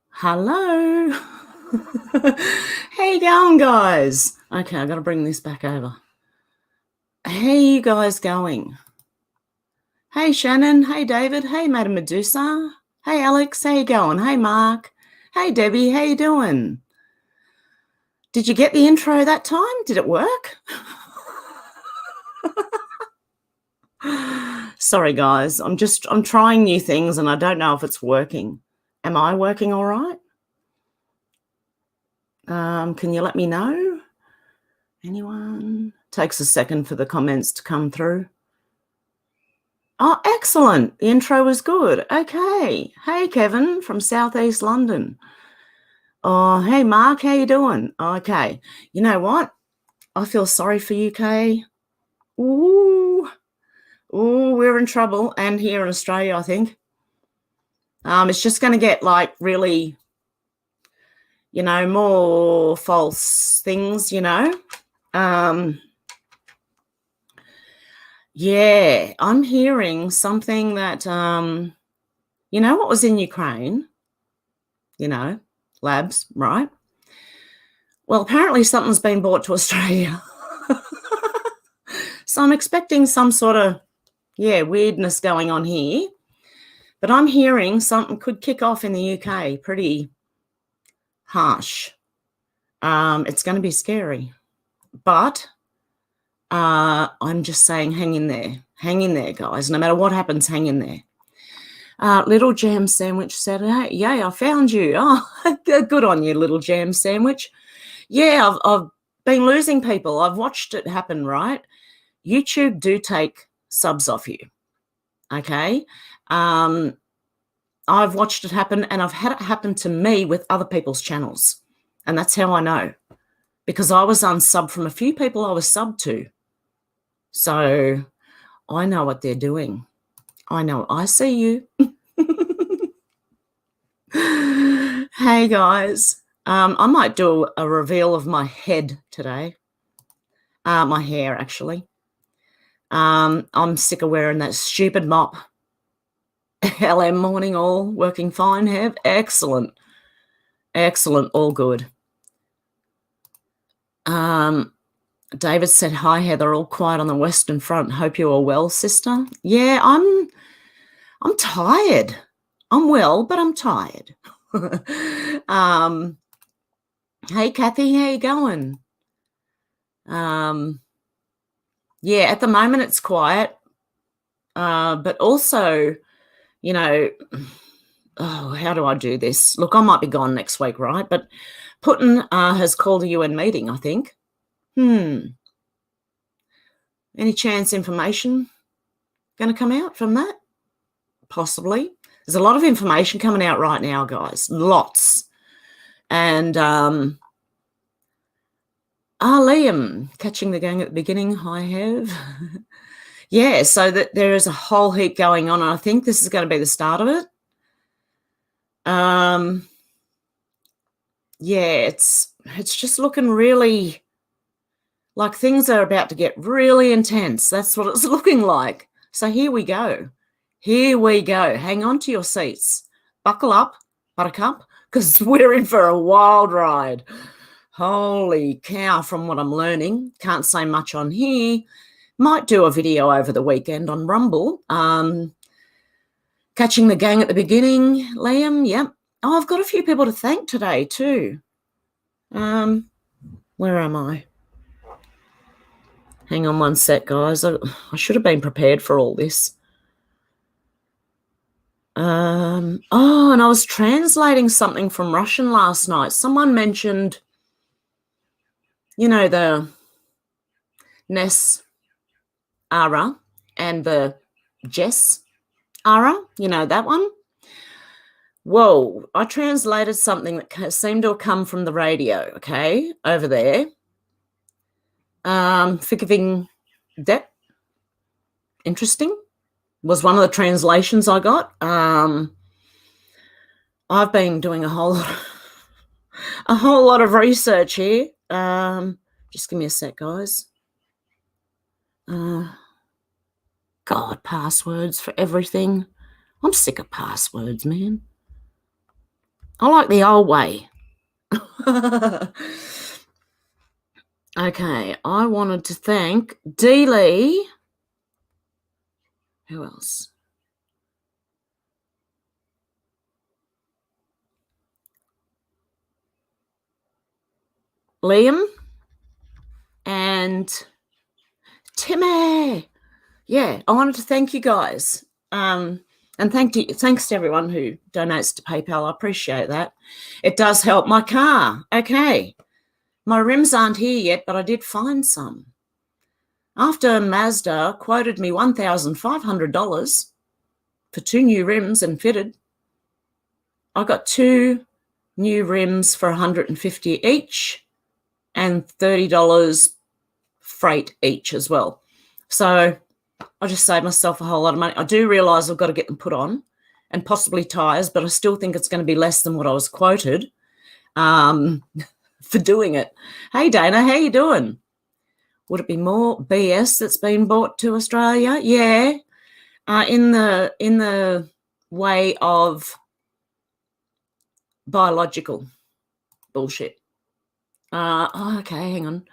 Hello. How you going, guys? Okay, I've got to bring this back over. How you guys going? Hey, Shannon. Hey, David. Hey, Madam Medusa. Hey, Alex. How you going? Hey, Mark. Hey, Debbie. How you doing? Did you get the intro that time? Did it work? Sorry, guys. I'm trying new things and I don't know if it's working. Am I working all right? Can you let me know? Anyone? Takes a second for the comments to come through. Oh, excellent. The intro was good. Okay. Hey, Kevin from Southeast London. Oh, hey, Mark. How you doing? Okay. You know what? I feel sorry for UK. Ooh, we're in trouble. And here in Australia, I think. It's just going to get like really, more false things, Yeah, I'm hearing something that, what was in Ukraine? Labs, right? Well, apparently something's been brought to Australia. So I'm expecting some sort of, weirdness going on here. But I'm hearing something could kick off in the UK pretty harsh. It's going to be scary. But I'm just saying hang in there. Hang in there, guys. No matter what happens, hang in there. Little Jam Sandwich said, hey, yay, I found you. Oh, good on you, Little Jam Sandwich. Yeah, I've been losing people. I've watched it happen, right? YouTube do take subs off you, okay? I've watched it happen, and I've had it happen to me with other people's channels, and that's how I know, because I was unsubbed from a few people I was subbed to. So I know what they're doing. I know. I see you. Hey, guys. I might do a reveal of my head today. My hair, actually. I'm sick of wearing that stupid mop. LM morning all working fine, Hev? Excellent. Excellent, all good. David said, hi, Heather, all quiet on the Western Front. Hope you are well, sister. Yeah, I'm tired. I'm well, but I'm tired. Hey, Kathy, how you going? Yeah, at the moment it's quiet, but also, how do I do this? Look, I might be gone next week, right? But Putin has called a UN meeting, I think. Any chance information going to come out from that? Possibly. There's a lot of information coming out right now, guys. Lots. And Liam, catching the gang at the beginning, I have. Yeah, so that there is a whole heap going on, and I think this is going to be the start of it. Yeah, it's just looking really like things are about to get really intense. That's what it's looking like. So here we go. Here we go. Hang on to your seats. Buckle up, buttercup, because we're in for a wild ride. Holy cow, from what I'm learning. Can't say much on here. Might do a video over the weekend on Rumble. Catching the gang at the beginning, Liam, yep. Oh, I've got a few people to thank today too. Where am I? Hang on one sec, guys. I should have been prepared for all this. And I was translating something from Russian last night. Someone mentioned, the Ness Ara and the Jess Ara, that one. Whoa, I translated something that seemed to have come from the radio, okay, over there. Forgiving Debt. Interesting. Was one of the translations I got. I've been doing a whole lot of research here. Just give me a sec, guys. God, passwords for everything. I'm sick of passwords, man. I like the old way. Okay, I wanted to thank Dealey. Who else? Liam and Timmy. Yeah, I wanted to thank you guys. And thanks to everyone who donates to PayPal. I appreciate that. It does help my car. Okay. My rims aren't here yet, but I did find some. After Mazda quoted me $1,500 for 2 new rims and fitted, I got 2 new rims for $150 each and $30 freight each as well. So I just saved myself a whole lot of money. I do realise I've got to get them put on and possibly tyres, but I still think it's going to be less than what I was quoted for doing it. Hey, Dana, how you doing? Would it be more BS that's been brought to Australia? Yeah, in the way of biological bullshit. Okay, hang on.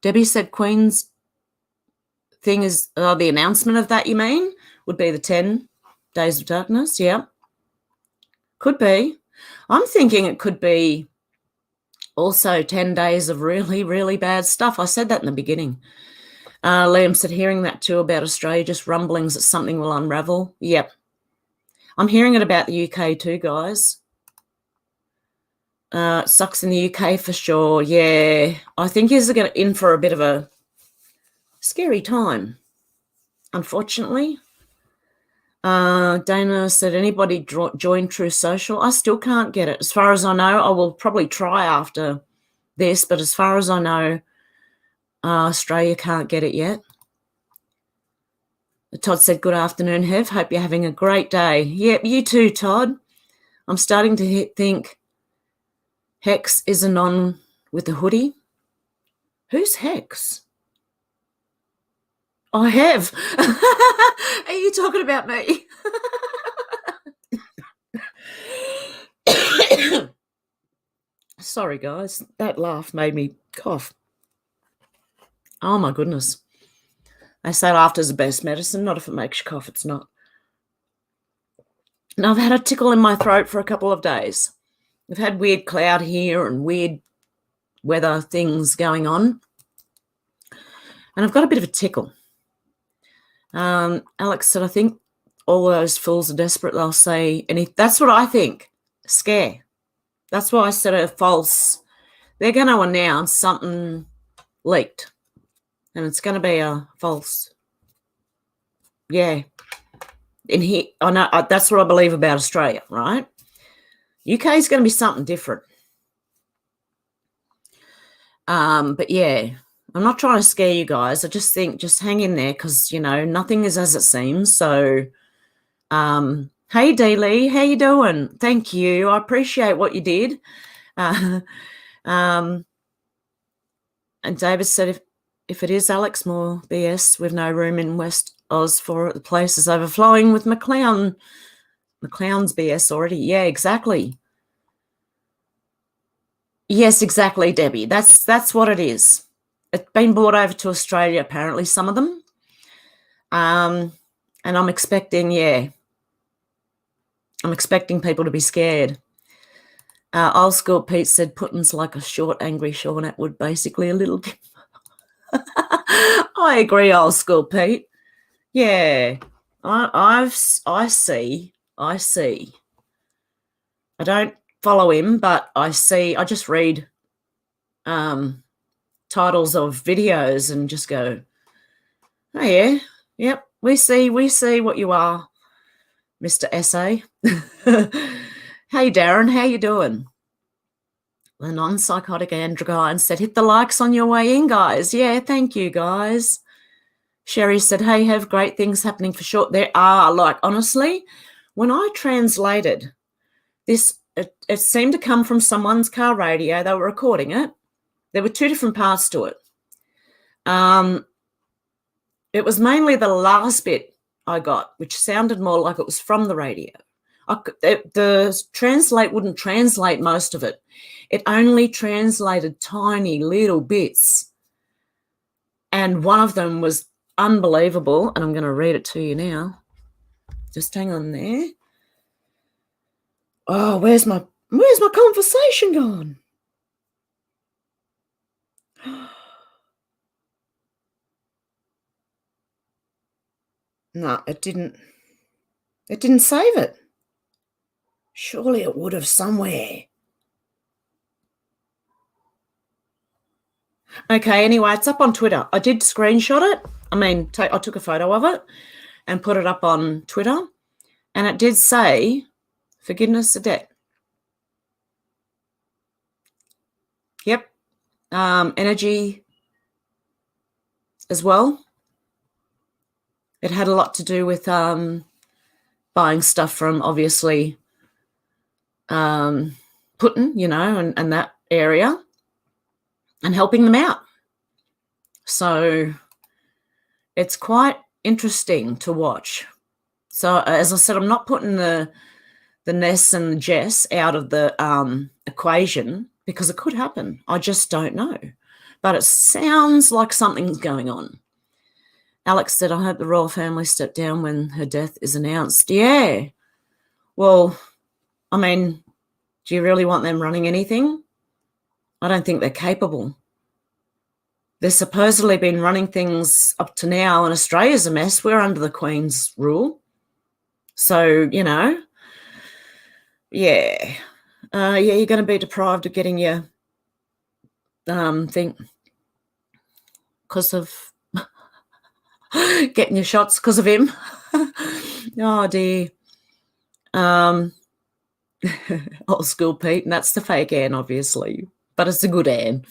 Debbie said Queen's thing is the announcement of that, you mean, would be the 10 days of darkness. Yeah, could be. I'm thinking it could be also 10 days of really, really bad stuff. I said that in the beginning. Liam said, hearing that too about Australia, just rumblings that something will unravel. Yep. I'm hearing it about the UK too, guys. Sucks in the UK for sure. Yeah, I think he's in for a bit of a scary time, unfortunately. Dana said, anybody join True Social? I still can't get it. As far as I know, I will probably try after this, but as far as I know, Australia can't get it yet. Todd said, good afternoon, Hev. Hope you're having a great day. Yep, you too, Todd. I'm starting to think Hex is a non with a hoodie. Who's Hex? I have. Are you talking about me? Sorry, guys. That laugh made me cough. Oh, my goodness. They say laughter's the best medicine. Not if it makes you cough, it's not. And I've had a tickle in my throat for a couple of days. We've had weird cloud here and weird weather things going on. And I've got a bit of a tickle. Alex said, I think all those fools are desperate. They'll say, and if that's what I think, scare. That's why I said a false. They're going to announce something leaked. And it's going to be a false. Yeah. In here, I know that's what I believe about Australia, right? UK is going to be something different. But yeah, I'm not trying to scare you guys. I just think just hang in there because, you know, nothing is as it seems. So, hey, D-Lee, how you doing? Thank you. I appreciate what you did. And David said, if it is Alex Moore BS, we've no room in West Oz for it. The place is overflowing with McClown's BS already. Yeah, exactly. Yes, exactly, Debbie. That's what it is. It's been brought over to Australia, apparently, some of them. And I'm expecting, I'm expecting people to be scared. Old School Pete said Putin's like a short, angry Sean Atwood, basically a little. I agree, Old School Pete. Yeah, I see. I don't follow him, but I just read titles of videos and just go, oh yeah, yep, we see what you are, Mr. SA. Hey Darren, how you doing? The non-psychotic androgyne said, hit the likes on your way in, guys. Yeah, thank you, guys. Sherry said, hey, have great things happening for sure. There are, like, honestly, when I translated this, it seemed to come from someone's car radio. They were recording it. There were 2 different parts to it. It was mainly the last bit I got, which sounded more like it was from the radio. The translate wouldn't translate most of it. It only translated tiny little bits. And one of them was unbelievable. And I'm going to read it to you now. Just hang on there. Oh, where's my conversation gone? No, it didn't save it. Surely it would have somewhere. Okay, anyway, it's up on Twitter. I did screenshot it. I mean, I took a photo of it and put it up on Twitter. And it did say, forgiveness of debt. Yep. Energy as well. It had a lot to do with buying stuff from, obviously, Putin, you know, and that area, and helping them out. So it's quite interesting to watch. So as I said, I'm not putting the Ness and the Jess out of the equation because it could happen. I just don't know. But it sounds like something's going on. Alex said, I hope the royal family step down when her death is announced. Yeah. Well, I mean, do you really want them running anything? I don't think they're capable. They've supposedly been running things up to now, and Australia's a mess. We're under the Queen's rule. So, you know, yeah. You're going to be deprived of getting your thing because of getting your shots because of him. Oh, dear. Old school Pete, and that's the fake Anne, obviously, but it's a good Anne.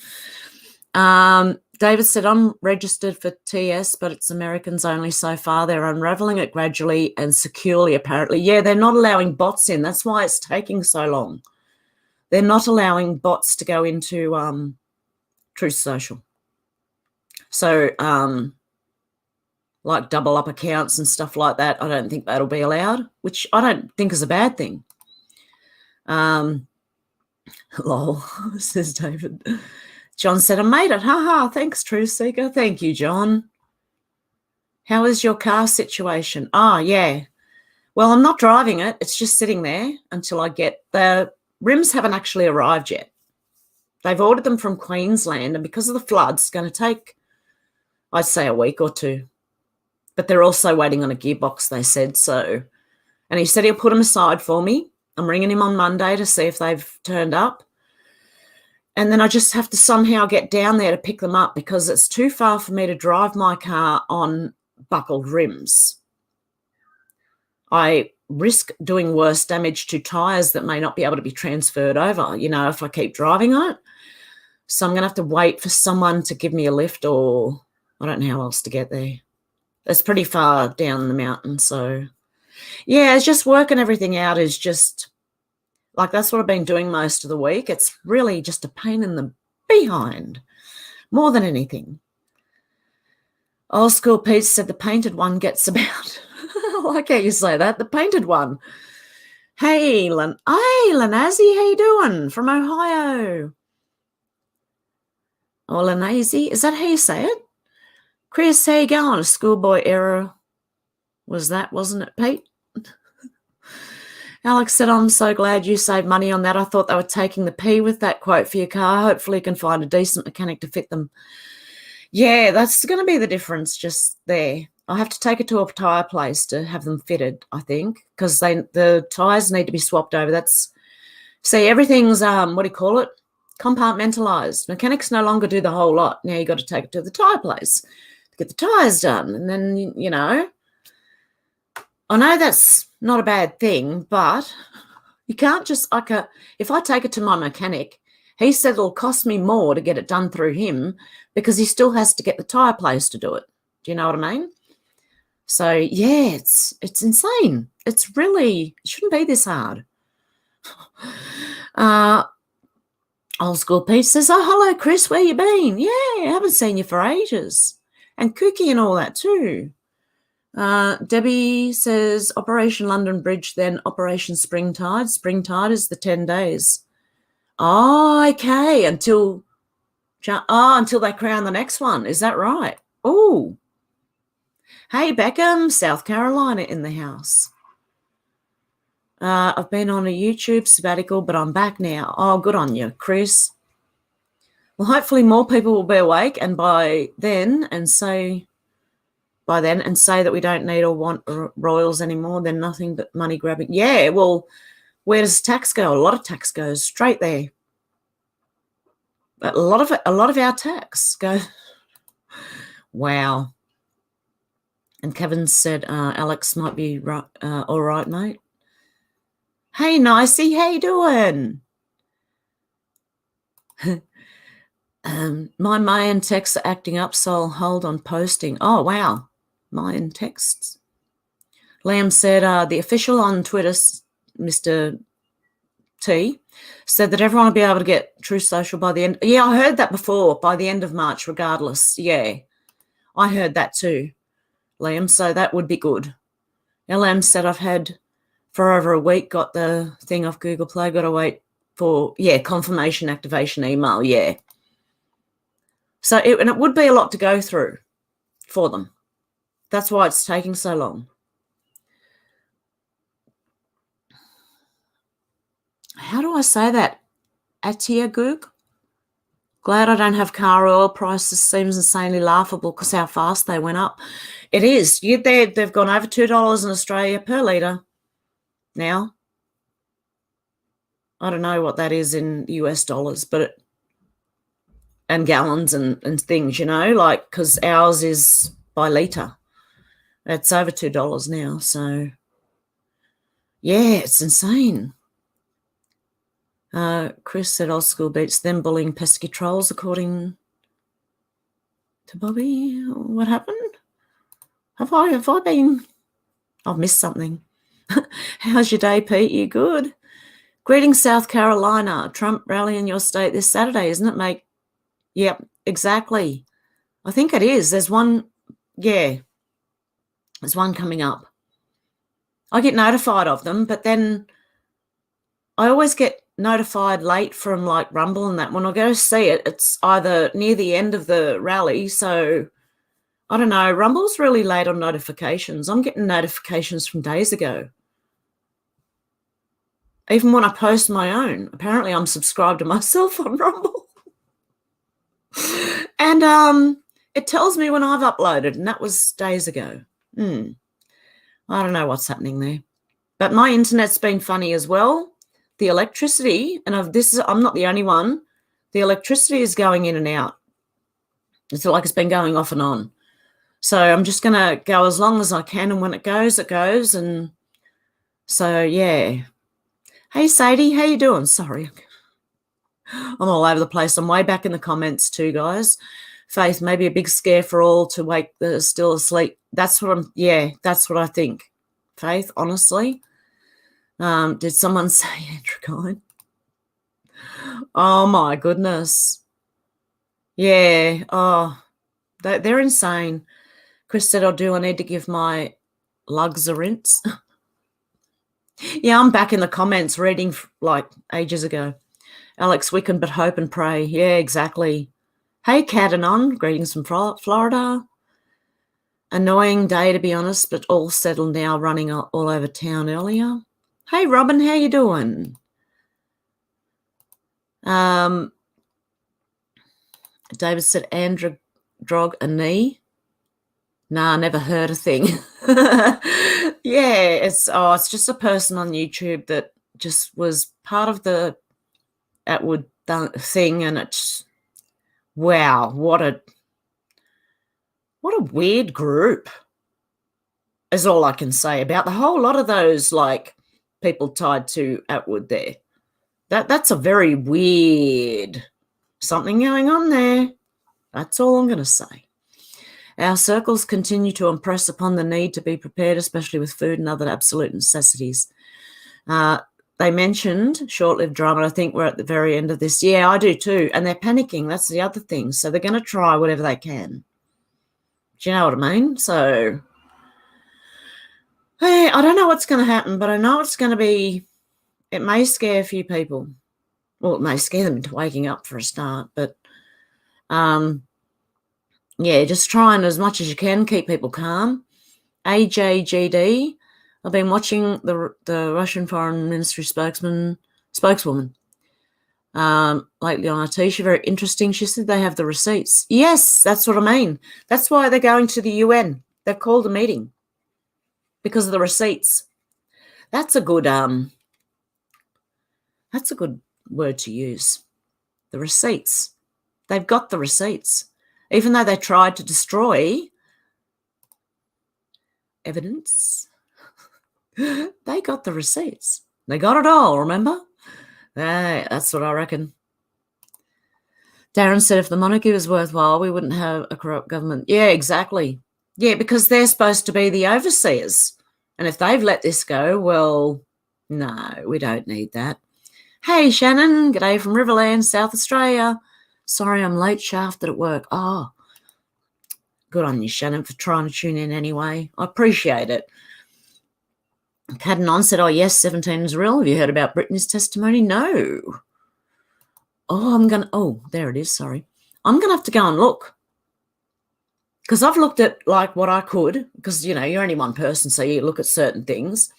David said, I'm registered for TS, but it's Americans only so far. They're unraveling it gradually and securely, apparently. Yeah, they're not allowing bots in. That's why it's taking so long. They're not allowing bots to go into Truth Social. So, like double up accounts and stuff like that, I don't think that'll be allowed, which I don't think is a bad thing. Lol, says David. John said, I made it. Ha, thanks, Truthseeker. Thank you, John. How is your car situation? Oh, yeah. Well, I'm not driving it. It's just sitting there until I get the rims haven't actually arrived yet. They've ordered them from Queensland, and because of the floods, it's going to take, I'd say, a week or two. But they're also waiting on a gearbox, they said. So, and he said he'll put them aside for me. I'm ringing him on Monday to see if they've turned up. And then I just have to somehow get down there to pick them up because it's too far for me to drive my car on buckled rims. I risk doing worse damage to tyres that may not be able to be transferred over, you know, if I keep driving on it. So I'm going to have to wait for someone to give me a lift, or I don't know how else to get there. It's pretty far down the mountain. So, yeah, it's just working everything out is just, like, that's what I've been doing most of the week. It's really just a pain in the behind, more than anything. Old school Pete said the painted one gets about. I like how you say that, the painted one. Hey, Lanazzi, how you doing? From Ohio. Or Lanazzi, is that how you say it? Chris, how you going? A schoolboy error was that, wasn't it, Pete? Alex said, I'm so glad you saved money on that. I thought they were taking the P with that quote for your car. Hopefully you can find a decent mechanic to fit them. Yeah, that's going to be the difference just there. I have to take it to a tyre place to have them fitted, I think, because the tyres need to be swapped over. See, everything's, compartmentalised. Mechanics no longer do the whole lot. Now you've got to take it to the tyre place to get the tyres done. And then, you know, I know that's not a bad thing, but you can't just, if I take it to my mechanic, he said it'll cost me more to get it done through him because he still has to get the tyre place to do it. Do you know what I mean? So, yeah, it's insane. It shouldn't be this hard. Old school Pete says, oh, hello, Chris, where you been? Yeah, I haven't seen you for ages. And Cookie and all that too. Debbie says Operation London Bridge, then Operation Springtide. Springtide is the 10 days. Oh, okay, until they crown the next one. Is that right? Oh, hey, Beckham, South Carolina in the house. I've been on a YouTube sabbatical, but I'm back now. Oh, good on you, Chris. Well, hopefully more people will be awake and by then and say that we don't need or want royals anymore. They're nothing but money grabbing. Yeah, well, where does tax go? A lot of tax goes straight there. A lot of our tax go. Wow. And Kevin said, Alex might be right, all right, mate. Hey, Nicey, how you doing? My Mayan texts are acting up, so I'll hold on posting. Oh, wow. Mayan texts. Liam said, the official on Twitter, Mr. T, said that everyone will be able to get Truth Social by the end. Yeah, I heard that before, by the end of March, regardless. Yeah, I heard that too, Liam, so that would be good. LM said, I've had for over a week, got the thing off Google Play, got to wait for, confirmation activation email, yeah. So it would be a lot to go through for them. That's why it's taking so long. How do I say that? Atia Goog? Glad I don't have car oil prices. Seems insanely laughable because how fast they went up. It is. They've gone over $2 in Australia per litre now. I don't know what that is in US dollars, but and gallons and things, like because ours is by litre. It's over $2 now. So, yeah, it's insane. Chris said old school beats them bullying pesky trolls, according to Bobby. What happened? Have I been? I've missed something. How's your day, Pete? You good? Greetings, South Carolina. Trump rally in your state this Saturday, isn't it, mate? Yep, exactly. I think it is. There's one, there's one coming up. I get notified of them, but then I always get notified late from like Rumble and that. When I go to see it, it's either near the end of the rally. So I don't know. Rumble's really late on notifications. I'm getting notifications from days ago. Even when I post my own. Apparently I'm subscribed to myself on Rumble. And it tells me when I've uploaded, and that was days ago. I don't know what's happening there. But my internet's been funny as well. The electricity, and I'm not the only one, the electricity is going in and out. It's like it's been going off and on. So I'm just going to go as long as I can, and when it goes, it goes. And so, yeah. Hey, Sadie, how you doing? Sorry. I'm all over the place. I'm way back in the comments too, guys. Faith, maybe a big scare for all to wake the still asleep. That's what I think. Faith, honestly. Did someone say Androgine? Oh, my goodness. Yeah. Oh, they're insane. Chris said, do I need to give my lugs a rinse? Yeah, I'm back in the comments reading like ages ago. Alex, we can but hope and pray. Yeah, exactly. Hey, Catanon, greetings from Florida. Annoying day, to be honest, but all settled now, running all over town earlier. Hey, Robin, how you doing? David said, Androg a knee. Nah, never heard a thing. Yeah, it's just a person on YouTube that just was part of the Atwood thing, and it's wow, what a weird group is all I can say about the whole lot of those like people tied to Atwood there. That's a very weird something going on there. That's all I'm going to say. Our circles continue to impress upon the need to be prepared, especially with food and other absolute necessities. They mentioned short-lived drama. I think we're at the very end of this. Yeah, I do too. And they're panicking. That's the other thing. So they're going to try whatever they can. Do you know what I mean? So, Hey, I don't know what's going to happen, but I know it's going to be, it may scare a few people. Well, it may scare them into waking up for a start, but yeah, just trying as much as you can, keep people calm. AJGD, I've been watching the Russian Foreign Ministry spokeswoman lately on RT. She's very interesting. She said they have the receipts. Yes, that's what I mean. That's why they're going to the UN. They've called a meeting because of the receipts. That's a good word to use. The receipts. They've got the receipts. Even though they tried to destroy evidence, they got the receipts. They got it all, remember? That's what I reckon. Darren said if the monarchy was worthwhile, we wouldn't have a corrupt government. Yeah, exactly. Yeah, because they're supposed to be the overseers. And if they've let this go, well, no, we don't need that. Hey, Shannon, g'day from Riverland, South Australia. Sorry I'm late, shafted at work. Oh, good on you, Shannon, for trying to tune in anyway. I appreciate it. Cadden said, oh, yes, 17 is real. Have you heard about Britney's testimony? No. Oh, there it is, sorry. I'm going to have to go and look. Because I've looked at, like, what I could, because, you know, you're only one person, so you look at certain things.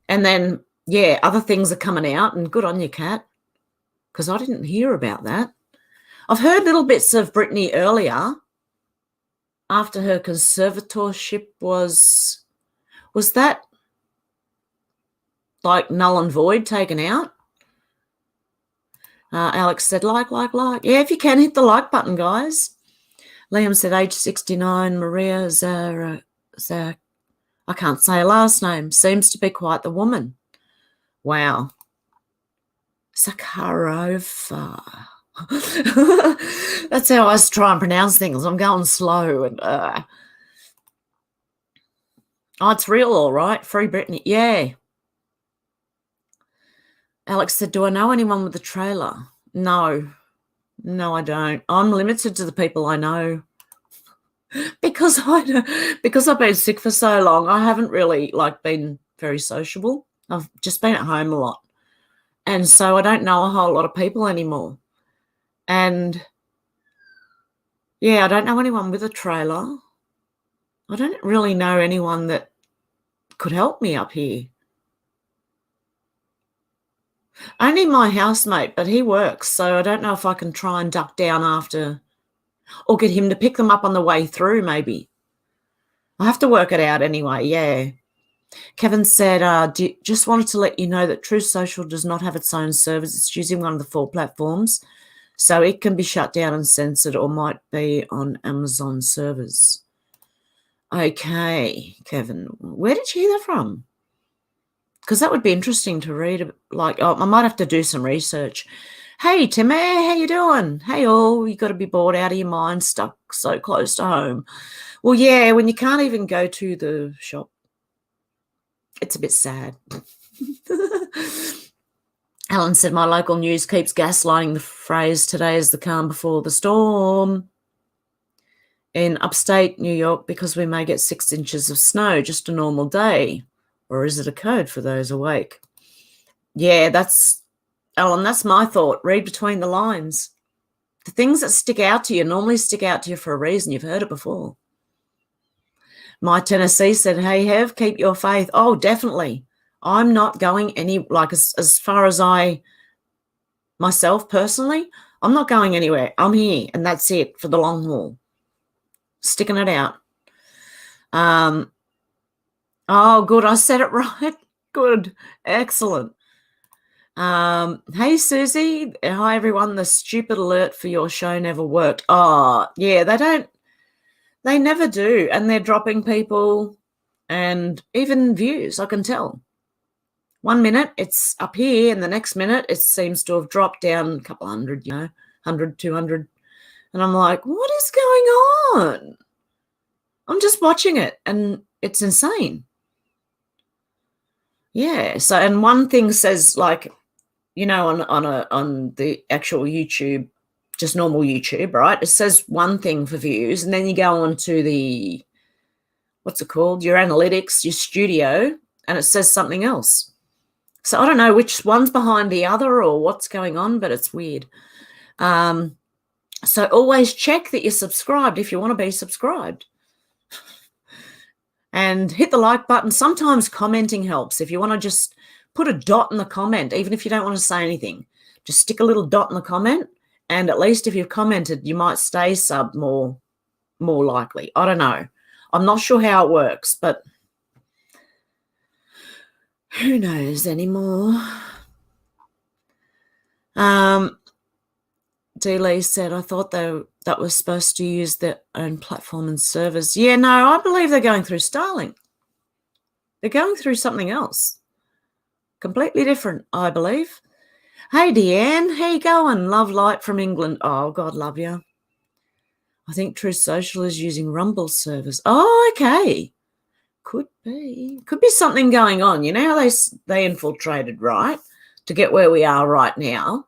And then, yeah, other things are coming out, and good on you, Kat, because I didn't hear about that. I've heard little bits of Britney earlier after her conservatorship was that, like, null and void, taken out? Alex said, like. Yeah, if you can, hit the like button, guys. Liam said, age 69, Maria Zara, I can't say her last name, seems to be quite the woman. Wow. Sakharova. That's how I try and pronounce things. I'm going slow. And oh, it's real, all right. Free Britney. Yeah. Alex said, do I know anyone with a trailer? No, I don't. I'm limited to the people I know because I've been sick for so long. I haven't really, like, been very sociable. I've just been at home a lot. And so I don't know a whole lot of people anymore. And, yeah, I don't know anyone with a trailer. I don't really know anyone that could help me up here. Only my housemate, but he works, so I don't know if I can try and duck down after or get him to pick them up on the way through maybe. I have to work it out anyway, yeah. Kevin said, just wanted to let you know that Truth Social does not have its own servers. It's using one of the 4 platforms, so it can be shut down and censored or might be on Amazon servers. Okay, Kevin, where did you hear that from? Because that would be interesting to read. Like, I might have to do some research. Hey, Timmy, how you doing? Hey, all, you got to be bored out of your mind, stuck so close to home. Well, yeah, when you can't even go to the shop, it's a bit sad. Alan said, my local news keeps gaslighting the phrase, today is the calm before the storm. In upstate New York, because we may get 6 inches of snow, just a normal day. Or is it a code for those awake? Yeah, Alan, that's my thought. Read between the lines. The things that stick out to you normally stick out to you for a reason. You've heard it before. My Tennessee said, hey, Hev, keep your faith. Oh, definitely. I'm not going as far as myself personally, I'm not going anywhere. I'm here, and that's it for the long haul. Sticking it out. Oh, good. I said it right. Good. Excellent. Hey, Susie. Hi, everyone. The stupid alert for your show never worked. Oh, yeah, they never do. And they're dropping people and even views, I can tell. 1 minute it's up here, and the next minute it seems to have dropped down a couple hundred, 100, 200. And I'm like, what is going on? I'm just watching it, and it's insane. Yeah. So, and one thing says, like, on the actual YouTube, just normal YouTube, right? It says one thing for views, and then you go on to the what's it called? Your analytics, your studio, and it says something else. So I don't know which one's behind the other or what's going on, but it's weird. So always check that you're subscribed if you want to be subscribed. And hit the like button. Sometimes commenting helps. If you want to just put a dot in the comment, even if you don't want to say anything, just stick a little dot in the comment. And at least if you've commented, you might stay subbed more likely. I don't know. I'm not sure how it works, but who knows anymore? D. Lee said, I thought that was supposed to use their own platform and servers. Yeah, no, I believe they're going through Starlink. They're going through something else. Completely different, I believe. Hey, Deanne, how you going? Love light from England. Oh, God love you. I think Truth Social is using Rumble servers. Oh, okay. Could be. Could be something going on. You know how they infiltrated, right, to get where we are right now?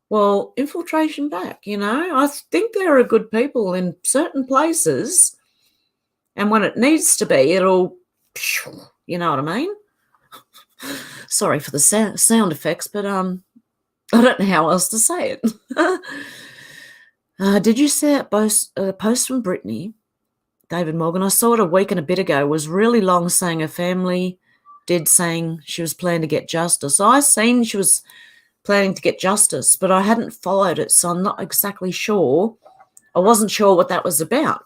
Well, infiltration back, you know. I think there are good people in certain places, and when it needs to be, it'll, you know what I mean? Sorry for the sound effects, but I don't know how else to say it. Did you see that post from Brittany, David Morgan? I saw it a week and a bit ago. It was really long, saying her family saying she was planning to get justice. I seen she was planning to get justice, but I hadn't followed it, so I'm not exactly sure. I wasn't sure what that was about.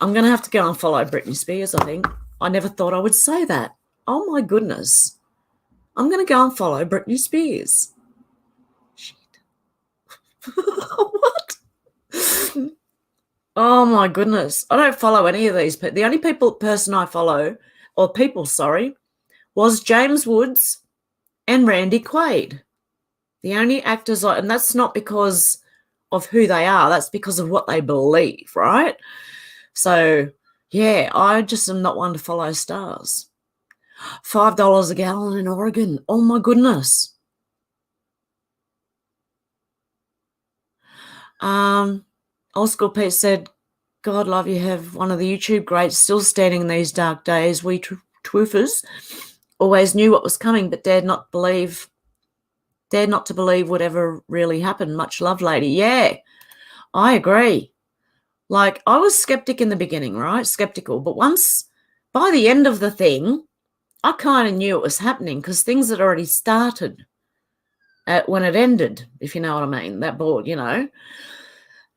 I'm going to have to go and follow Britney Spears, I think. I never thought I would say that. Oh, my goodness. I'm going to go and follow Britney Spears. Shit. What? Oh, my goodness. I don't follow any of these people. The only person I follow, was James Woods and Randy Quaid. The only actors, and that's not because of who they are. That's because of what they believe, right? So, yeah, I just am not one to follow stars. $5 a gallon in Oregon. Oh, my goodness. Old School Pete said, God love you, have one of the YouTube greats still standing in these dark days. We twoofers always knew what was coming, but dared not to believe whatever really happened. Much love, lady. Yeah, I agree. Like, I was skeptic in the beginning, right? Skeptical. But by the end of the thing, I kind of knew it was happening because things had already started when it ended, if you know what I mean, that board, you know.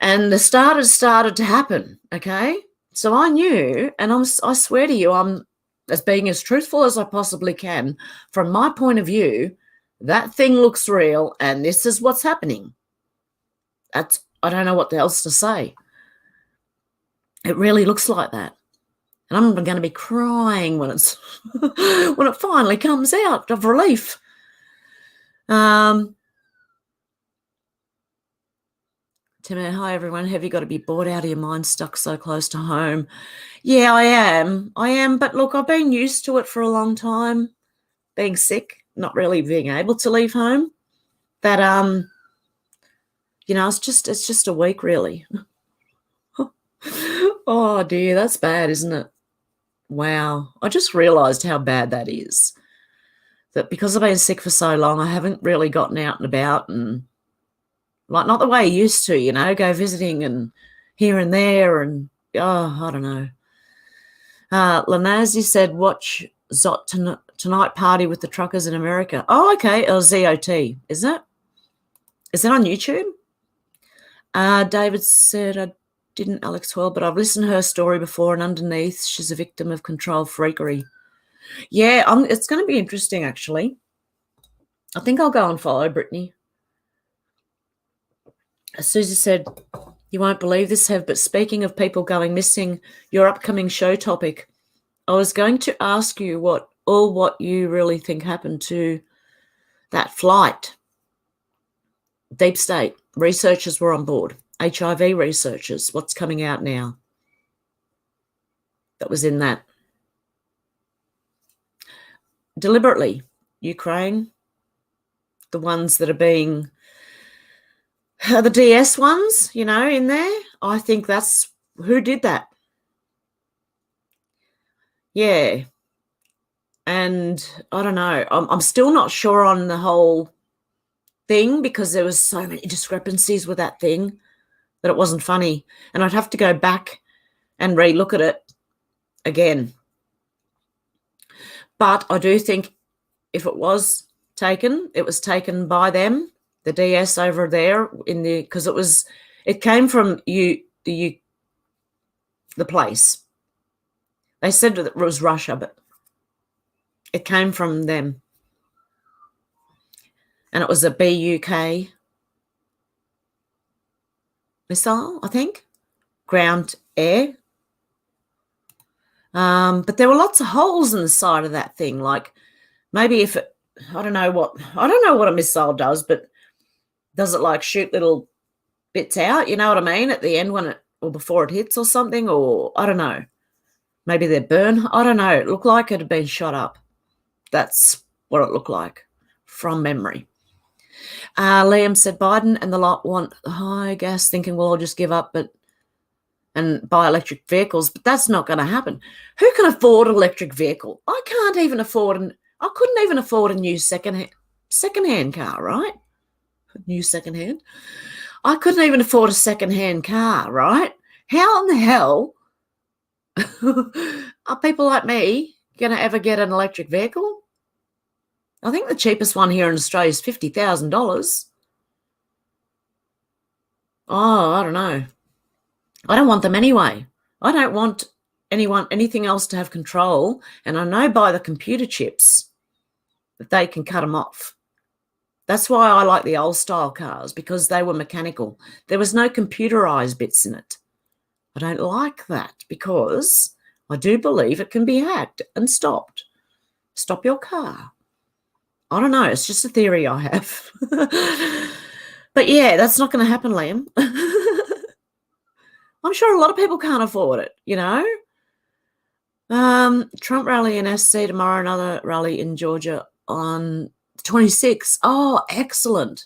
And the started to happen, okay? So I knew, and I swear to you, I'm as being as truthful as I possibly can. From my point of view, that thing looks real, and this is what's happening. I don't know what else to say. It really looks like that. And I'm going to be crying when when it finally comes out of relief. Tim, hi everyone. Have you got to be bored out of your mind, stuck so close to home? Yeah, I am. But look, I've been used to it for a long time, being sick, not really being able to leave home. That you know, it's just a week really. Oh dear, that's bad, isn't it? Wow. I just realized how bad that is. That because I've been sick for so long, I haven't really gotten out and about, and like not the way I used to, you know, go visiting and here and there, and I don't know. Lanazi said, watch Zot tonight party with the truckers in America. Oh, okay. ZOT. Is it? Is it on YouTube? David said, I didn't Alex 12, but I've listened to her story before, and underneath she's a victim of control freakery. Yeah, it's going to be interesting, actually. I think I'll go and follow Brittany. Susie said, you won't believe this, Hev, but speaking of people going missing, your upcoming show topic, I was going to ask you what you really think happened to that flight. Deep State researchers were on board. HIV researchers. What's coming out now? That was in that. Deliberately, Ukraine, the ones that are being, the DS ones, you know, in there. I think that's who did that. Yeah. And I don't know. I'm still not sure on the whole thing because there was so many discrepancies with that thing that it wasn't funny. And I'd have to go back and re-look at it again. But I do think if it was taken by them, the DS over there because it came from the place. They said that it was Russia, but it came from them. And it was a BUK missile, I think, ground air. But there were lots of holes in the side of that thing. Like maybe if it, I don't know what a missile does, but does it like shoot little bits out? You know what I mean? At the end or before it hits or something, or I don't know. Maybe they burn. I don't know. It looked like it had been shot up. That's what it looked like from memory. Liam said Biden and the lot want high gas, thinking, well, I'll just give up and buy electric vehicles, but that's not going to happen. Who can afford an electric vehicle? I couldn't even afford a new secondhand car, right? New secondhand. I couldn't even afford a secondhand car, right? How in the hell are people like me going to ever get an electric vehicle? I think the cheapest one here in Australia is $50,000. Oh, I don't know. I don't want them anyway. I don't want anything else to have control. And I know by the computer chips that they can cut them off. That's why I like the old style cars, because they were mechanical. There was no computerized bits in it. I don't like that because I do believe it can be hacked and stopped. Stop your car. I don't know. It's just a theory I have. But yeah, that's not going to happen, Liam. I'm sure a lot of people can't afford it, you know. Trump rally in SC tomorrow, another rally in Georgia on 26th. Oh, excellent.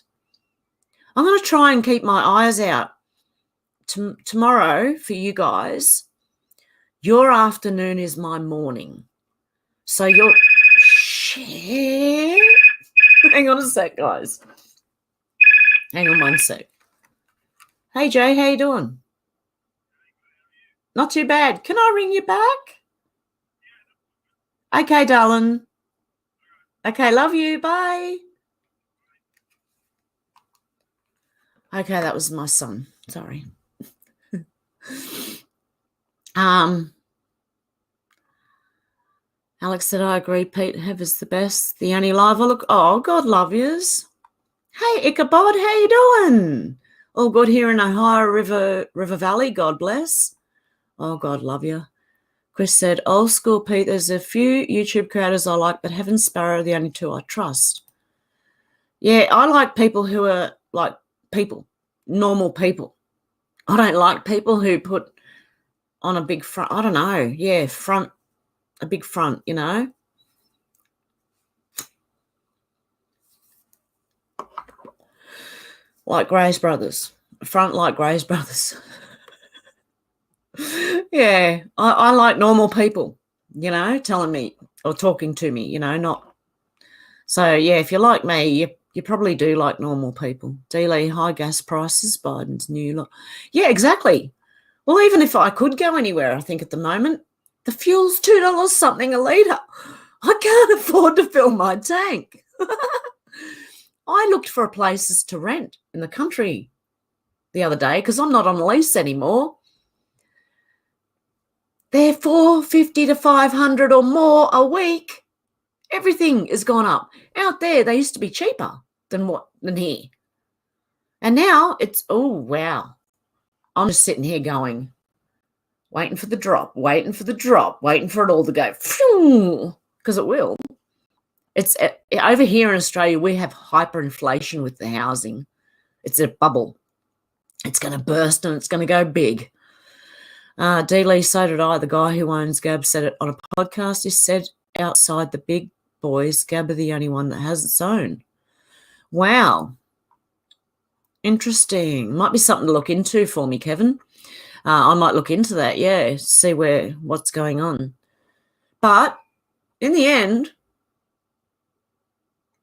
I'm going to try and keep my eyes out tomorrow for you guys. Your afternoon is my morning. So you're... Shit. Hang on a sec, guys. Hang on one sec. Hey, Jay, how you doing? Not too bad. Can I ring you back? Okay, darling. Okay, love you. Bye. Okay, that was my son. Sorry. Alex said, I agree, Pete. Hev is the best. The only live. Oh, God love yous. Hey, Ichabod, how you doing? All good here in Ohio River Valley. God bless. Oh, God love you. Chris said, old school, Pete. There's a few YouTube creators I like, but Hev and Sparrow are the only two I trust. Yeah, I like people who are like people, normal people. I don't like people who put on a big front. I don't know. Yeah, a big front, you know. Like Gray's Brothers. Front like Gray's Brothers. Yeah, I like normal people, you know, telling me or talking to me, you know, not. So, yeah, if you're like me, you probably do like normal people. D-Lee, high gas prices, Biden's new law. Yeah, exactly. Well, even if I could go anywhere, I think at the moment, the fuel's $2 something a litre. I can't afford to fill my tank. I looked for places to rent in the country the other day because I'm not on a lease anymore. They're $450 to $500 or more a week. Everything has gone up. Out there, they used to be cheaper than here. And now it's, oh, wow. I'm just sitting here going, waiting for the drop, waiting for it all to go, because it will. It's over here in Australia, we have hyperinflation with the housing. It's a bubble. It's going to burst and it's going to go big. D-Lee, so did I. The guy who owns Gab said it on a podcast. He said outside the big boys, Gab are the only one that has its own. Wow. Interesting. Might be something to look into for me, Kevin. I might look into that, yeah, see what's going on. But in the end,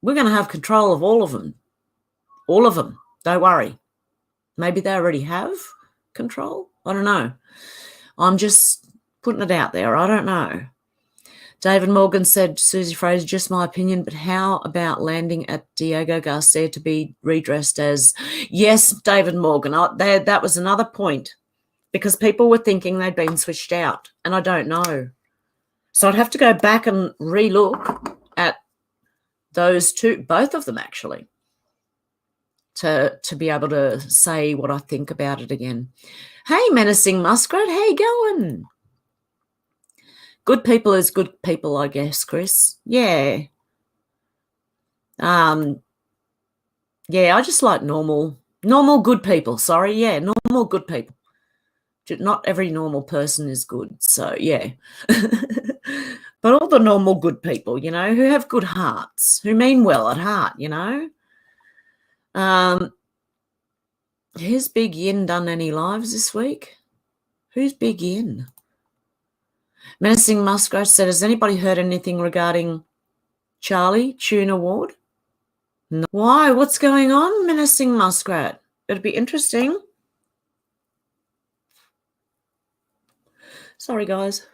we're going to have control of all of them. All of them. Don't worry. Maybe they already have control. I don't know. I'm just putting it out there. I don't know. David Morgan said, Susie Fraser, just my opinion, but how about landing at Diego Garcia to be redressed as... Yes, David Morgan, that was another point, because people were thinking they'd been switched out, and I don't know. So I'd have to go back and relook at those two, both of them actually, to be able to say what I think about it again. Hey, Menacing Muskrat, how you going? Good people is good people, I guess, Chris. Yeah. Yeah, I just like normal good people. Sorry, yeah, normal good people. Not every normal person is good, so yeah. But all the normal good people, you know, who have good hearts, who mean well at heart, you know. Has Big Yin done any lives this week? Who's Big Yin? Menacing Muskrat said, has anybody heard anything regarding Charlie Tuna Ward? No. Why? What's going on, Menacing Muskrat? It'd be interesting. Sorry, guys.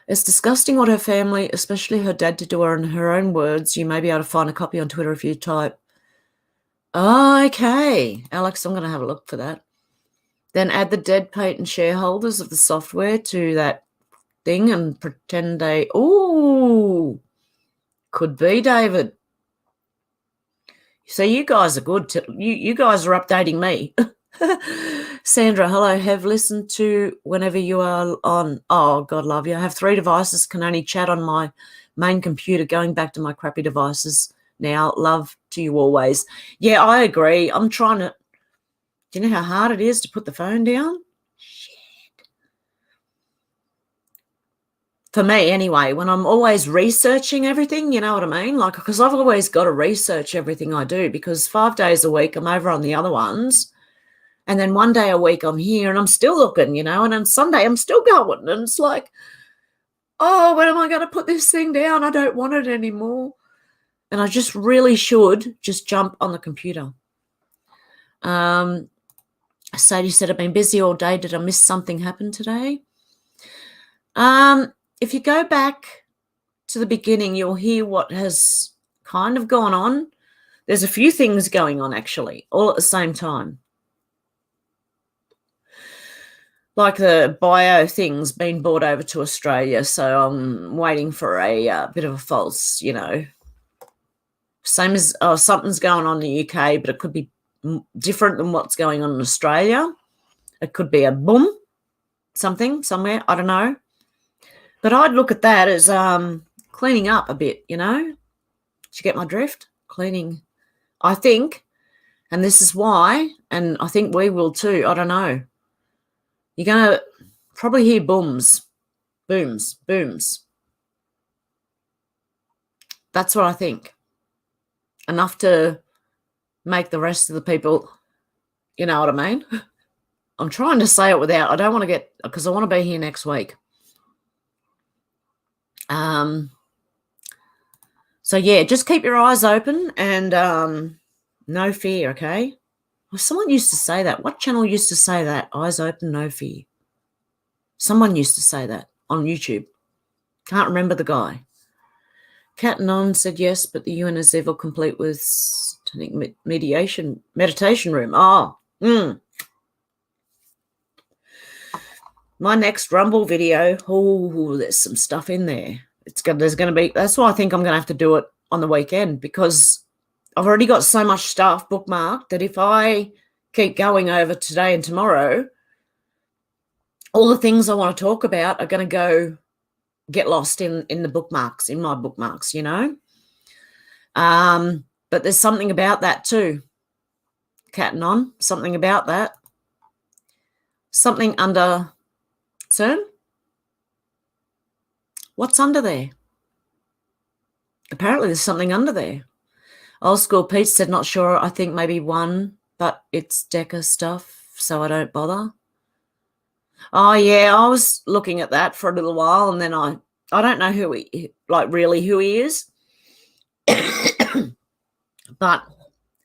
It's disgusting what her family, especially her dad, did to her in her own words. You may be able to find a copy on Twitter if you type. Okay. Alex, I'm going to have a look for that. Then add the dead patent shareholders of the software to that thing and pretend they... Ooh. Could be, David. So you guys are good. You guys are updating me. Sandra, hello. Have listened to whenever you are on. Oh, God love you. I have 3 devices, can only chat on my main computer, going back to my crappy devices now. Love to you always. Yeah, I agree. I'm trying to... Do you know how hard it is to put the phone down? Shit. For me, anyway, when I'm always researching everything, you know what I mean? Like, because I've always got to research everything I do, because 5 days a week I'm over on the other ones. And then 1 day a week I'm here and I'm still looking, you know, and on Sunday I'm still going. And it's like, oh, when am I going to put this thing down? I don't want it anymore. And I just really should just jump on the computer. Sadie said, I've been busy all day. Did I miss something happen today? If you go back to the beginning, you'll hear what has kind of gone on. There's a few things going on, actually, all at the same time. Like the bio thing's been brought over to Australia, so I'm waiting for a bit of a false, you know, same as something's going on in the UK, but it could be different than what's going on in Australia. It could be a boom, something somewhere, I don't know. But I'd look at that as cleaning up a bit, you know. Did you get my drift? Cleaning, I think, and this is why, and I think we will too, I don't know. You're going to probably hear booms, booms, booms. That's what I think. Enough to make the rest of the people, you know what I mean? I'm trying to say it without, I don't want to get, because I want to be here next week. So, yeah, just keep your eyes open and no fear, okay? Well, someone used to say that. What channel used to say that? Eyes open, no fear. Someone used to say that on YouTube. Can't remember the guy. Cat Non said yes, but the UN is evil, complete with, I think, meditation room. Oh, My next Rumble video, oh, there's some stuff in there. There's going to be, that's why I think I'm going to have to do it on the weekend, because I've already got so much stuff bookmarked that if I keep going over today and tomorrow, all the things I want to talk about are going to go get lost in the bookmarks, in my bookmarks, you know. But there's something about that too. Cat and on, something about that. Something under CERN. What's under there? Apparently there's something under there. Old School Pete said, not sure. I think maybe one, but it's Deca stuff, so I don't bother. Oh, yeah, I was looking at that for a little while, and then I I don't know who he, like really who he is. But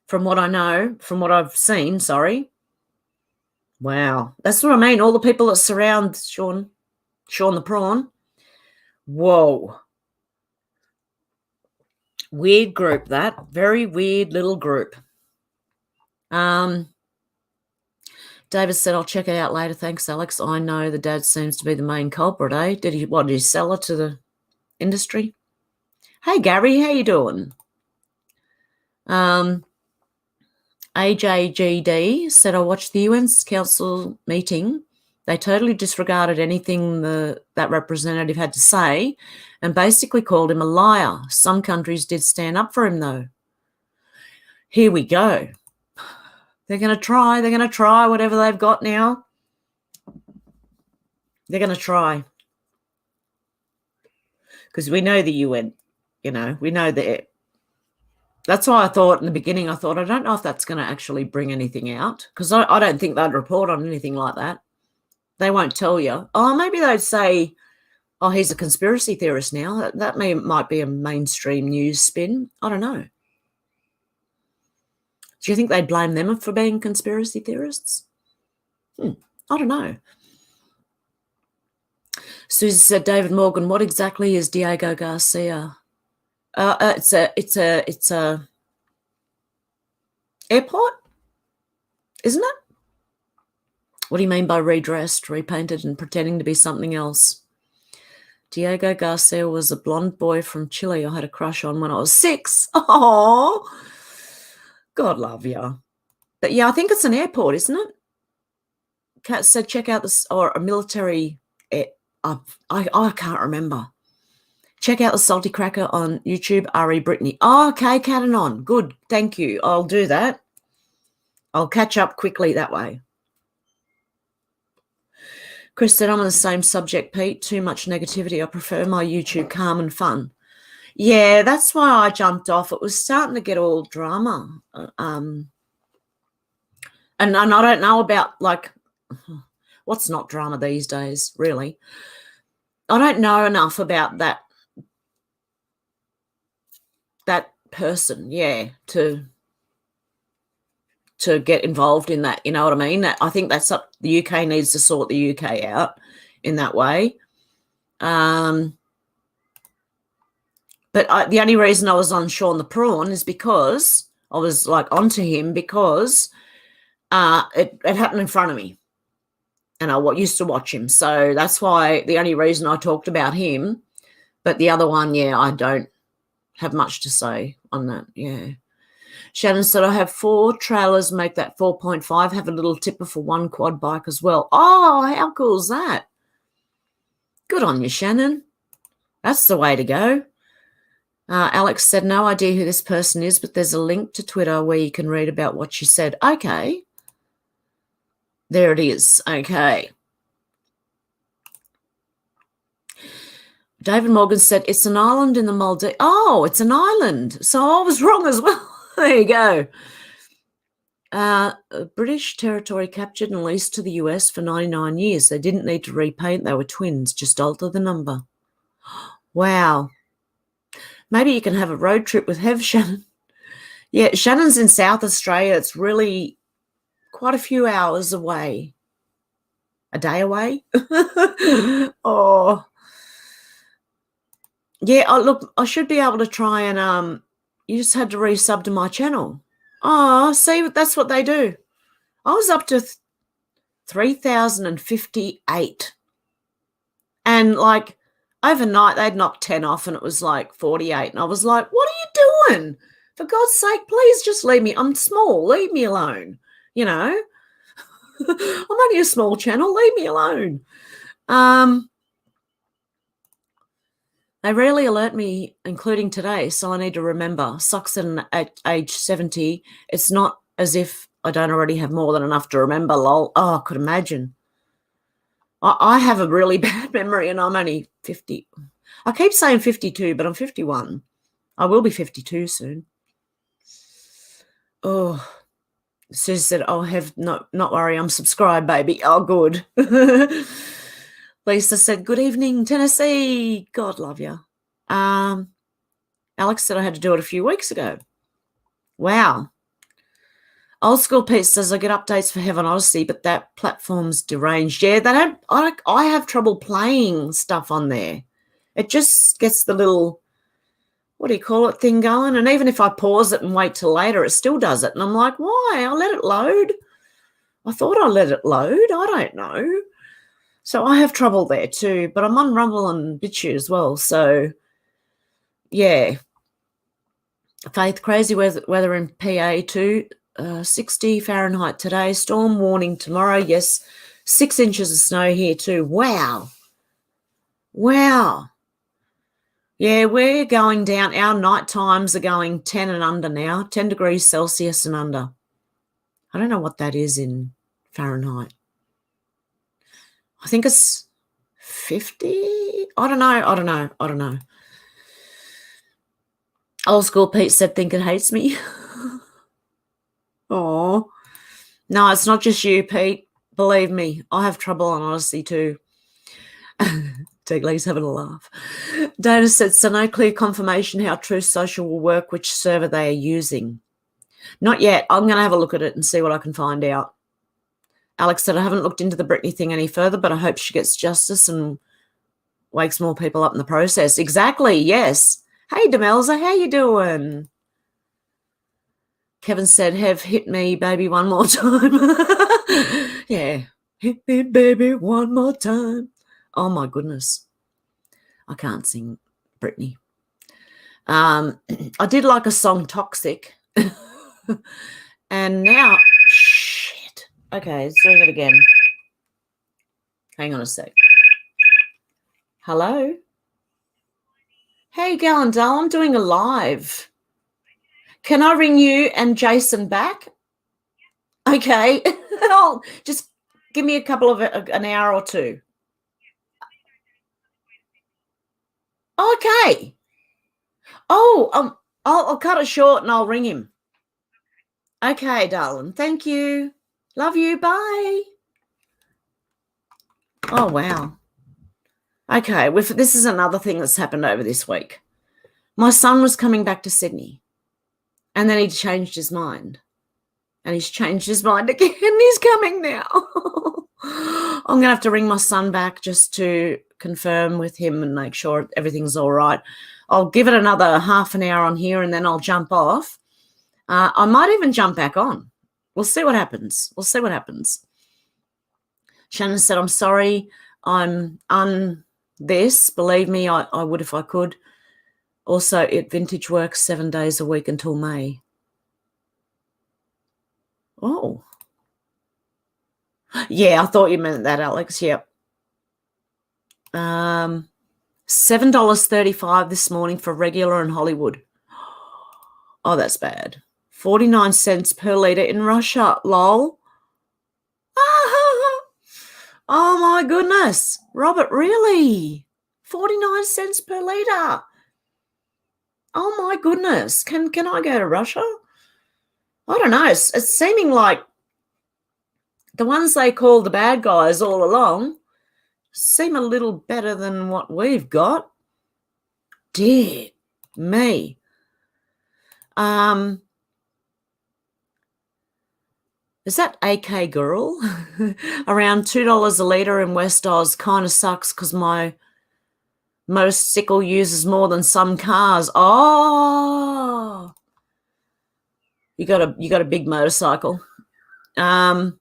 from what I know, from what I've seen, wow. That's what I mean. All the people that surround Sean the Prawn. Whoa. Weird group, that. Very weird little group. David said, I'll check it out later. Thanks, Alex. I know the dad seems to be the main culprit, eh? Did he sell it to the industry? Hey, Gary, how you doing? AJGD said, I watched the UN Council meeting. They totally disregarded anything that representative had to say and basically called him a liar. Some countries did stand up for him, though. Here we go. They're going to try whatever they've got now. They're going to try. Because we know the UN, we know that. That's why I thought in the beginning, I don't know if that's going to actually bring anything out. Because I don't think they'd report on anything like that. They won't tell you. Oh, maybe they'd say, oh, he's a conspiracy theorist now. That might be a mainstream news spin. I don't know. Do you think they'd blame them for being conspiracy theorists? I don't know. Susie said, David Morgan, what exactly is Diego Garcia? It's a airport, isn't it? What do you mean by redressed, repainted, and pretending to be something else? Diego Garcia was a blonde boy from Chile I had a crush on when I was 6. Oh, God love you. But yeah, I think it's an airport, isn't it? Kat said, check out this, or a military. I can't remember. Check out the Salty Cracker on YouTube, R.E. Brittany. Oh, okay, Catanon. Good, thank you. I'll do that. I'll catch up quickly that way. Chris said, I'm on the same subject, Pete. Too much negativity. I prefer my YouTube calm and fun. Yeah, that's why I jumped off. It was starting to get all drama. And I don't know about, like, what's not drama these days, really. I don't know enough about that person, to get involved in that, you know what I mean? I think that's up, the UK needs to sort the UK out in that way. But the only reason I was on Sean the Prawn is because I was like onto him because it happened in front of me and I used to watch him. So that's why the only reason I talked about him. But the other one, I don't have much to say on that, Shannon said, I have 4 trailers, make that 4.5, have a little tipper for 1 quad bike as well. Oh, how cool is that? Good on you, Shannon. That's the way to go. Alex said, no idea who this person is, but there's a link to Twitter where you can read about what she said. Okay. There it is. Okay. David Morgan said, it's an island in the Maldives. Oh, it's an island. So I was wrong as well. There you go. British territory captured and leased to the US for 99 years. They didn't need to repaint. They were twins. Just alter the number. Wow. Maybe you can have a road trip with Hev, Shannon. Yeah, Shannon's in South Australia. It's really quite a few hours away. A day away? Oh. Yeah, look, I should be able to try and you just had to resub to my channel. Oh, see, that's what they do. I was up to 3,058. And, like, overnight they'd knocked 10 off and it was, like, 48. And I was like, what are you doing? For God's sake, please just leave me. I'm small. Leave me alone, you know. I'm only a small channel. Leave me alone. They rarely alert me, including today, so I need to remember. Sucks at age 70. It's not as if I don't already have more than enough to remember, lol. Oh, I could imagine. I have a really bad memory and I'm only 50. I keep saying 52, but I'm 51. I will be 52 soon. Oh, Susie said, I'll have not worry, I'm subscribed, baby. Oh, good. Lisa said, good evening, Tennessee. God love you. Alex said I had to do it a few weeks ago. Wow. Old School Pete says I get updates for Hev1 Odysee, but that platform's deranged. Yeah, they don't. I have trouble playing stuff on there. It just gets the little, what do you call it, thing going. And even if I pause it and wait till later, it still does it. And I'm like, why? I'll let it load. I thought I let it load. I don't know. So I have trouble there too. But I'm on Rumble and Bitchute as well. So, yeah. Faith, crazy weather in PA too. 60 Fahrenheit today. Storm warning tomorrow. Yes, 6 inches of snow here too. Wow. Wow. Yeah, we're going down. Our night times are going 10 and under now, 10 degrees Celsius and under. I don't know what that is in Fahrenheit. I think it's 50. I don't know. Old School Pete said, think it hates me. Oh, no, it's not just you, Pete. Believe me, I have trouble on Odysee too. Tegle's having a laugh. Dana said, so no clear confirmation how Truth Social will work, which server they are using. Not yet. I'm going to have a look at it and see what I can find out. Alex said, I haven't looked into the Brittany thing any further, but I hope she gets justice and wakes more people up in the process. Exactly, yes. Hey, Demelza, how you doing? Kevin said, Hev, hit me, baby, one more time. Yeah, hit me, baby, one more time. Oh, my goodness. I can't sing Brittany. I did like a song, Toxic. And now, shit. Okay, let's do it again. Hang on a sec. Hello? Hey, Gallandale, I'm doing a live. Can I ring you and Jason back? Okay. Just give me a couple of an hour or two. Okay. Oh, I'll cut it short and I'll ring him. Okay, darling. Thank you. Love you. Bye. Oh, wow. Okay, this is another thing that's happened over this week. My son was coming back to Sydney, and then he changed his mind. And he's changed his mind again. He's coming now. I'm going to have to ring my son back just to confirm with him and make sure everything's all right. I'll give it another half an hour on here, and then I'll jump off. I might even jump back on. We'll see what happens. Shannon said, I'm sorry. I'm on this. Believe me, I would if I could. Also, it vintage works 7 days a week until May. Oh. Yeah, I thought you meant that, Alex. Yep. $7.35 this morning for regular in Hollywood. Oh, that's bad. 49 cents per litre in Russia. Lol. Oh, my goodness. Robert, really? 49 cents per litre. Oh, my goodness. Can I go to Russia? I don't know. It's seeming like the ones they call the bad guys all along seem a little better than what we've got. Dear me. Is that AK Girl? Around $2 a litre in West Oz. Kind of sucks because my motorcycle uses more than some cars. Oh, you got a big motorcycle. Well,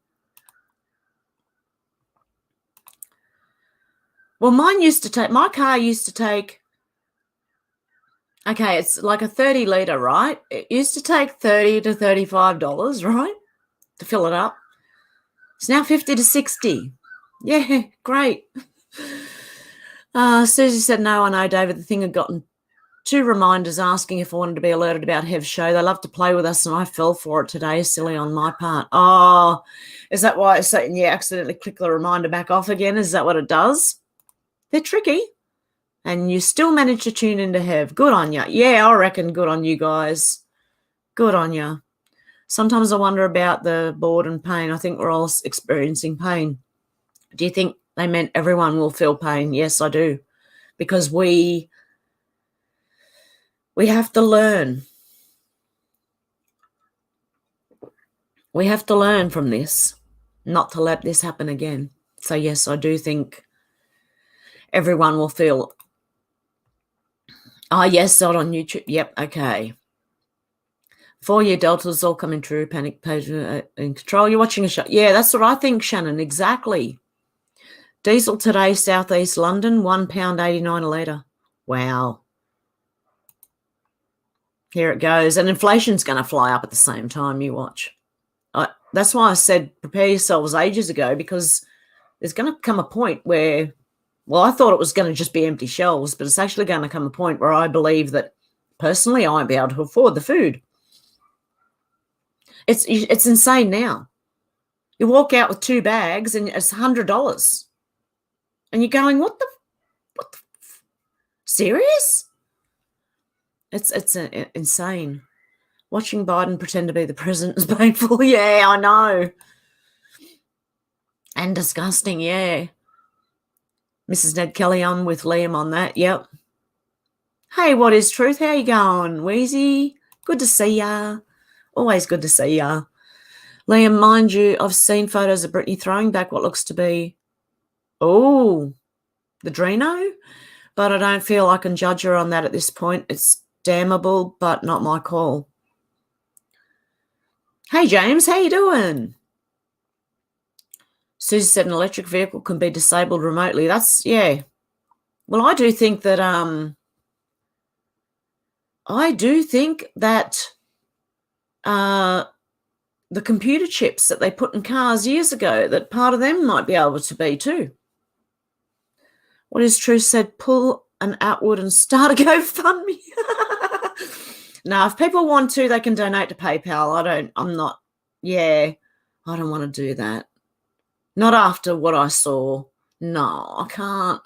my car used to take, okay, it's like a 30 litre, right? It used to take $30 to $35, right, to fill it up. It's now $50 to $60. Yeah, great. Susie said, no, I know, David. The thing had gotten 2 reminders asking if I wanted to be alerted about Hev's show. They love to play with us, and I fell for it today. Silly on my part. Oh, is that why it's saying you accidentally click the reminder back off again? Is that what it does? They're tricky. And you still manage to tune into Hev. Good on you. Yeah, I reckon good on you guys. Good on you. Sometimes I wonder about the bored and pain. I think we're all experiencing pain. Do you think They meant everyone will feel pain. Yes, I do. Because we have to learn. We have to learn from this, not to let this happen again. So, yes, I do think everyone will feel, oh, yes, not on YouTube. Yep, okay. 4-year deltas all coming true, panic page in control. You're watching a show. Yeah, that's what I think, Shannon, exactly. Diesel today, southeast London, £1.89 a litre. Wow. Here it goes. And inflation's going to fly up at the same time, you watch. That's why I said prepare yourselves ages ago, because there's going to come a point where, well, I thought it was going to just be empty shelves, but it's actually going to come a point where I believe that personally I won't be able to afford the food. It's insane now. You walk out with 2 bags and it's $100. And you're going, what the serious? It's insane. Watching Biden pretend to be the president is painful. Yeah, I know. And disgusting, yeah. Mrs. Ned Kelly on with Liam on that, yep. Hey, what is truth? How you going, Wheezy? Good to see ya. Always good to see ya. Liam, mind you, I've seen photos of Brittany throwing back what looks to be, the Drino, but I don't feel I can judge her on that at this point. It's damnable, but not my call. Hey, James, how you doing? Susie said an electric vehicle can be disabled remotely. That's, yeah. Well, I do think that the computer chips that they put in cars years ago, that part of them might be able to be too. What is true said, pull an Atwood and start a GoFundMe. Now, if people want to, they can donate to PayPal. I don't want to do that. Not after what I saw. No, I can't.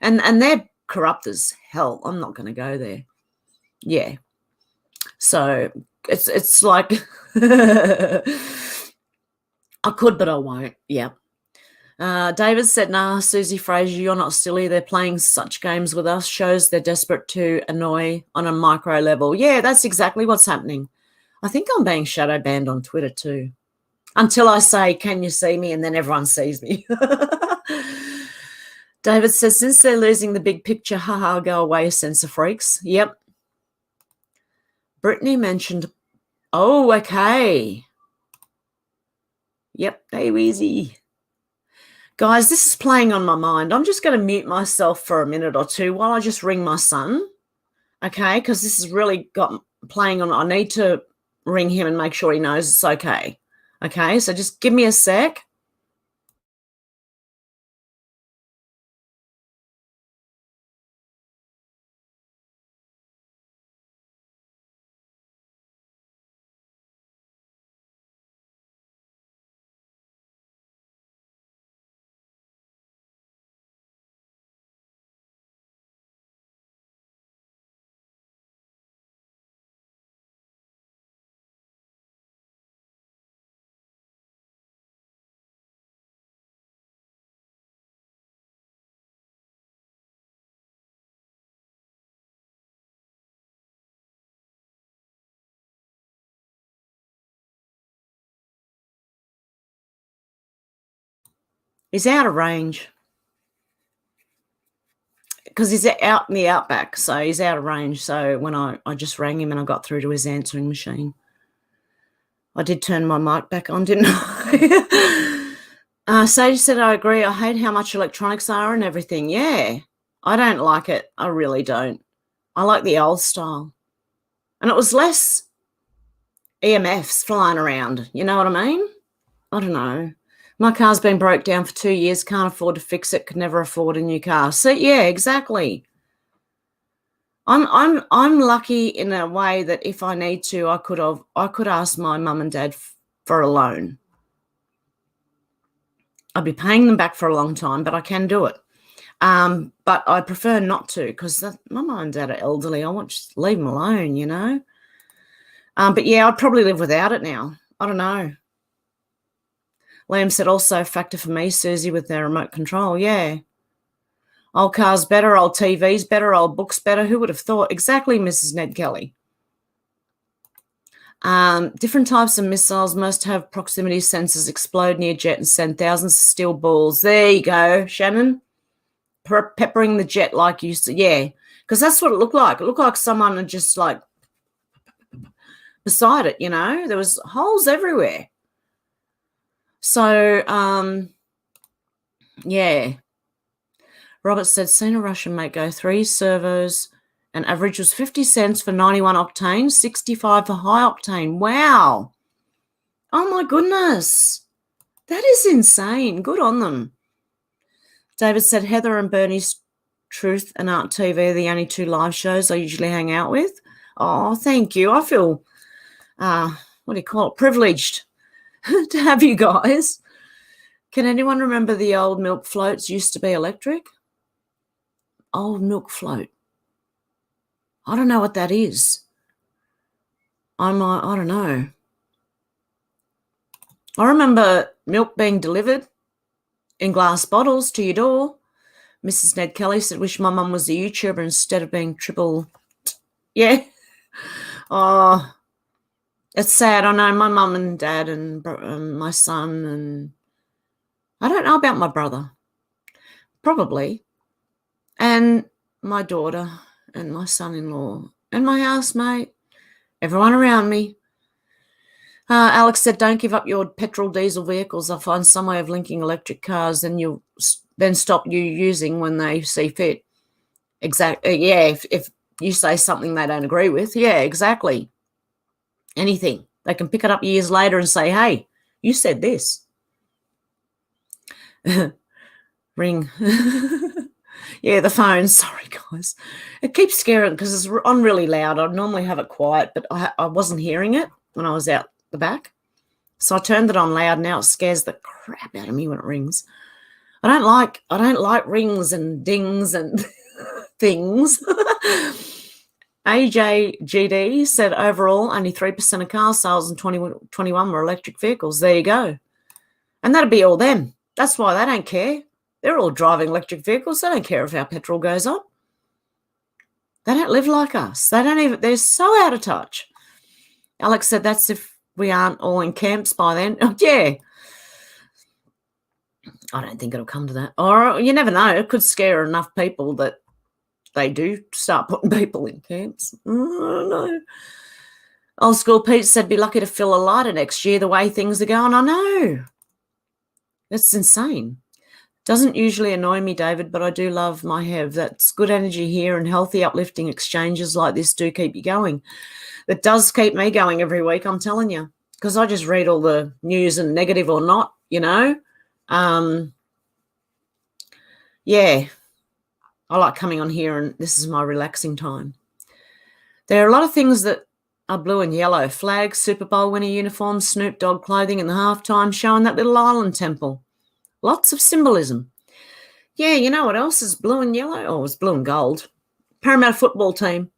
And they're corrupt as hell. I'm not going to go there. Yeah. So it's like I could, but I won't. Yeah. David said, nah, Susie Fraser, you're not silly. They're playing such games with us. Shows they're desperate to annoy on a micro level. Yeah, that's exactly what's happening. I think I'm being shadow banned on Twitter too. Until I say, can you see me? And then everyone sees me. David says, since they're losing the big picture, haha, go away, censor freaks. Yep. Brittany mentioned, oh, okay. Yep, hey, Weezy. Guys, this is playing on my mind. I'm just going to mute myself for a minute or two while I just ring my son, okay, because this has really got playing on. I need to ring him and make sure he knows it's okay. Okay, so just give me a sec. He's out of range because he's out in the outback, so he's out of range. So when I just rang him and I got through to his answering machine. I did turn my mic back on, didn't I? Sadie said, I agree. I hate how much electronics are and everything. Yeah, I don't like it. I really don't. I like the old style. And it was less EMFs flying around. You know what I mean? I don't know. My car's been broke down for 2 years. Can't afford to fix it. Could never afford a new car. So, yeah, exactly. I'm lucky in a way that if I need to, I could ask my mum and dad for a loan. I'd be paying them back for a long time, but I can do it. But I prefer not to because my mum and dad are elderly. I want to just leave them alone, you know. But yeah, I'd probably live without it now. I don't know. Liam said, also a factor for me, Susie, with their remote control. Yeah. Old cars better, old TVs better, old books better. Who would have thought? Exactly, Mrs. Ned Kelly. Different types of missiles must have proximity sensors, explode near jet and send thousands of steel balls. There you go, Shannon. Peppering the jet like you said. Yeah, because that's what it looked like. It looked like someone had just like beside it, There was holes everywhere. So, yeah. Robert said, seen a Russian mate go 3 servos and average was 50 cents for 91 octane, 65 for high octane. Wow. Oh, my goodness. That is insane. Good on them. David said, Heather and Bernie's Truth and Art TV are the only 2 live shows I usually hang out with. Oh, thank you. I feel, privileged to have you guys. Can anyone remember the old milk floats used to be electric? Old milk float. I don't know what that is. I don't know. I remember milk being delivered in glass bottles to your door. Mrs. Ned Kelly said, wish my mum was a YouTuber instead of being triple. Yeah. Oh, it's sad. I know my mum and dad and my son, and I don't know about my brother. Probably. And my daughter and my son-in-law and my housemate, everyone around me. Alex said, don't give up your petrol diesel vehicles. I'll find some way of linking electric cars and you'll then stop you using when they see fit. Exactly. Yeah, if you say something they don't agree with. Yeah, exactly. Anything. They can pick it up years later and say, hey, you said this. Ring. Yeah, the phone. Sorry, guys. It keeps scaring because it's on really loud. I'd normally have it quiet, but I wasn't hearing it when I was out the back. So I turned it on loud. Now it scares the crap out of me when it rings. I don't like rings and dings and things. AJGD said overall only 3% of car sales in 2021 were electric vehicles. There you go. And that'd be all them. That's why they don't care. They're all driving electric vehicles. They don't care if our petrol goes up. They don't live like us. They're so out of touch. Alex said that's if we aren't all in camps by then. Oh, yeah. I don't think it'll come to that. Or you never know. It could scare enough people that they do start putting people in camps. I don't know. Old School Pete said, be lucky to fill a lighter next year the way things are going. I know. It's insane. Doesn't usually annoy me, David, but I do love my Hev. That's good energy here, and healthy, uplifting exchanges like this do keep you going. It does keep me going every week, I'm telling you, because I just read all the news, and negative or not, Yeah. I like coming on here, and this is my relaxing time. There are a lot of things that are blue and yellow. Flags, Super Bowl winner uniforms, Snoop Dogg clothing in the halftime show, and that little island temple. Lots of symbolism. Yeah, you know what else is blue and yellow? Oh, it's blue and gold. Parramatta football team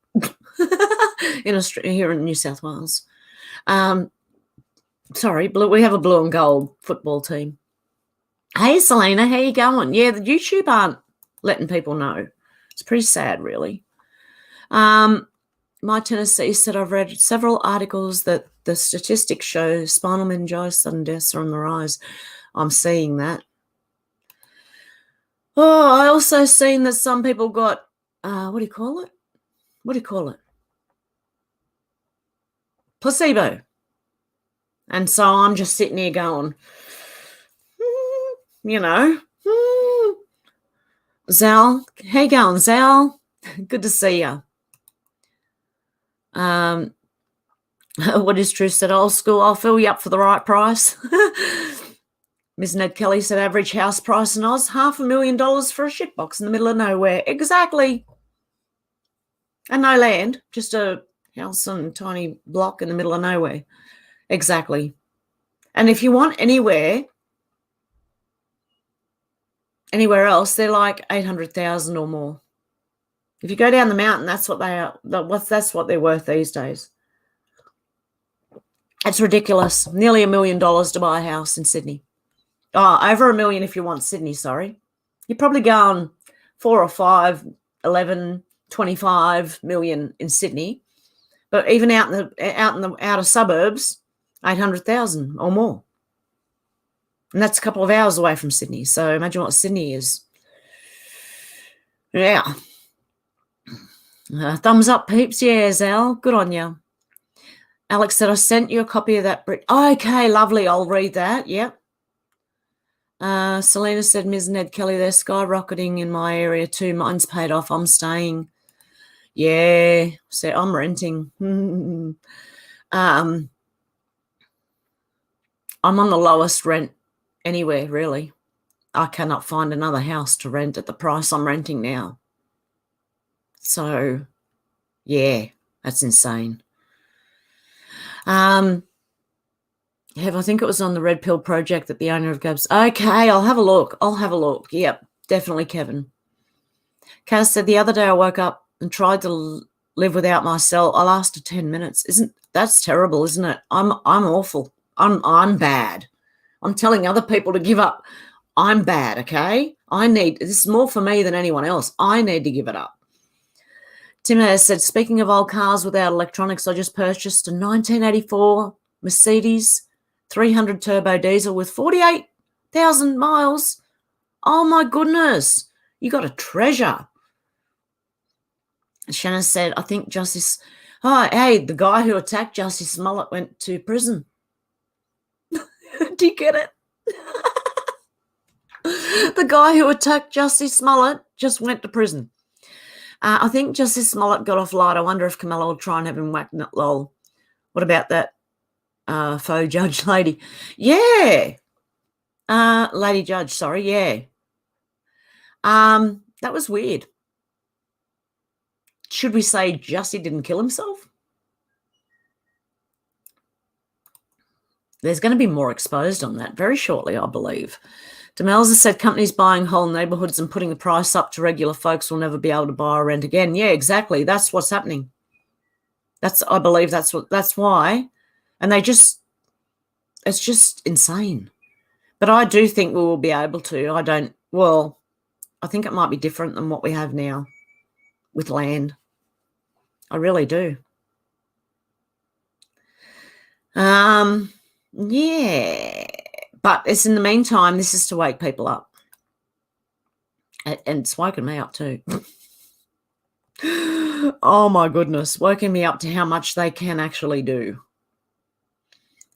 in Australia, here in New South Wales. We have a blue and gold football team. Hey, Selena, how you going? Yeah, the YouTube aren't letting people know. It's pretty sad, really. My Tennessee said, I've read several articles that the statistics show spinal meningitis, sudden deaths are on the rise. I'm seeing that. Oh, I also seen that some people got, what do you call it? Placebo. And so I'm just sitting here going, Zal, how you going, Zal? Good to see you. What is true said, old school, I'll fill you up for the right price. Ms. Ned Kelly said average house price in Oz, $500,000 for a shitbox in the middle of nowhere. Exactly. And no land, just a house and a tiny block in the middle of nowhere. Exactly. And if you want anywhere else, they're like 800,000 or more. If you go down the mountain, that's what they are. That's what they're worth these days. It's ridiculous. Nearly $1 million to buy a house in Sydney. Oh, over 1 million if you want Sydney, sorry. You're probably going 4 or 5, 11, 25 million in Sydney. But even out in the outer suburbs, 800,000 or more. And that's a couple of hours away from Sydney. So imagine what Sydney is. Yeah. Thumbs up, peeps. Yeah, Zal. Good on you. Alex said, I sent you a copy of that. Okay, lovely. I'll read that. Yep. Selena said, Ms. Ned Kelly, they're skyrocketing in my area too. Mine's paid off. I'm staying. Yeah. So I'm renting. I'm on the lowest rent anywhere, really. I cannot find another house to rent at the price I'm renting now. So, yeah, that's insane. Hev, I think it was on the Red Pill Project that the owner of Gabs. Okay, I'll have a look. Yep, definitely, Kevin. Kaz said, the other day I woke up and tried to live without my cell. I lasted 10 minutes. That's terrible, isn't it? I'm awful. I'm bad. I'm telling other people to give up. I'm bad, okay? This is more for me than anyone else. I need to give it up. Tim has said, speaking of old cars without electronics, I just purchased a 1984 Mercedes 300 turbo diesel with 48,000 miles. Oh, my goodness. You got a treasure. Shannon said, I think Justice... Oh, hey, the guy who attacked Justice Smollett went to prison. Do you get it? The guy who attacked Justice Smollett just went to prison. I think Justice Smollett got off light. I wonder if Camilla will try and have him whacked. Lol. What about that faux judge lady? Yeah. Lady judge, sorry. Yeah. That was weird. Should we say Jussie didn't kill himself? There's going to be more exposed on that very shortly, I believe. Demelza said companies buying whole neighbourhoods and putting the price up to regular folks will never be able to buy or rent again. Yeah, exactly. That's what's happening. I believe that's why. And it's just insane. But I do think we will be able to. I think it might be different than what we have now with land. I really do. Yeah. But it's in the meantime, this is to wake people up. And it's woken me up too. Oh, my goodness. Woken me up to how much they can actually do.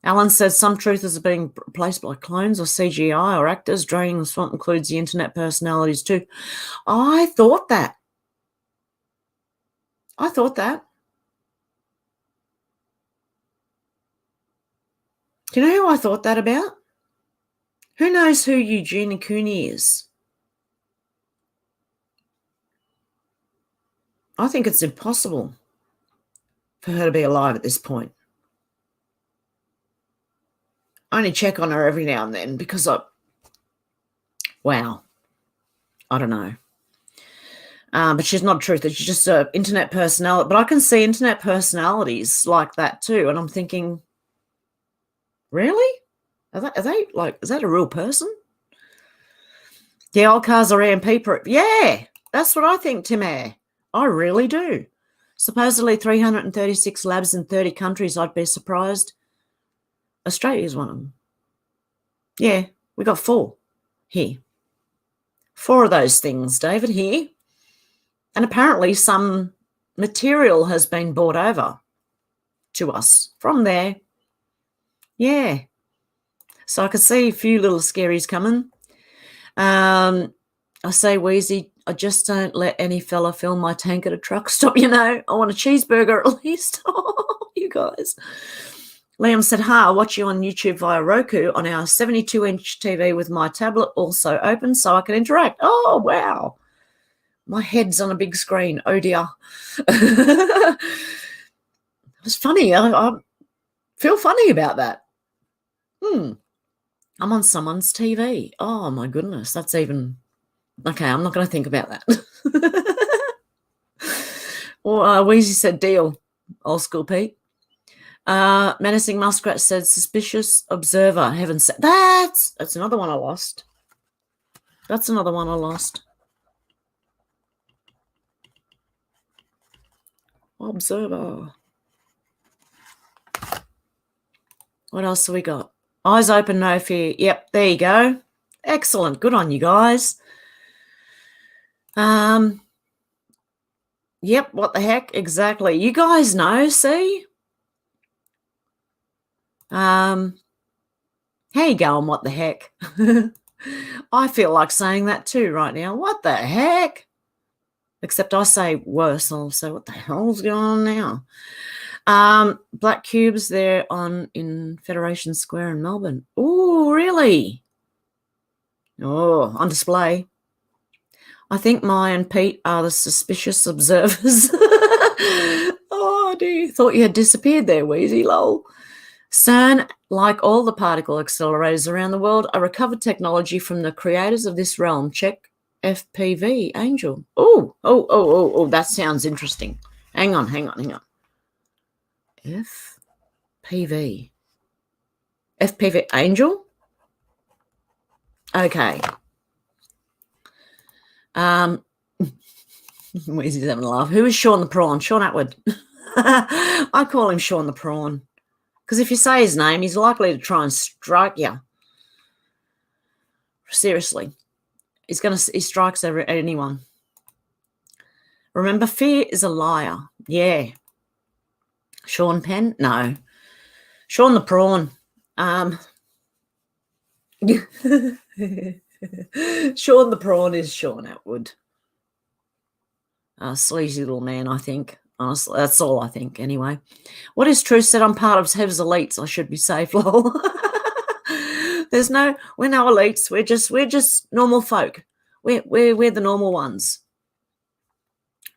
Alan says some truthers are being replaced by clones or CGI or actors. Draining the swamp includes the internet personalities too. I thought that. Do you know who I thought that about? Who knows who Eugenia Cooney is? I think it's impossible for her to be alive at this point. I only check on her every now and then because I don't know. But she's not a truther. She's just an internet personality. But I can see internet personalities like that too. And I'm thinking, really? Are they like, is that a real person? The old cars are EMP proof. Yeah, that's what I think, Tim Air. I really do. Supposedly 336 labs in 30 countries. I'd be surprised. Australia is one of them. Yeah, we got 4 here. 4 of those things, David, here. And apparently some material has been brought over to us from there. Yeah. So I could see a few little scaries coming. I say, Wheezy, I just don't let any fella fill my tank at a truck stop, I want a cheeseburger at least. Oh, you guys. Liam said, I watch you on YouTube via Roku on our 72-inch TV with my tablet also open so I can interact. Oh, wow. My head's on a big screen. Oh, dear. It was funny. I feel funny about that. I'm on someone's TV. Oh, my goodness. That's even... Okay, I'm not going to think about that. Well, Weezy said deal. Old school Pete. Menacing Muskrat said, suspicious observer. Heaven said, that's another one I lost. That's another one I lost. Observer. What else have we got? Eyes open, no fear. Yep, there you go. Excellent. Good on you guys. Yep, what the heck? Exactly. You guys know, see? How you going, what the heck? I feel like saying that too right now. What the heck? Except I say worse. I'll say, what the hell's going on now? Black cubes there in Federation Square in Melbourne. Oh, really? Oh, on display. I think Mai and Pete are the suspicious observers. Oh, dear. Thought you had disappeared there, Wheezy, lol. CERN, like all the particle accelerators around the world, are recovered technology from the creators of this realm. Check FPV, Angel. Oh, that sounds interesting. Hang on. FPV. FPV, Angel? Okay. Wheezy's having a laugh. Who is Sean the Prawn? Sean Atwood. I call him Sean the Prawn. Because if you say his name, he's likely to try and strike you. Seriously. He strikes anyone. Remember, fear is a liar. Yeah. Sean Penn? No. Sean the Prawn. Sean the Prawn is Sean Atwood. Sleazy little man, I think. Honestly, that's all I think anyway. What is Truth said? I'm part of Hev's elites. I should be safe, lol. We're no elites. We're just normal folk. We're the normal ones.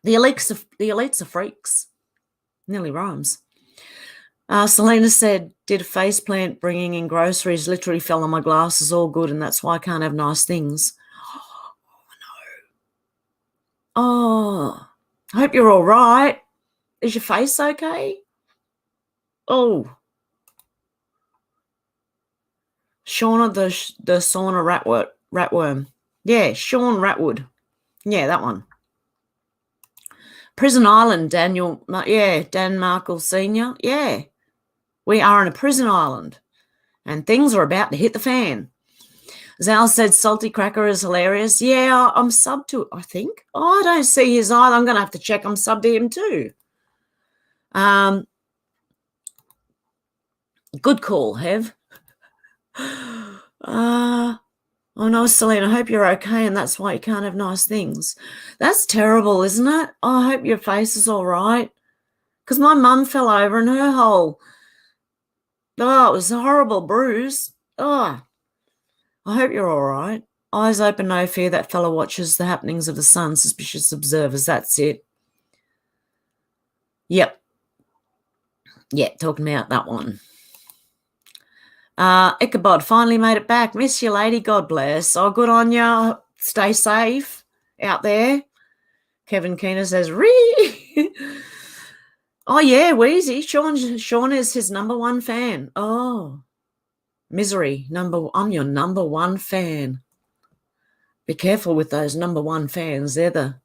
The elites are freaks. Nearly rhymes. Selena said, did a face plant bringing in groceries, literally fell on my glasses, all good, and that's why I can't have nice things. Oh, I hope you're all right. Is your face okay? Oh. Shauna the sauna ratworm. Yeah, Sean Ratwood. Yeah, that one. Prison Island, Daniel. Yeah, Dan Markle Sr. Yeah. We are in a prison island, and things are about to hit the fan. Zal said Salty Cracker is hilarious. Yeah, I'm subbed to it, I think. Oh, I don't see his either. I'm going to have to check. I'm subbed to him too. Good call, Hev. Oh, no, Selena, I hope you're okay, and that's why you can't have nice things. That's terrible, isn't it? Oh, I hope your face is all right. Because my mum fell over and her whole... Oh, it was a horrible bruise. Oh, I hope you're all right. Eyes open, no fear. That fella watches the happenings of the sun. Suspicious observers. That's it. Yep. Yeah, talking about that one. Ichabod finally made it back. Miss you, lady. God bless. Oh, good on you. Stay safe out there. Kevin Keener says, Ree. Oh, yeah, Wheezy. Sean is his number one fan. Oh, Misery. I'm your number one fan. Be careful with those number one fans. They're the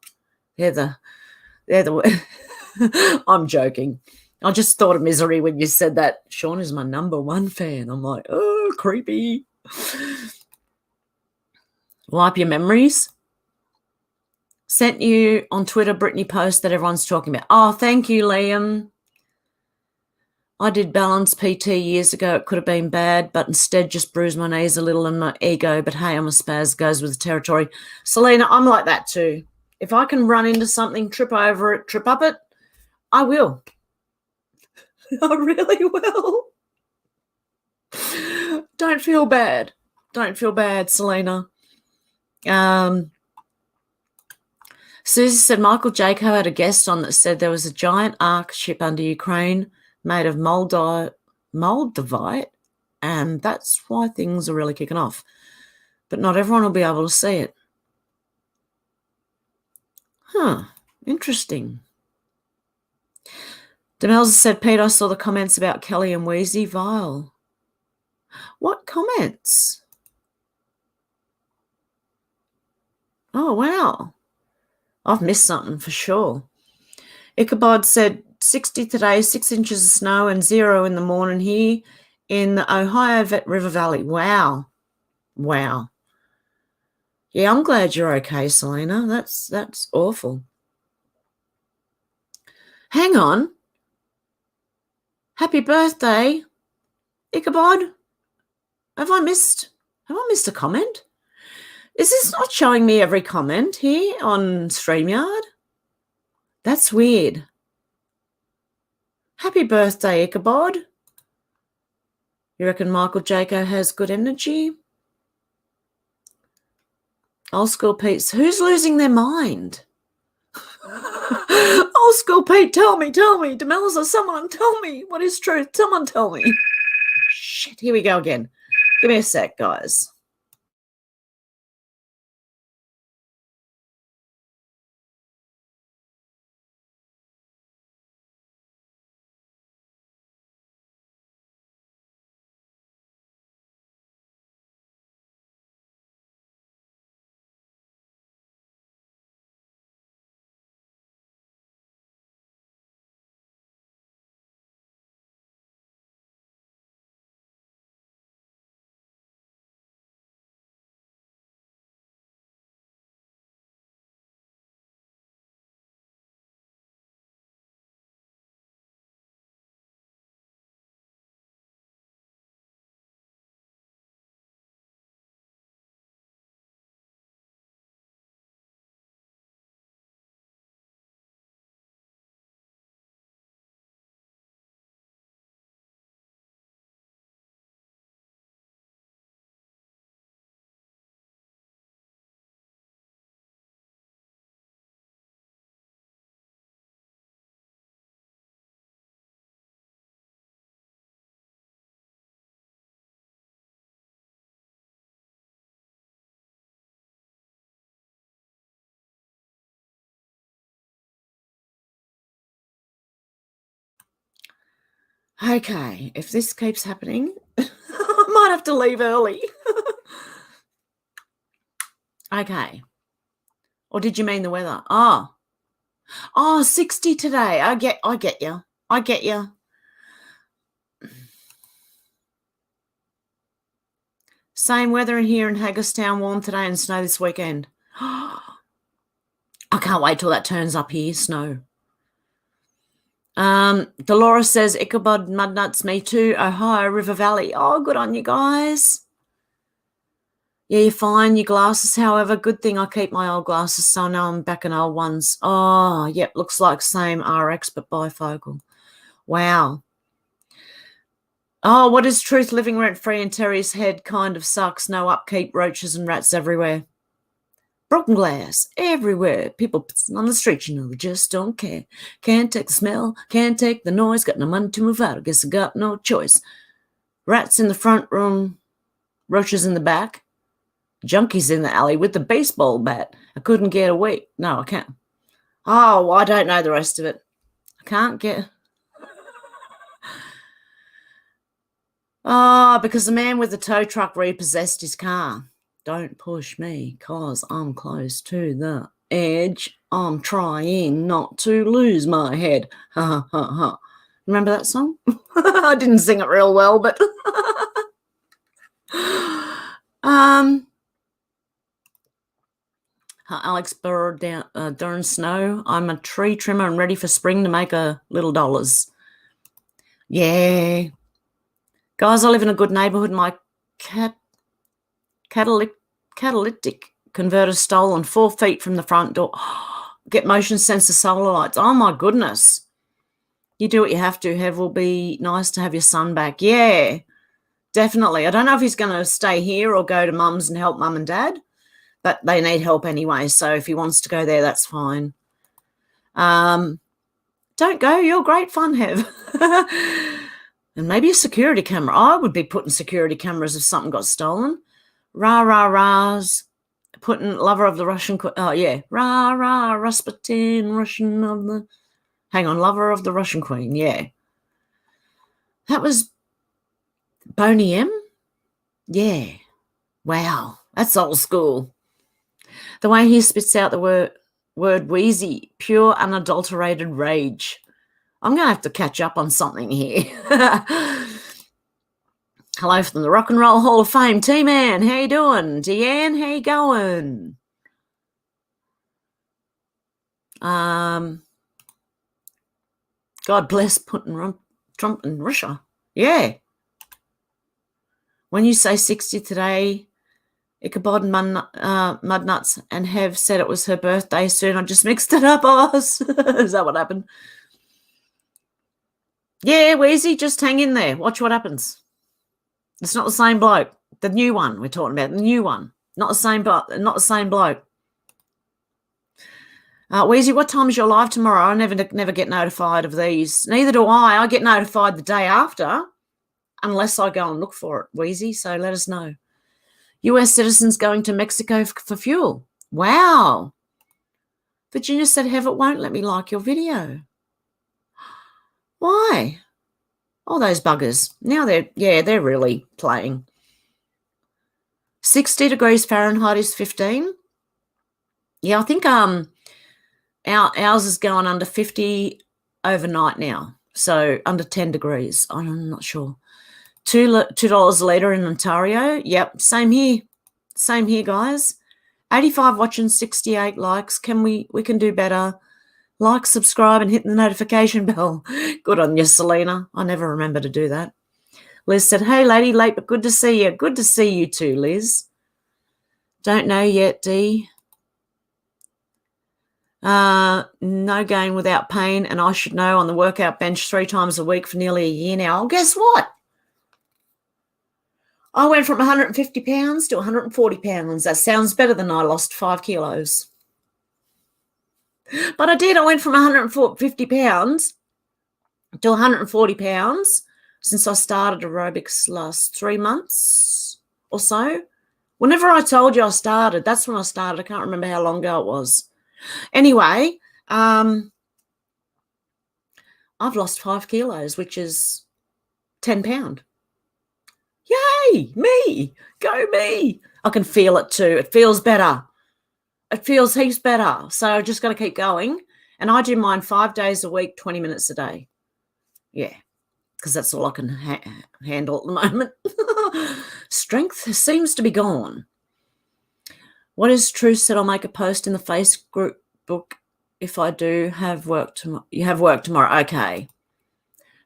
I'm joking. I just thought of Misery when you said that. Sean is my number one fan. I'm like, oh, creepy. Wipe your memories. Sent you on Twitter, Brittany post that everyone's talking about. Oh, thank you, Liam. I did balance PT years ago. It could have been bad, but instead just bruised my knees a little and my ego. But hey, I'm a spaz, goes with the territory. Selena, I'm like that too. If I can run into something, trip over it, trip up it, I will. I really will. Don't feel bad. Don't feel bad, Selena. Susie said Michael Jaco had a guest on that said there was a giant ark ship under Ukraine made of Moldavite, and that's why things are really kicking off. But not everyone will be able to see it. Huh, interesting. Demelza said, Pete, I saw the comments about Kelly and Wheezy. Vile. What comments? Oh, wow. I've missed something for sure. Ichabod said 60 today, 6 inches of snow and 0 in the morning here in the Ohio River Valley. Wow. Wow. Yeah, I'm glad you're okay, Selena. That's awful. Hang on. Happy birthday, Ichabod. Have I missed a comment? Is this not showing me every comment here on StreamYard? That's weird. Happy birthday, Ichabod. You reckon Michael Jaco has good energy? Old school Pete. Who's losing their mind? Old school Pete, tell me. Demelza, someone tell me what is truth. Someone tell me. Shit, here we go again. Give me a sec, guys. Okay, if this keeps happening, I might have to leave early. Okay. Or did you mean the weather? Oh, 60 today. I get you. I get you. Same weather in here in Hagerstown, warm today and snow this weekend. I can't wait till that turns up here, snow. Dolores says, Ichabod Mudnuts, me too, Ohio River Valley. Oh, good on you guys. Yeah, you're fine. Your glasses, however, good thing I keep my old glasses, so I know I'm back in old ones. Oh, yep, looks like same RX, but bifocal. Wow. Oh, what is truth? Living rent-free in Terry's head kind of sucks. No upkeep, roaches and rats everywhere. Broken glass everywhere. People on the street, you know, they just don't care. Can't take the smell, can't take the noise. Got no money to move out. I guess I got no choice. Rats in the front room, roaches in the back. Junkies in the alley with the baseball bat. I couldn't get away. No, I can't. Oh, I don't know the rest of it. I can't get... Oh, because the man with the tow truck repossessed his car. Don't push me, cause I'm close to the edge. I'm trying not to lose my head. Ha, ha, ha. Remember that song? I didn't sing it real well, but... Alex Burr Darn Snow. I'm a tree trimmer and ready for spring to make a little dollars. Yeah. Guys, I live in a good neighborhood. My catalytic converter stolen 4 feet from the front door. Get motion sensor solar lights. Oh, my goodness. You do what you have to. Hev, will be nice to have your son back. Yeah, definitely. I don't know if he's going to stay here or go to mum's and help mum and dad, but they need help anyway. So if he wants to go there, that's fine. Don't go. You're great fun, Hev. And maybe a security camera. I would be putting security cameras if something got stolen. Rah, rah, rahs. Putting lover of the Russian. Oh, yeah. Rah, rah, Rasputin, Russian of the... Hang on, lover of the Russian Queen. Yeah. That was Boney M? Yeah. Wow. That's old school. The way he spits out the word wheezy, pure unadulterated rage. I'm going to have to catch up on something here. Hello from the Rock and Roll Hall of Fame. T-Man, how you doing? Deanne, how you going? God bless Putin, Trump and Russia. Yeah. When you say 60 today, Ichabod Mudnuts and Hev said it was her birthday soon. I just mixed it up, Oz. Is that what happened? Yeah, Wheezy, just hang in there. Watch what happens. It's not the same bloke. The new one we're talking about, the new one. Not the same bloke. Wheezy, what time is your live tomorrow? I never get notified of these. Neither do I. I get notified the day after, unless I go and look for it, Wheezy. So let us know. US citizens going to Mexico for fuel. Wow. Virginia said, Hev, it won't let me like your video. Why? All those buggers. Now they're really playing. 60 degrees Fahrenheit is 15. Yeah, I think ours is going under 50 overnight now. So under 10 degrees. I'm not sure. $2 a litre in Ontario. Yep, same here. Same here, guys. 85 watching, 68 likes. We can do better. Like, subscribe, and hit the notification bell. Good on you, Selena. I never remember to do that. Liz said, hey, lady, late, but good to see you. Good to see you too, Liz. Don't know yet, D. No gain without pain, and I should know on the workout bench 3 times a week for nearly a year now. Oh, guess what? I went from 150 pounds to 140 pounds. That sounds better than I lost 5 kilos. But I did. I went from 150 pounds to 140 pounds since I started aerobics last 3 months or so. Whenever I told you I started, that's when I started. I can't remember how long ago it was. Anyway, I've lost 5 kilos, which is 10 pounds. Yay, me, go me. I can feel it too. It feels better. It feels heaps better. So I've just got to keep going. And I do mine 5 days a week, 20 minutes a day. Yeah, because that's all I can handle at the moment. Strength seems to be gone. What is Truth said, I'll make a post in the Facebook book if I do have work tomorrow. You have work tomorrow. Okay.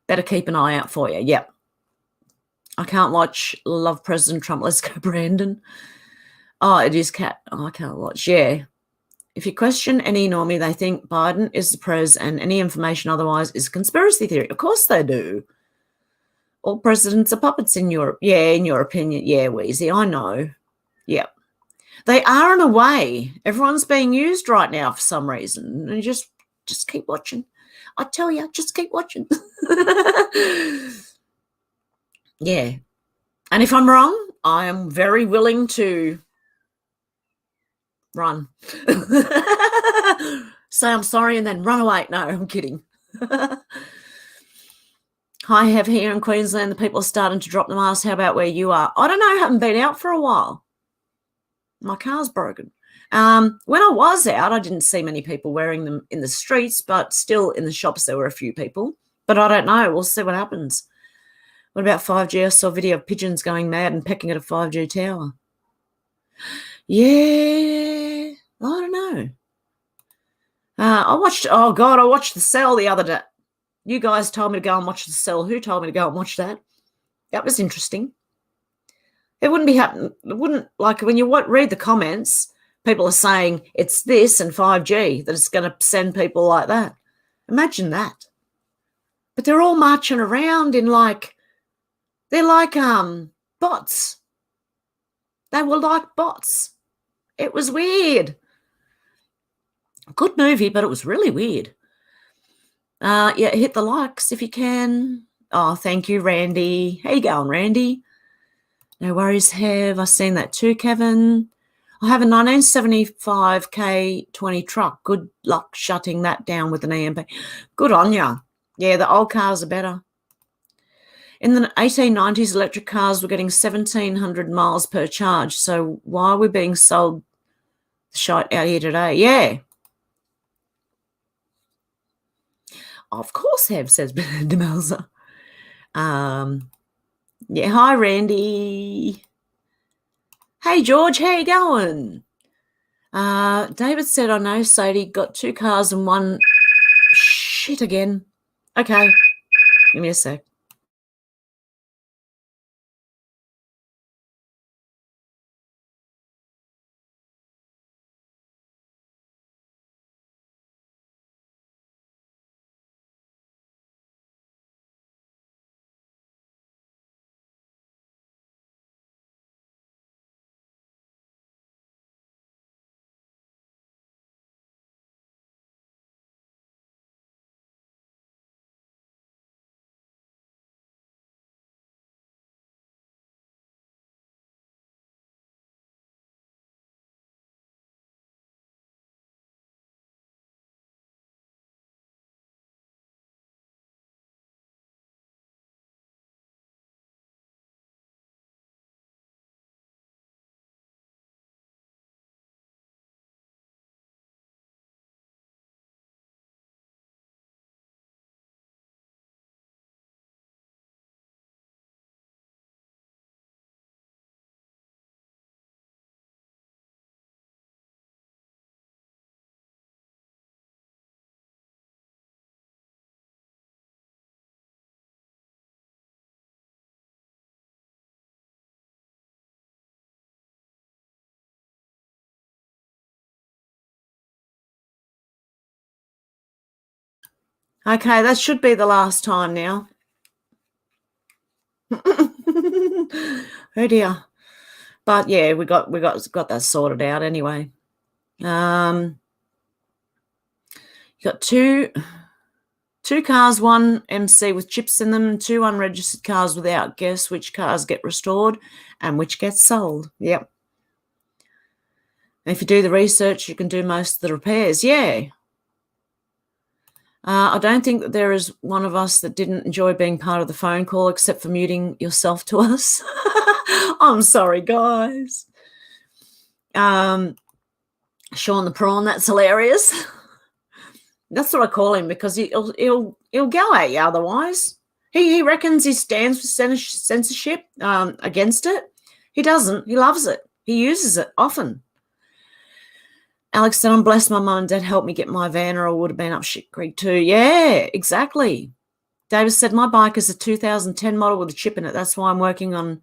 Better keep an eye out for you. Yep. I can't watch Love President Trump. Let's go, Brandon. Oh, it is Cat. Oh, I can't watch. Yeah. If you question any normie, they think Biden is the pres and any information otherwise is a conspiracy theory. Of course they do. All presidents are puppets in Europe. Yeah, in your opinion. Yeah, Wheezy, I know. Yeah. They are in a way. Everyone's being used right now for some reason. And you just keep watching. I tell you, just keep watching. Yeah. And if I'm wrong, I am very willing to run. Say I'm sorry and then run away. No, I'm kidding. I have here in Queensland, the people are starting to drop the mask. How about where you are? I don't know. I haven't been out for a while. My car's broken. When I was out, I didn't see many people wearing them in the streets, but still in the shops there were a few people. But I don't know. We'll see what happens. What about 5G? I saw a video of pigeons going mad and pecking at a 5G tower. Yeah, I don't know. I watched The Cell the other day. You guys told me to go and watch The Cell. Who told me to go and watch that? That was interesting. It wouldn't be happening. It wouldn't, like when you read the comments, people are saying it's this and 5G that it's going to send people like that. Imagine that. But they're all marching around in they're like bots. They were like bots. It was weird. Good movie, but it was really weird. Yeah, hit the likes if you can. Oh, thank you, Randy. How you going, Randy? No worries, Hev. I've seen that too, Kevin. I have a 1975 K20 truck. Good luck shutting that down with an EMP. Good on ya. Yeah, the old cars are better. In the 1890s, electric cars were getting 1,700 miles per charge. So why are we being sold shite out here today? Yeah. Of course, Hev, says Demelza. Yeah, hi, Randy. Hey, George, how you going? David said, I know Sadie got 2 cars and one... Shit again. Okay, give me a sec. Okay, that should be the last time now. Oh dear. But yeah, we got that sorted out anyway. You got two cars, one MC with chips in them, 2 unregistered cars without. Guess which cars get restored and which get sold. Yep. And if you do the research, you can do most of the repairs. Yeah. I don't think that there is one of us that didn't enjoy being part of the phone call except for muting yourself to us. I'm sorry, guys. Sean the Prawn, that's hilarious. That's what I call him because he'll go at you otherwise. He reckons he stands for censorship against it. He doesn't. He loves it. He uses it often. Alex said, I'm blessed my mum and dad helped me get my van or I would have been up shit creek too. Yeah, exactly. David said, my bike is a 2010 model with a chip in it. That's why I'm working on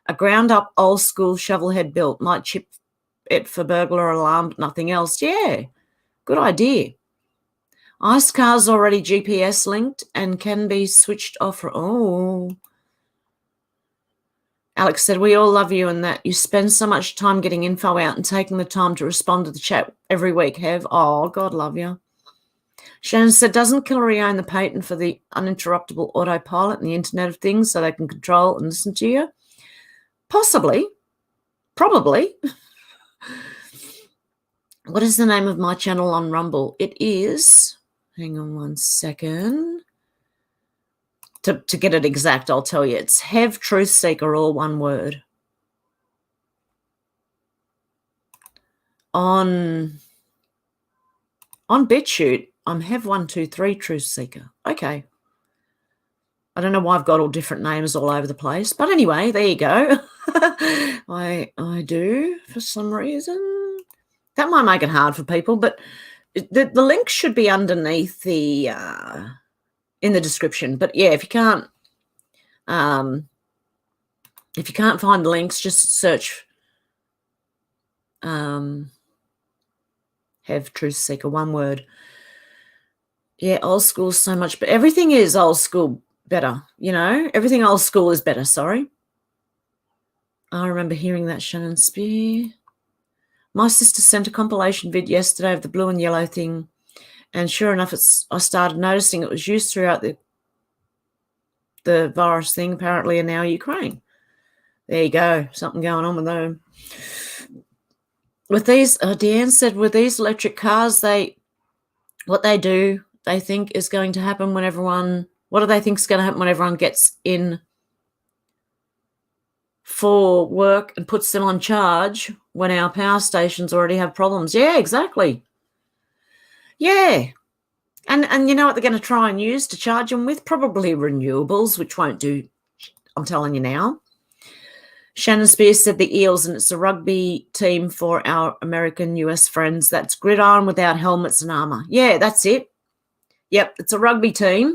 a ground-up old-school shovel-head built. Might chip it for burglar alarm, but nothing else. Yeah, good idea. ICE cars already GPS linked and can be switched off. Oh. Alex said, we all love you and that you spend so much time getting info out and taking the time to respond to the chat every week, Hev. Oh, God love you. Shannon said, doesn't Hillary own the patent for the uninterruptible autopilot and the Internet of Things so they can control and listen to you? Possibly. Probably. What is the name of my channel on Rumble? It is, hang on one second. To get it exact, I'll tell you. It's Hev Truthseeker, all one word. On Bitchute, I'm Hev123 Truthseeker. Okay. I don't know why I've got all different names all over the place. But anyway, there you go. I do for some reason. That might make it hard for people, but the link should be underneath the in the description. But yeah, if you can't find the links, just search Hev Truthseeker, one word. Yeah, old school so much, but everything is old school better, you know? Everything old school is better, sorry. I remember hearing that, Shannon Spear. My sister sent a compilation vid yesterday of the blue and yellow thing, and sure enough, I started noticing it was used throughout the virus thing, apparently, in now Ukraine. There you go, something going on with them. with these, Deanne said, with these electric cars, what they do, they think is going to happen when everyone, what do they think is going to happen when everyone gets in for work and puts them on charge when our power stations already have problems? Yeah, exactly. Yeah. And you know what they're going to try and use to charge them with? Probably renewables, which won't do, I'm telling you now. Shannon Spears said the Eels, and it's a rugby team for our American US friends. That's gridiron without helmets and armour. Yeah, that's it. Yep, it's a rugby team.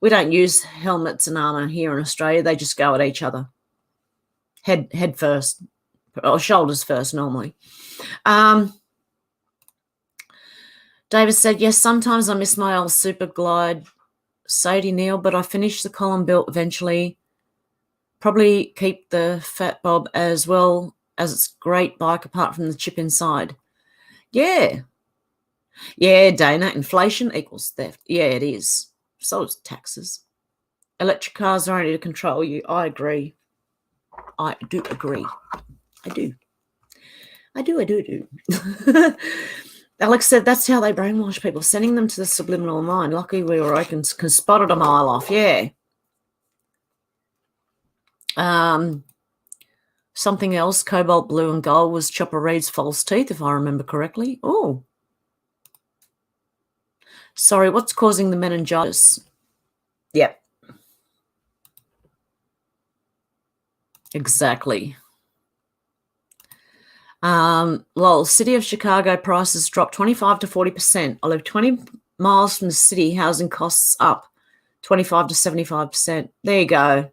We don't use helmets and armour here in Australia. They just go at each other. Head first, or shoulders first normally. David said, yes, sometimes I miss my old Super Glide Sadie Neal, but I finished the column built eventually. Probably keep the Fat Bob as well, as it's a great bike apart from the chip inside. Yeah. Yeah, Dana, inflation equals theft. Yeah, it is. So is taxes. Electric cars are only to control you. I agree. I do agree. I do. Alex said that's how they brainwash people, sending them to the subliminal mind. Lucky we were open, spotted a mile off. Yeah. Something else, cobalt blue and gold, was Chopper Reed's false teeth, if I remember correctly. Oh. Sorry, what's causing the meningitis? Yep. Exactly. Lol, City of Chicago prices dropped 25 to 40%. I live 20 miles from the city. Housing costs up 25 to 75%. There you go.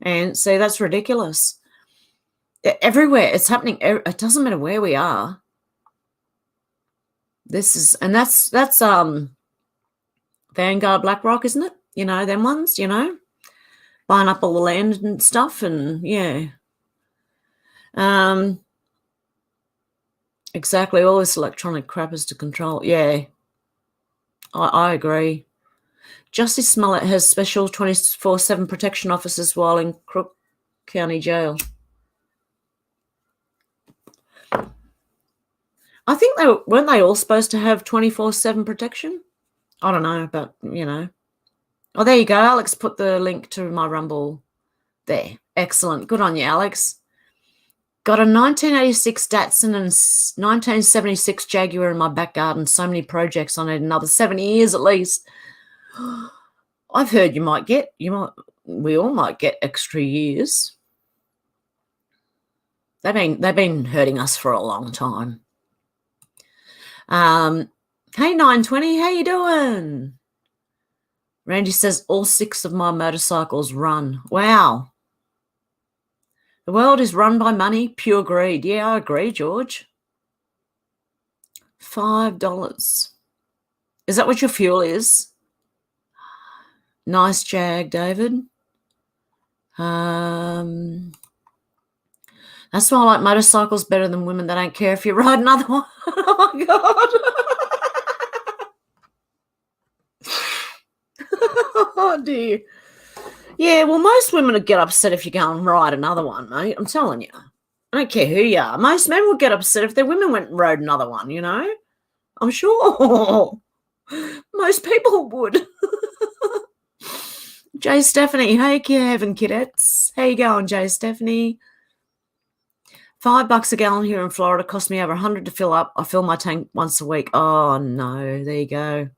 And see, that's ridiculous. Everywhere. It's happening. It doesn't matter where we are. That's Vanguard BlackRock, isn't it? You know, them ones, you know, buying up all the land and stuff, and yeah. Exactly, all this electronic crap is to control. Yeah, I agree. Justice Smollett has special 24/7 protection officers while in Crook County Jail. I think weren't they all supposed to have 24/7 protection? I don't know, but, you know. Oh, there you go. Alex put the link to my Rumble there. Excellent. Good on you, Alex. Got a 1986 Datsun and 1976 Jaguar in my back garden. So many projects on it. Another 70 years at least. I've heard we all might get extra years. They've been hurting us for a long time. Hey, 920, how you doing? Randy says all 6 of my motorcycles run. Wow. The world is run by money, pure greed. Yeah, I agree, George. $5. Is that what your fuel is? Nice Jag, David. That's why I like motorcycles better than women. They don't care if you ride another one. Oh, my God. Oh, dear. Yeah, well, most women would get upset if you go and ride another one, mate. I'm telling you. I don't care who you are. Most men would get upset if their women went and rode another one, you know? I'm sure. Most people would. Jay Stephanie, hey, Kevin Kiddets. How you going, Jay Stephanie? $5 a gallon here in Florida cost me over $100 to fill up. I fill my tank once a week. Oh, no. There you go.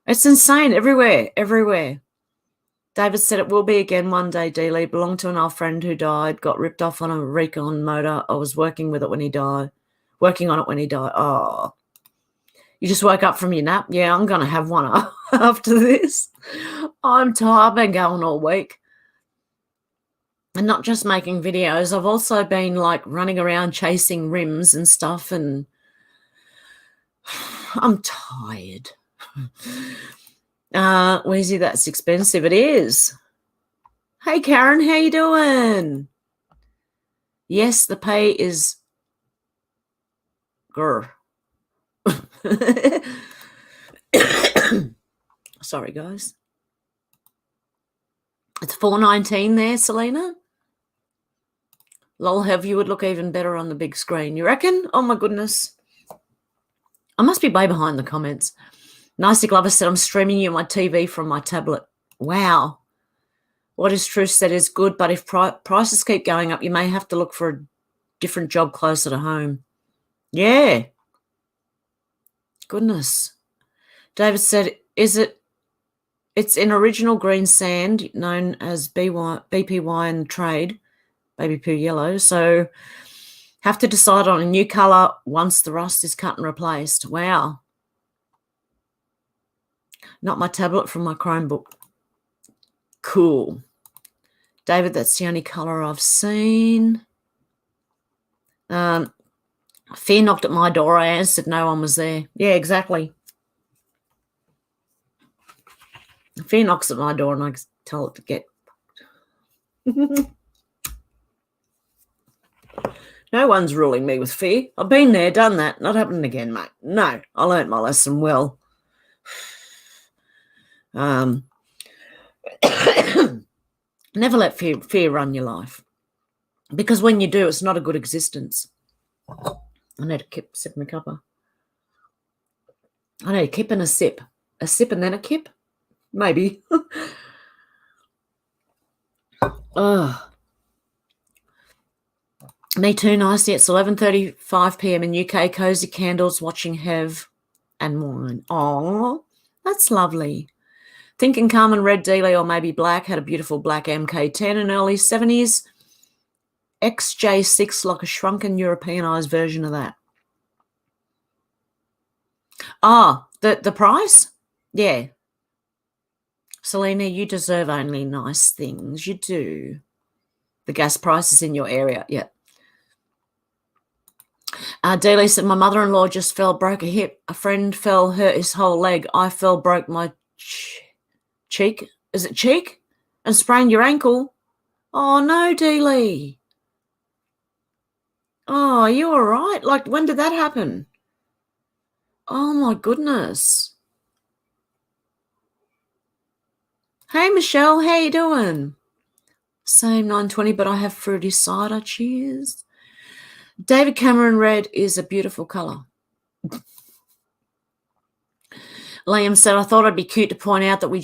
It's insane everywhere. David said it will be again one day, Dealey. Belonged to an old friend who died, got ripped off on a Recon motor. I was working on it when he died. Oh. You just woke up from your nap? Yeah, I'm going to have one after this. I'm tired. I've been going all week. And not just making videos. I've also been, like, running around chasing rims and stuff, and I'm tired. Weezy, that's expensive. It is. Hey, Karen, how you doing? Yes, the pay is grr. Sorry, guys. It's $4.19 there, Selena. Lol, Hev, you would look even better on the big screen. You reckon? Oh, my goodness. I must be way behind the comments. Nicey Glover said, I'm streaming you my TV from my tablet. Wow. What is Truth said is good, but if prices keep going up, you may have to look for a different job closer to home. Yeah. Goodness. David said, it's in original green sand, known as BPY in the trade, baby poo yellow. So have to decide on a new colour once the rust is cut and replaced. Wow. Not my tablet, from my Chromebook. Cool. David, that's the only colour I've seen. Fear knocked at my door. I answered, no one was there. Yeah, exactly. Fear knocks at my door and I tell it to get. No one's ruling me with fear. I've been there, done that. Not happening again, mate. No, I learnt my lesson well. Never let fear run your life. Because when you do, it's not a good existence. I need to sip my cuppa. I need a kip and a sip. A sip and then a kip? Maybe. Oh. Me too, nicely. It's 11:35 p.m. in UK. Cozy candles, watching Hev and wine. Oh, that's lovely. Thinking Carmen Red Dealey or maybe Black. Had a beautiful black MK10 in early 70s. XJ6, like a shrunken Europeanized version of that. Ah, the price? Yeah. Selena, you deserve only nice things. You do. The gas prices in your area, yeah. Dealey said, my mother-in-law just broke a hip. A friend fell, hurt his whole leg. I fell, broke my cheek. Is it cheek? And sprained your ankle. Oh, no, Dealey. Oh, are you all right? Like, when did that happen? Oh, my goodness. Hey, Michelle, how you doing? Same 920, but I have fruity cider. Cheers. David Cameron Red is a beautiful colour. Liam said, I thought I'd be cute to point out that we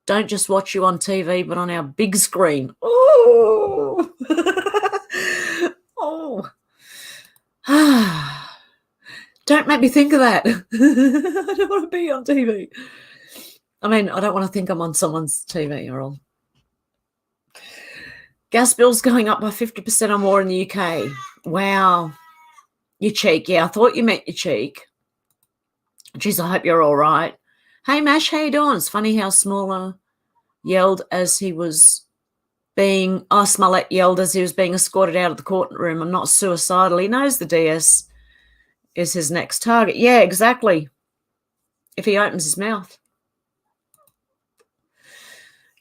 don't just watch you on TV, but on our big screen. Oh. Oh. Don't make me think of that. I don't want to be on TV. I mean, I don't want to think I'm on someone's TV or all. Gas bills going up by 50% or more in the UK. Wow. Your cheek. Yeah, I thought you meant your cheek. Geez, I hope you're all right. Hey, Mash, how you doing? It's funny how Smaller yelled as he was being... Oh, Smollett yelled as he was being escorted out of the courtroom. I'm not suicidal. He knows the DS is his next target. Yeah, exactly. If he opens his mouth.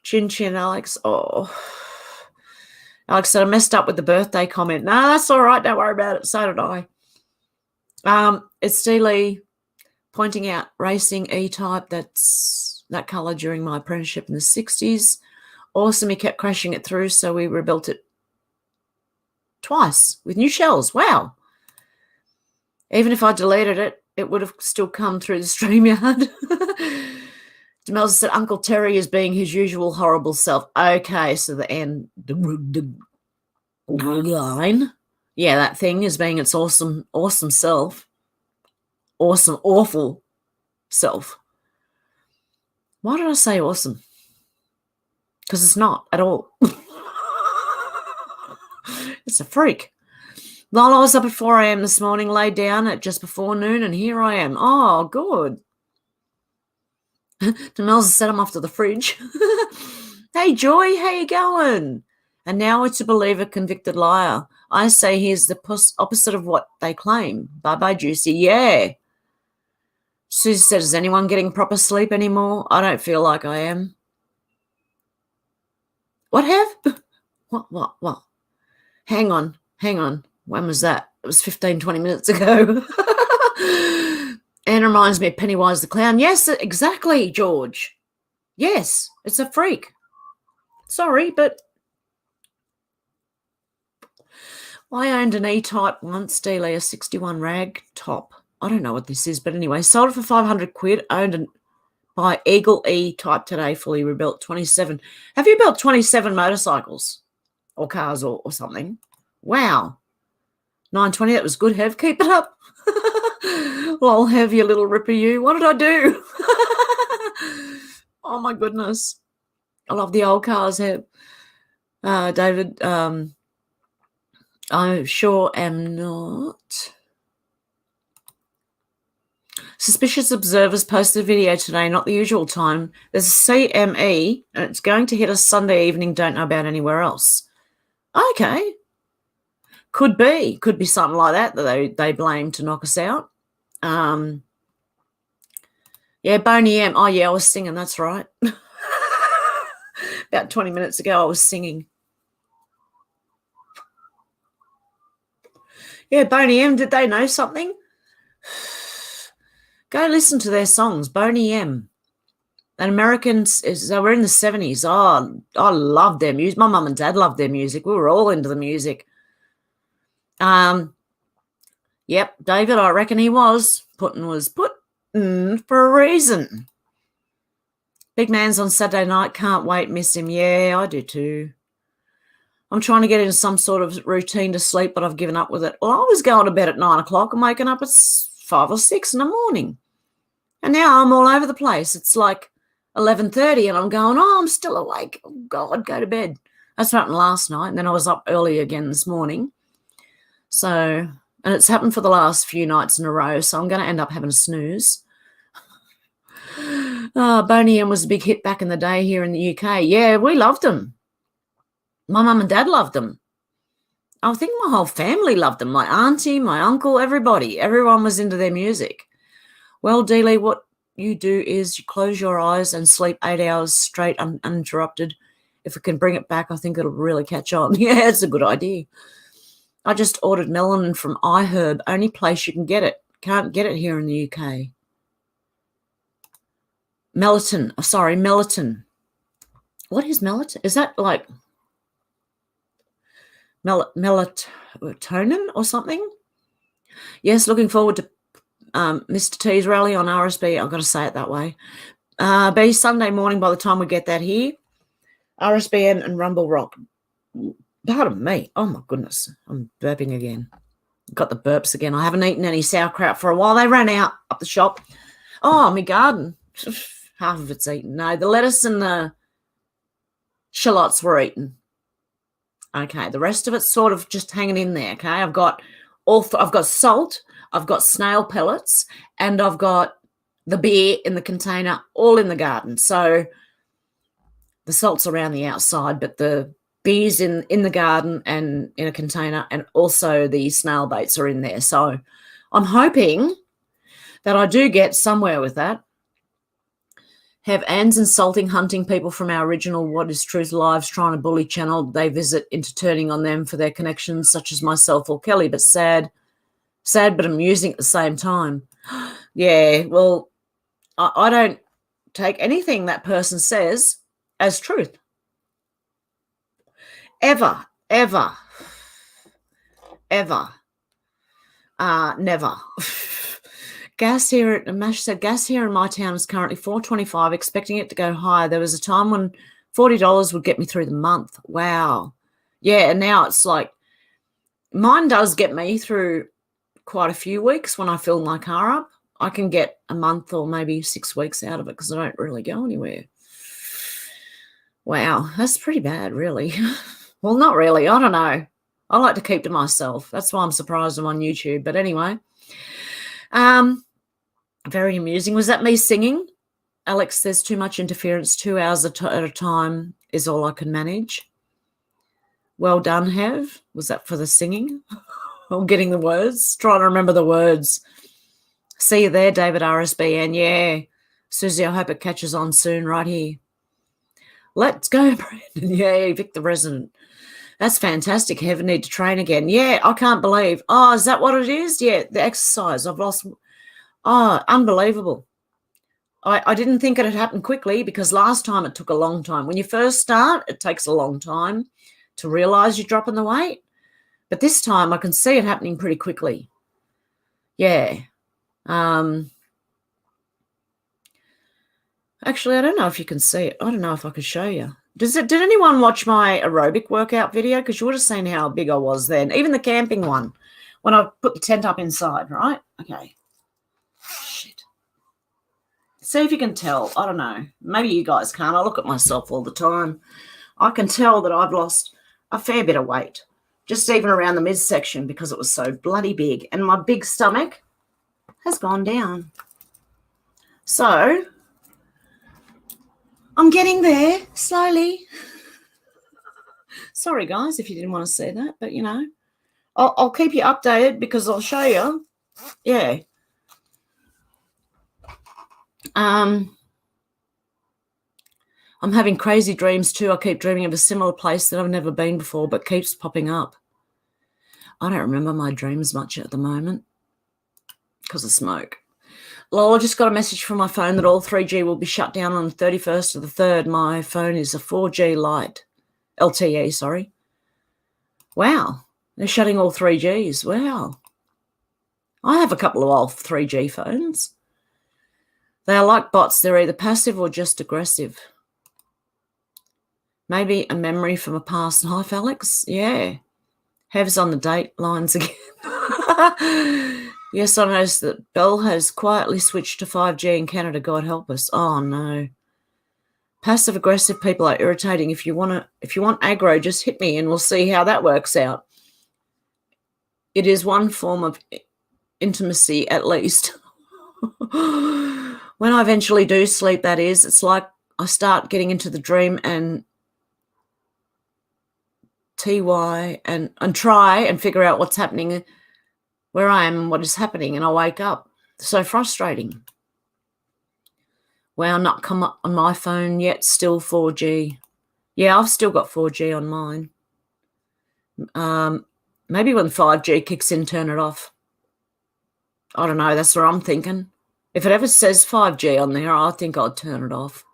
Chin Chin, Alex. Oh... Alex said, I messed up with the birthday comment. No, that's all right. Don't worry about it. So did I. It's Steely pointing out racing E-Type. That's that colour during my apprenticeship in the 60s. Awesome. He kept crashing it through, so we rebuilt it twice with new shells. Wow. Even if I deleted it, it would have still come through the StreamYard. Demelza said, Uncle Terry is being his usual horrible self. Okay, so the end line. Yeah, that thing is being its awesome self. Awesome, awful self. Why did I say awesome? Because it's not at all. It's a freak. Lol, I was up at 4 a.m. this morning, laid down at just before noon, and here I am. Oh, good. Demelza said I'm off to the fridge. Hey, Joy, how you going? And now it's a believer, convicted liar. I say he's the opposite of what they claim. Bye-bye, Juicy. Yeah. Susie said, is anyone getting proper sleep anymore? I don't feel like I am. What have? What? Hang on. When was that? It was 15, 20 minutes ago. And it reminds me of Pennywise the Clown. Yes, exactly, George. Yes, it's a freak. Sorry, but I owned an E-type once, Dealey, a 61 rag top. I don't know what this is, but anyway, sold it for 500 quid, owned an by Eagle E-type today, fully rebuilt, 27. Have you built 27 motorcycles or cars or something? Wow. 920, that was good, Hev. Keep it up. Well, Hev, you little ripper, you. What did I do? Oh, my goodness. I love the old cars, Hev. David, I sure am not. Suspicious observers posted a video today, not the usual time. There's a CME, and it's going to hit us Sunday evening, don't know about anywhere else. Okay. Could be something like that they blame to knock us out. Yeah, Boney M. Oh, yeah, I was singing, that's right. About 20 minutes ago, I was singing. Yeah, Boney M, did they know something? Go listen to their songs, Boney M. And Americans, they were in the 70s. Oh, I loved their music. My mum and dad loved their music. We were all into the music. Yep, David, I reckon he was. Putin was put for a reason. Big man's on Saturday night. Can't wait. Miss him. Yeah, I do too. I'm trying to get into some sort of routine to sleep, but I've given up with it. Well, I was going to bed at 9 o'clock and waking up at 5 or 6 in the morning. And now I'm all over the place. It's like 11:30 and I'm going, oh, I'm still awake. Oh, God, go to bed. That's what happened last night. And then I was up early again this morning. So, and it's happened for the last few nights in a row. So I'm going to end up having a snooze. Boney M was a big hit back in the day here in the UK. Yeah, we loved them. My mum and dad loved them. I think my whole family loved them. My auntie, my uncle, everybody. Everyone was into their music. Well, Dealey, what you do is you close your eyes and sleep 8 hours straight uninterrupted. If it can bring it back, I think it'll really catch on. Yeah, it's a good idea. I just ordered melanin from iHerb. Only place you can get it. Can't get it here in the UK. Melatonin. What is melatonin? Is that like melatonin or something? Yes, looking forward to Mr. T's rally on RSB. I've got to say it that way. Be Sunday morning by the time we get that here. RSBN and Rumble Rock. Pardon me. Oh, my goodness. I'm burping again. Got the burps again. I haven't eaten any sauerkraut for a while. They ran out up the shop. Oh, my garden. Half of it's eaten. No, the lettuce and the shallots were eaten. Okay, the rest of it's sort of just hanging in there, okay? I've got salt, I've got snail pellets, and I've got the beer in the container, all in the garden. So the salt's around the outside, but the beer's in the garden and in a container, and also the snail baits are in there. So I'm hoping that I do get somewhere with that. Have Anne's insulting hunting people from our original What is Truth lives trying to bully channel they visit into turning on them for their connections, such as myself or Kelly, but sad but amusing at the same time. Yeah, well, I don't take anything that person says as truth. Ever. Never. Gas here, Mash said, gas here in my town is currently $4.25, expecting it to go higher. There was a time when $40 would get me through the month. Wow. Yeah, and now it's like, mine does get me through quite a few weeks when I fill my car up. I can get a month or maybe 6 weeks out of it because I don't really go anywhere. Wow, that's pretty bad, really. Well, not really. I don't know. I like to keep to myself. That's why I'm surprised I'm on YouTube. But anyway, very amusing. Was that me singing? Alex, there's too much interference. 2 hours at a time is all I can manage. Well done, Hev. Was that for the singing? I'm getting the words. Trying to remember the words. See you there, David RSB. And yeah, Susie, I hope it catches on soon right here. Let's go, Brandon. Yeah, Vic the resident. That's fantastic. Hev, need to train again. Yeah, I can't believe. Oh, is that what it is? Yeah, the exercise. I've lost. Oh, unbelievable. I didn't think it had happened quickly because last time it took a long time. When you first start, it takes a long time to realise you're dropping the weight. But this time I can see it happening pretty quickly. Yeah. Actually, I don't know if you can see it. I don't know if I could show you. Did anyone watch my aerobic workout video? Because you would have seen how big I was then. Even the camping one, when I put the tent up inside, right? Okay. Shit. See if you can tell. I don't know. Maybe you guys can't. I look at myself all the time. I can tell that I've lost a fair bit of weight, just even around the midsection because it was so bloody big. And my big stomach has gone down. So I'm getting there slowly. Sorry, guys, if you didn't want to see that, but, you know, I'll keep you updated because I'll show you. Yeah. I'm having crazy dreams too. I keep dreaming of a similar place that I've never been before but keeps popping up. I don't remember my dreams much at the moment because of smoke. Lola just got a message from my phone that all 3G will be shut down on the 31st of the 3rd. My phone is a 4G Lite. LTE, sorry. Wow. They're shutting all 3Gs. Wow. I have a couple of old 3G phones. They are like bots. They're either passive or just aggressive. Maybe a memory from a past life, Alex? Yeah. Hev's on the date lines again. Yes, I noticed that Bell has quietly switched to 5G in Canada. God help us. Oh, no. Passive-aggressive people are irritating. If you want aggro, just hit me and we'll see how that works out. It is one form of intimacy, at least. When I eventually do sleep, that is, it's like I start getting into the dream and TY and try and figure out what's happening, where I am and what is happening, and I wake up. So frustrating. Wow, not come up on my phone yet, still 4G. Yeah, I've still got 4G on mine. Maybe when 5G kicks in, turn it off. I don't know, that's what I'm thinking. If it ever says 5G on there, I think I'd turn it off.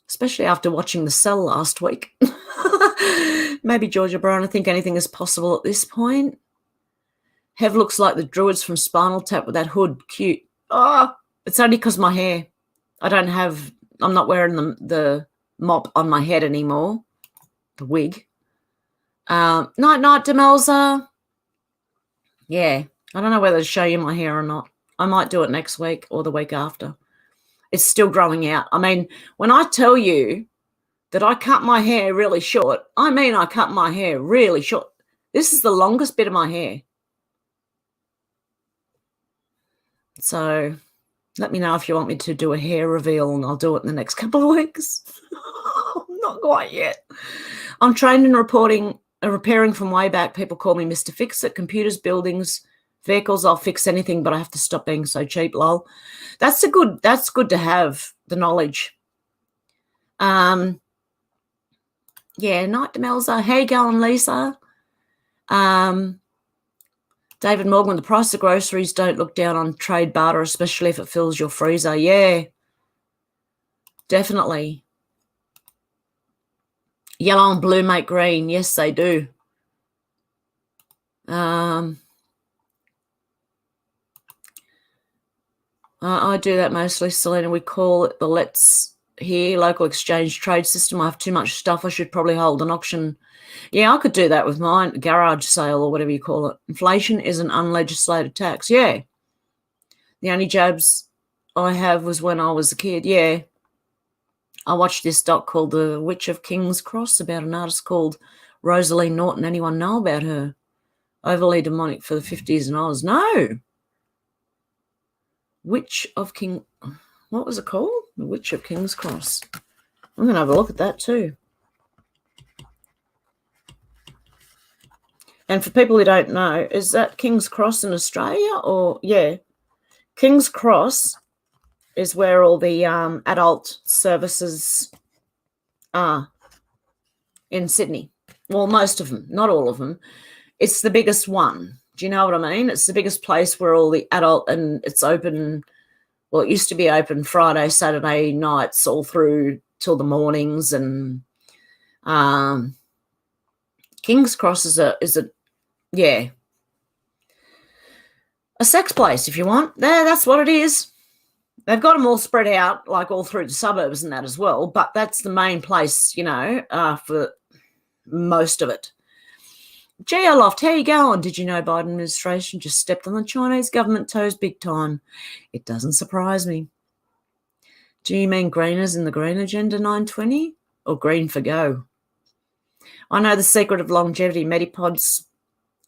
Especially after watching The Cell last week. Maybe Georgia Brown, I think anything is possible at this point. Hev looks like the druids from Spinal Tap with that hood. Cute. Oh, it's only because my hair. I'm not wearing the mop on my head anymore. The wig. Night, Demelza. Yeah, I don't know whether to show you my hair or not. I might do it next week or the week after. It's still growing out. I mean, when I tell you that I cut my hair really short, I mean I cut my hair really short. This is the longest bit of my hair. So let me know if you want me to do a hair reveal and I'll do it in the next couple of weeks. Not quite yet. I'm trained in repairing from way back. People call me Mr. Fix-It. Computers, buildings, vehicles, I'll fix anything, but I have to stop being so cheap, lol. That's good to have, the knowledge. Yeah, Night Demelza. How you going, Lisa? David Morgan, the price of groceries, don't look down on trade barter, especially if it fills your freezer. Yeah, definitely. Yellow and blue make green. Yes, they do. I do that mostly, Selena. We call it the Let's Here local exchange trade system. I have too much stuff. I should probably hold an auction. Yeah, I could do that with mine, garage sale or whatever you call it. Inflation is an unlegislated tax. Yeah. The only jabs I have was when I was a kid. Yeah. I watched this doc called The Witch of King's Cross about an artist called Rosalie Norton. Anyone know about her? Overly demonic for the 50s and Oz. No. Witch of King... What was it called? The Witch of King's Cross. I'm going to have a look at that too. And for people who don't know, is that King's Cross in Australia or... Yeah. King's Cross is where all the adult services are in Sydney. Well, most of them, not all of them. It's the biggest one. Do you know what I mean? It's the biggest place where all the adult, and it's open... Well, it used to be open Friday, Saturday nights all through till the mornings. And, King's Cross is a sex place if you want. That's what it is. They've got them all spread out, like all through the suburbs and that as well, but that's the main place, for most of it. Geoloft, how you going? Did you know Biden administration just stepped on the Chinese government toes big time? It doesn't surprise me. Do you mean greeners in the Green Agenda 920 or green for go? I know the secret of longevity. Medipods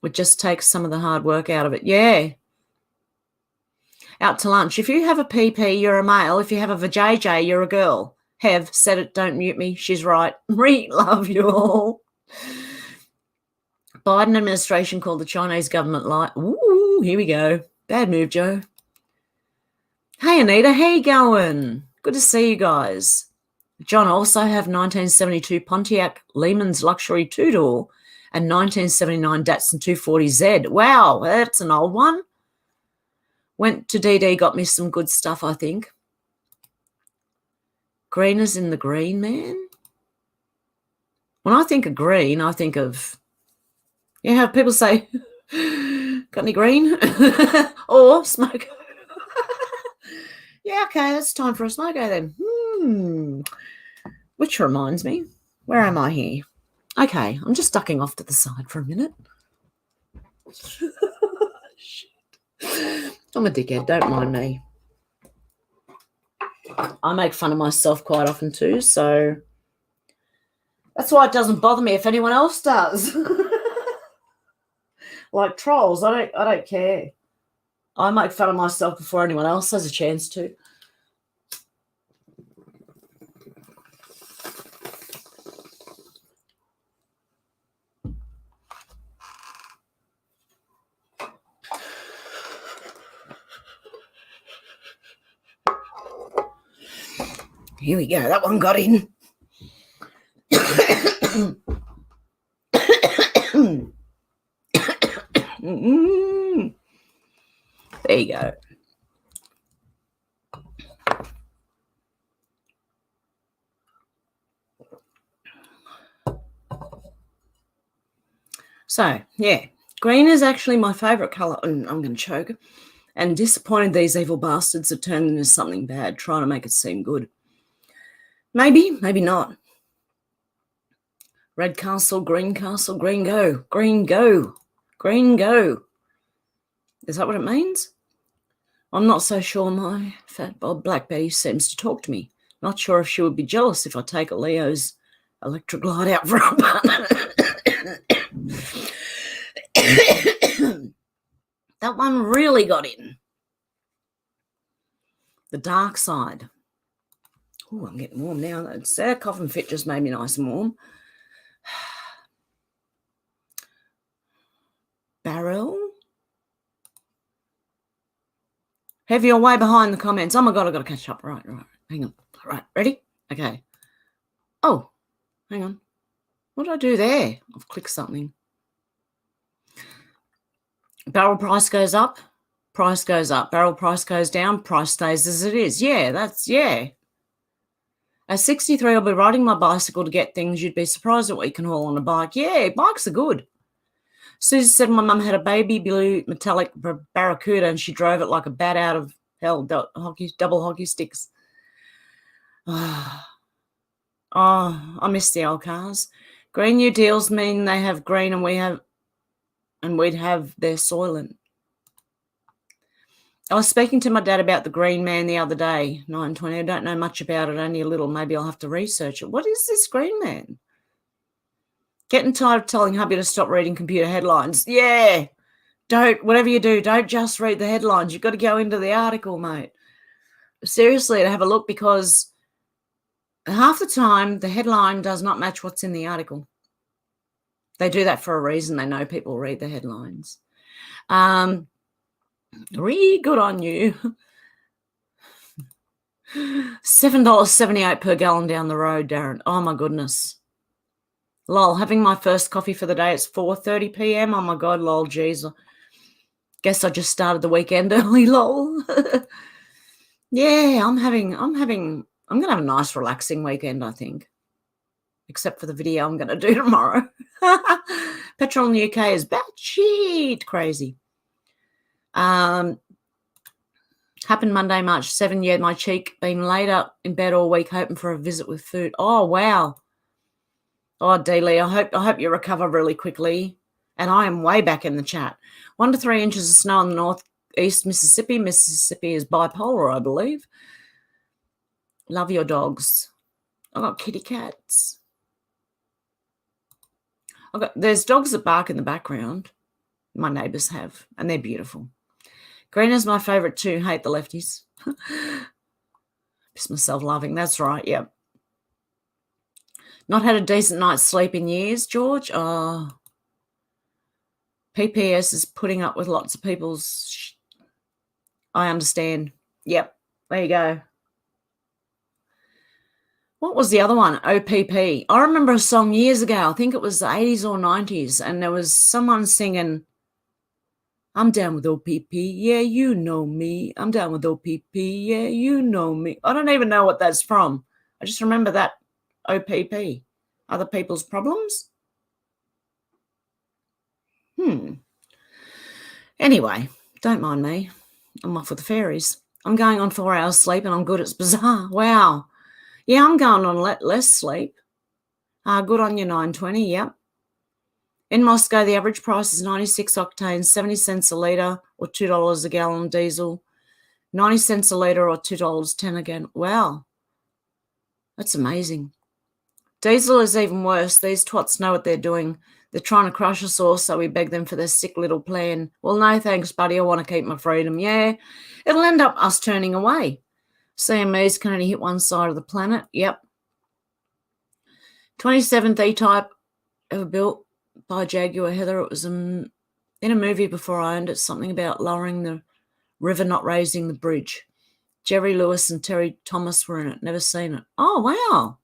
would just take some of the hard work out of it. Yeah. Out to lunch. If you have a PP, you're a male. If you have a vajayjay, you're a girl. Hev said it, don't mute me. She's right. Love you all. Biden administration called the Chinese government lie. Ooh, here we go. Bad move, Joe. Hey, Anita, how you going? Good to see you guys. John, also have 1972 Pontiac Lehman's luxury two-door and 1979 Datsun 240Z. Wow, that's an old one. Went to DD, got me some good stuff, I think. Greeners in the green, man. When I think of green, I think of... You have people say, got any green? Or smoke. Yeah, okay, it's time for a smoko then. Which reminds me, where am I here? Okay, I'm just ducking off to the side for a minute. Shit. I'm a dickhead, don't mind me. I make fun of myself quite often too, so that's why it doesn't bother me if anyone else does. Like trolls, I don't care. I make fun of myself before anyone else has a chance to. Here we go. That one got in. There you go. So, yeah, green is actually my favourite colour. I'm going to choke. And disappointed these evil bastards have turned into something bad, trying to make it seem good. Maybe, maybe not. Red castle, green go. Green go. Green go. Is that what it means? I'm not so sure my fat Bob Black Betty seems to talk to me. Not sure if she would be jealous if I take a Leo's Electroglide out for a bun. That one really got in. The dark side. Oh, I'm getting warm now. That coffin fit just made me nice and warm. Barrel. Heavy, you're way behind the comments. Oh, my God, I've got to catch up. Right. Hang on. Right, ready? Okay. Oh, hang on. What did I do there? I've clicked something. Barrel price goes up. Price goes up. Barrel price goes down. Price stays as it is. Yeah, yeah. At 63, I'll be riding my bicycle to get things. You'd be surprised at what you can haul on a bike. Yeah, bikes are good. Susie said my mum had a baby blue metallic Barracuda and she drove it like a bat out of hell, double hockey sticks. Oh, I miss the old cars. Green New Deals mean they have green and we'd have their soil in. I was speaking to my dad about the Green Man the other day, 920. I don't know much about it, only a little. Maybe I'll have to research it. What is this Green Man? Getting tired of telling hubby to stop reading computer headlines. Yeah. Whatever you do, don't just read the headlines. You've got to go into the article, mate. Seriously, to have a look, because half the time the headline does not match what's in the article. They do that for a reason. They know people read the headlines. Really good on you. $7.78 per gallon down the road, Darren. Oh, my goodness. Lol, having my first coffee for the day. It's 4:30 p.m. Oh, my God, lol, geez. Guess I just started the weekend early, lol. Yeah, I'm going to have a nice, relaxing weekend, I think. except for the video I'm going to do tomorrow. Petrol in the UK is batshit crazy. Happened Monday, March 7. Yeah, my cheek been laid up in bed all week hoping for a visit with food. Oh, wow. Oh, Dealey, I hope you recover really quickly. And I am way back in the chat. 1 to 3 inches of snow in the northeast Mississippi. Mississippi is bipolar, I believe. Love your dogs. I've got kitty cats. There's dogs that bark in the background. My neighbours have, and they're beautiful. Green is my favourite too. Hate the lefties. Piss myself laughing. That's right, yep. Not had a decent night's sleep in years, George. Oh. PPS is putting up with lots of people's... I understand. Yep, there you go. What was the other one? OPP. I remember a song years ago. I think it was the 80s or 90s, and there was someone singing, I'm down with OPP, yeah, you know me. I'm down with OPP, yeah, you know me. I don't even know what that's from. I just remember that OPP. Other people's problems? Anyway, don't mind me. I'm off with the fairies. I'm going on 4 hours sleep and I'm good. It's bizarre. Wow. Yeah, I'm going on less sleep. Good on you, 920, yep. In Moscow, the average price is 96 octane, 70 cents a litre or $2 a gallon diesel, 90 cents a litre or $2.10 again. Wow, that's amazing. Diesel is even worse. These twats know what they're doing. They're trying to crush us all, so we beg them for their sick little plan. Well, no thanks, buddy. I want to keep my freedom. Yeah, it'll end up us turning away. CMEs can only hit one side of the planet. Yep. 27th E-Type ever built by Jaguar, Heather. It was in a movie before I owned it, something about lowering the river, not raising the bridge. Jerry Lewis and Terry Thomas were in it. Never seen it. Oh, wow.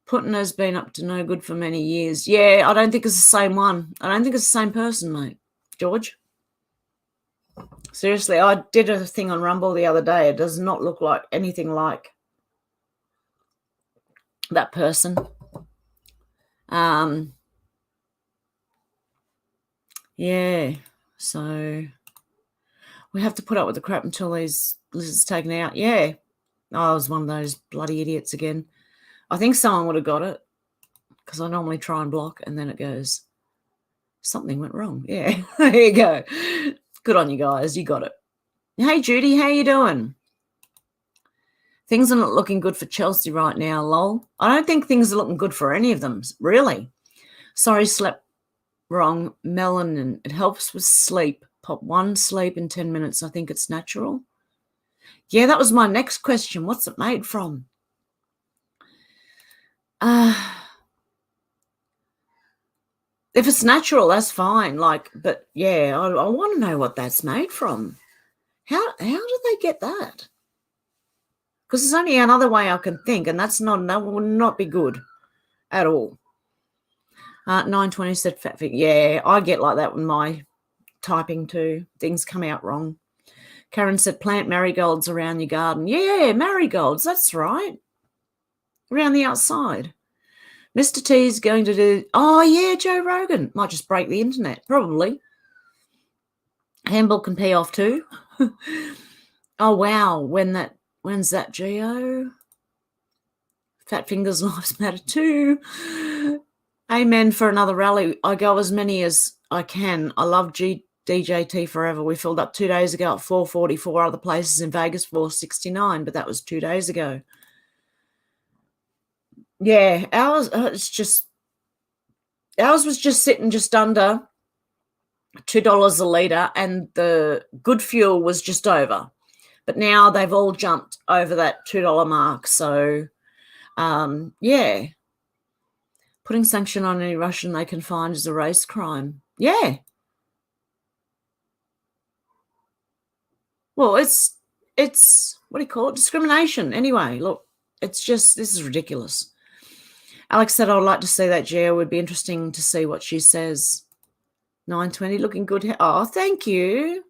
Putin has been up to no good for many years. Yeah, I don't think it's the same one. I don't think it's the same person, mate. George? Seriously, I did a thing on Rumble the other day. It does not look like anything like that person. Yeah, so we have to put up with the crap until these lizards taken out. Yeah. I was one of those bloody idiots again. I think someone would have got it because I normally try and block and then it goes, something went wrong. Yeah, there you go. Good on you guys. You got it. Hey, Judy, how you doing? Things are not looking good for Chelsea right now, lol. I don't think things are looking good for any of them, really. Sorry, slept wrong. Melanin. It helps with sleep. Pop 1 sleep in 10 minutes. I think it's natural. Yeah, that was my next question. What's it made from? If it's natural, that's fine. But yeah, I want to know what that's made from. How do they get that? Because there's only another way I can think, and that would not be good at all. 920 said fat fig. Yeah, I get like that with my typing too. Things come out wrong. Karen said plant marigolds around your garden. Yeah, marigolds, that's right. Around the outside. Mr. T is going to do... Oh, yeah, Joe Rogan. Might just break the internet, probably. Handball can pee off too. Oh, wow. When's that, Geo? Fat fingers lives matter too. Amen for another rally. I go as many as I can. I love DJT forever. We filled up 2 days ago at 444. Other places in Vegas 469, but that was 2 days ago. Yeah, ours was just sitting just under $2 a litre, and the good fuel was just over. But now they've all jumped over that $2 mark. So, yeah. Putting sanction on any Russian they can find is a race crime. Yeah. Well, it's what do you call it? Discrimination. Anyway, look, this is ridiculous. Alex said, I would like to see that, Geo. It would be interesting to see what she says. 920, looking good. Oh, thank you.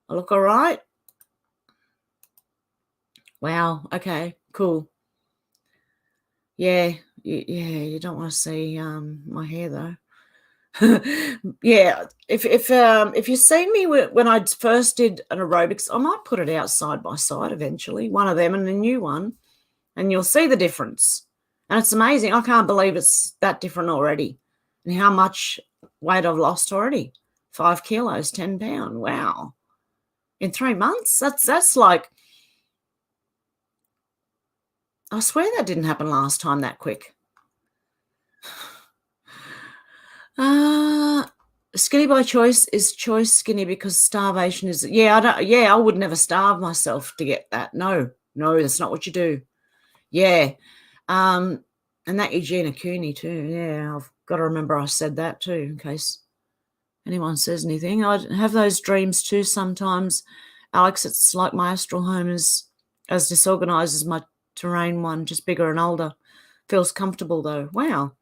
I look all right. Wow. Okay, cool. Yeah, you don't want to see my hair though. Yeah, if you seen me when I first did an aerobics, I might put it out side by side eventually, one of them and a new one, and you'll see the difference. And it's amazing. I can't believe it's that different already, and how much weight I've lost already. 5 kilos, 10 pounds. Wow, in 3 months. That's like, I swear that didn't happen last time that quick. Skinny by choice is choice skinny because starvation is, I would never starve myself to get that. No, that's not what you do. Yeah. And that Eugenia Cooney too. Yeah, I've got to remember I said that too in case anyone says anything. I have those dreams too sometimes, Alex. It's like my astral home is as disorganized as my terrain one, just bigger and older. Feels comfortable though. Wow.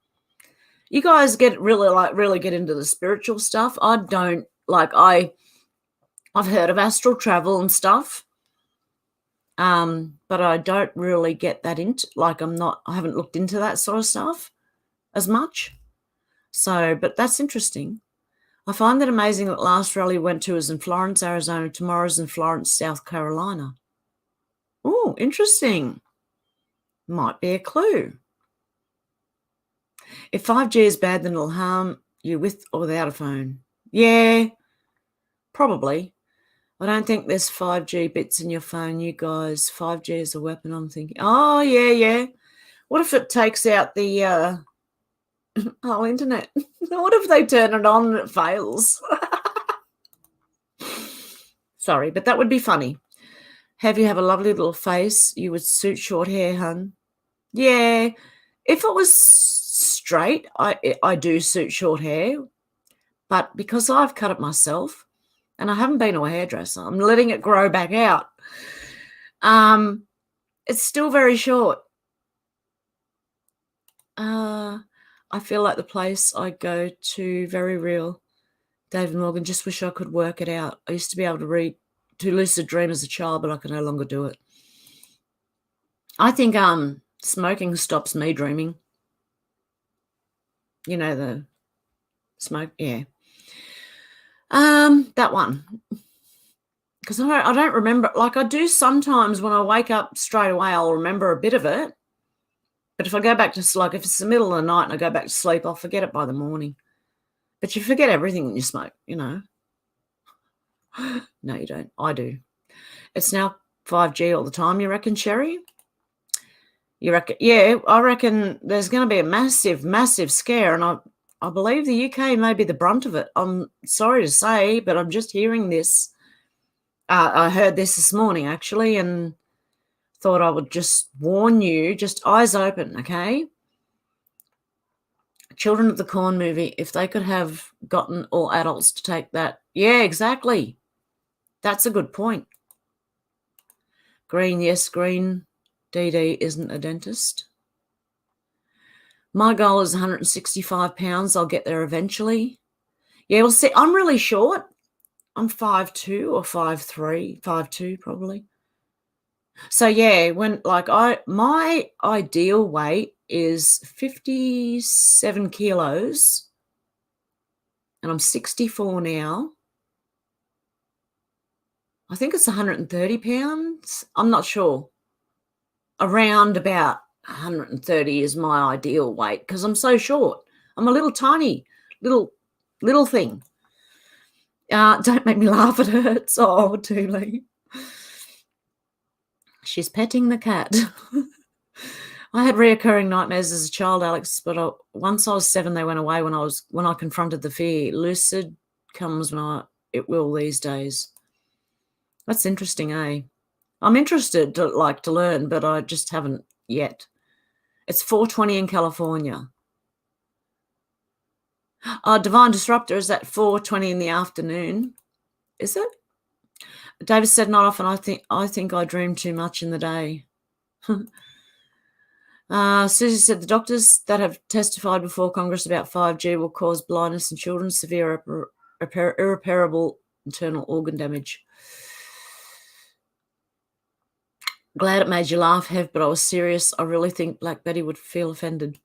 You guys really get into the spiritual stuff. I don't. Like, I've heard of astral travel and stuff, but I don't really get that into, like, I haven't looked into that sort of stuff as much. So, but that's interesting. I find that amazing that last rally we went to was in Florence, Arizona. Tomorrow's in Florence, South Carolina. Oh, interesting. Might be a clue. If 5G is bad, then it'll harm you with or without a phone. Yeah, probably. I don't think there's 5G bits in your phone, you guys. 5G is a weapon, I'm thinking. Oh, yeah. What if it takes out the whole internet? What if they turn it on and it fails? Sorry, but that would be funny. Have you have a lovely little face? You would suit short hair, hun. Yeah. If it was straight, I do suit short hair. But because I've cut it myself and I haven't been to a hairdresser, I'm letting it grow back out. It's still very short. I feel like the place I go to, very real. David Morgan, just wish I could work it out. I used to be able to read to lucid dream as a child, but I can no longer do it. I think smoking stops me dreaming. You know, the smoke, yeah. That one. Because I don't remember. Like, I do sometimes when I wake up straight away, I'll remember a bit of it. But if I go back to, like, if it's the middle of the night and I go back to sleep, I'll forget it by the morning. But you forget everything when you smoke, you know. No, you don't. I do. It's now 5G all the time, you reckon, Sherry? You reckon? Yeah, I reckon there's going to be a massive, massive scare, and I believe the UK may be the brunt of it. I'm sorry to say, but I'm just hearing this. I heard this morning, actually, and thought I would just warn you, just eyes open, okay? Children of the Corn movie, if they could have gotten all adults to take that. Yeah, exactly. That's a good point. Green, yes, green. DD isn't a dentist. My goal is 165 pounds. I'll get there eventually. Yeah, well, see, I'm really short. I'm 5'2" or 5'3", 5'2" probably. So yeah, my ideal weight is 57 kilos, and I'm 64 now. I think it's 130 pounds. I'm not sure. Around about 130 is my ideal weight because I'm so short. I'm a little tiny, little thing. Don't make me laugh, it hurts. Oh, Dooley. She's petting the cat. I had reoccurring nightmares as a child, Alex, but once I was 7, they went away when I confronted the fear. Lucid comes when it will these days. That's interesting, eh? I'm interested to learn, but I just haven't yet. It's 4:20 in California. Divine Disruptor is at 4:20 in the afternoon. Is it? David said, not often. I think I dream too much in the day. Susie said the doctors that have testified before Congress about 5G will cause blindness in children, severe irreparable internal organ damage. Glad it made you laugh, Hev, but I was serious. I really think Black Betty would feel offended.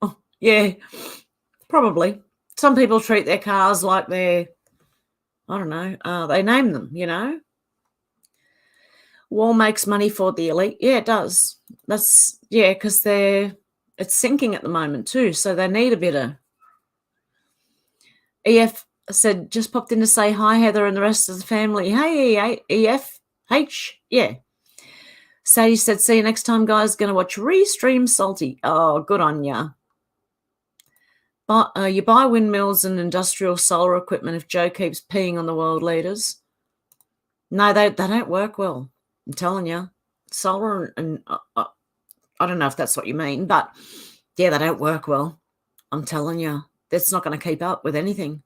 Oh, yeah, probably. Some people treat their cars like they're, I don't know, they name them, you know. War makes money for the elite. Yeah, it does. That's, yeah, because it's sinking at the moment too, so they need a bit of. EF said, just popped in to say hi, Heather, and the rest of the family. Hey, EF, H, yeah. Sadie said, see you next time, guys. Going to watch Restream Salty. Oh, good on ya. But you buy windmills and industrial solar equipment if Joe keeps peeing on the world leaders. No, they don't work well. I'm telling you. Solar and I don't know if that's what you mean, but yeah, they don't work well. I'm telling you. That's not going to keep up with anything.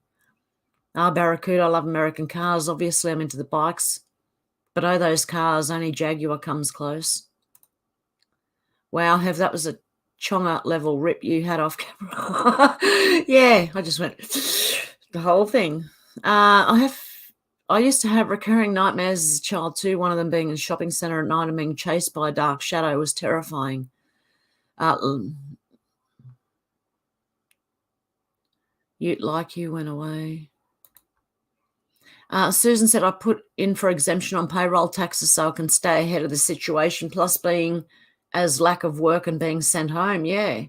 Barracuda, I love American cars. Obviously, I'm into the bikes. But oh, those cars, only Jaguar comes close. Wow, Hev, that was a chonga level rip you had off camera. Yeah, I just went the whole thing. I used to have recurring nightmares as a child too, one of them being in a shopping centre at night and being chased by a dark shadow was terrifying. You went away. Susan said, I put in for exemption on payroll taxes so I can stay ahead of the situation, plus being as lack of work and being sent home. Yeah.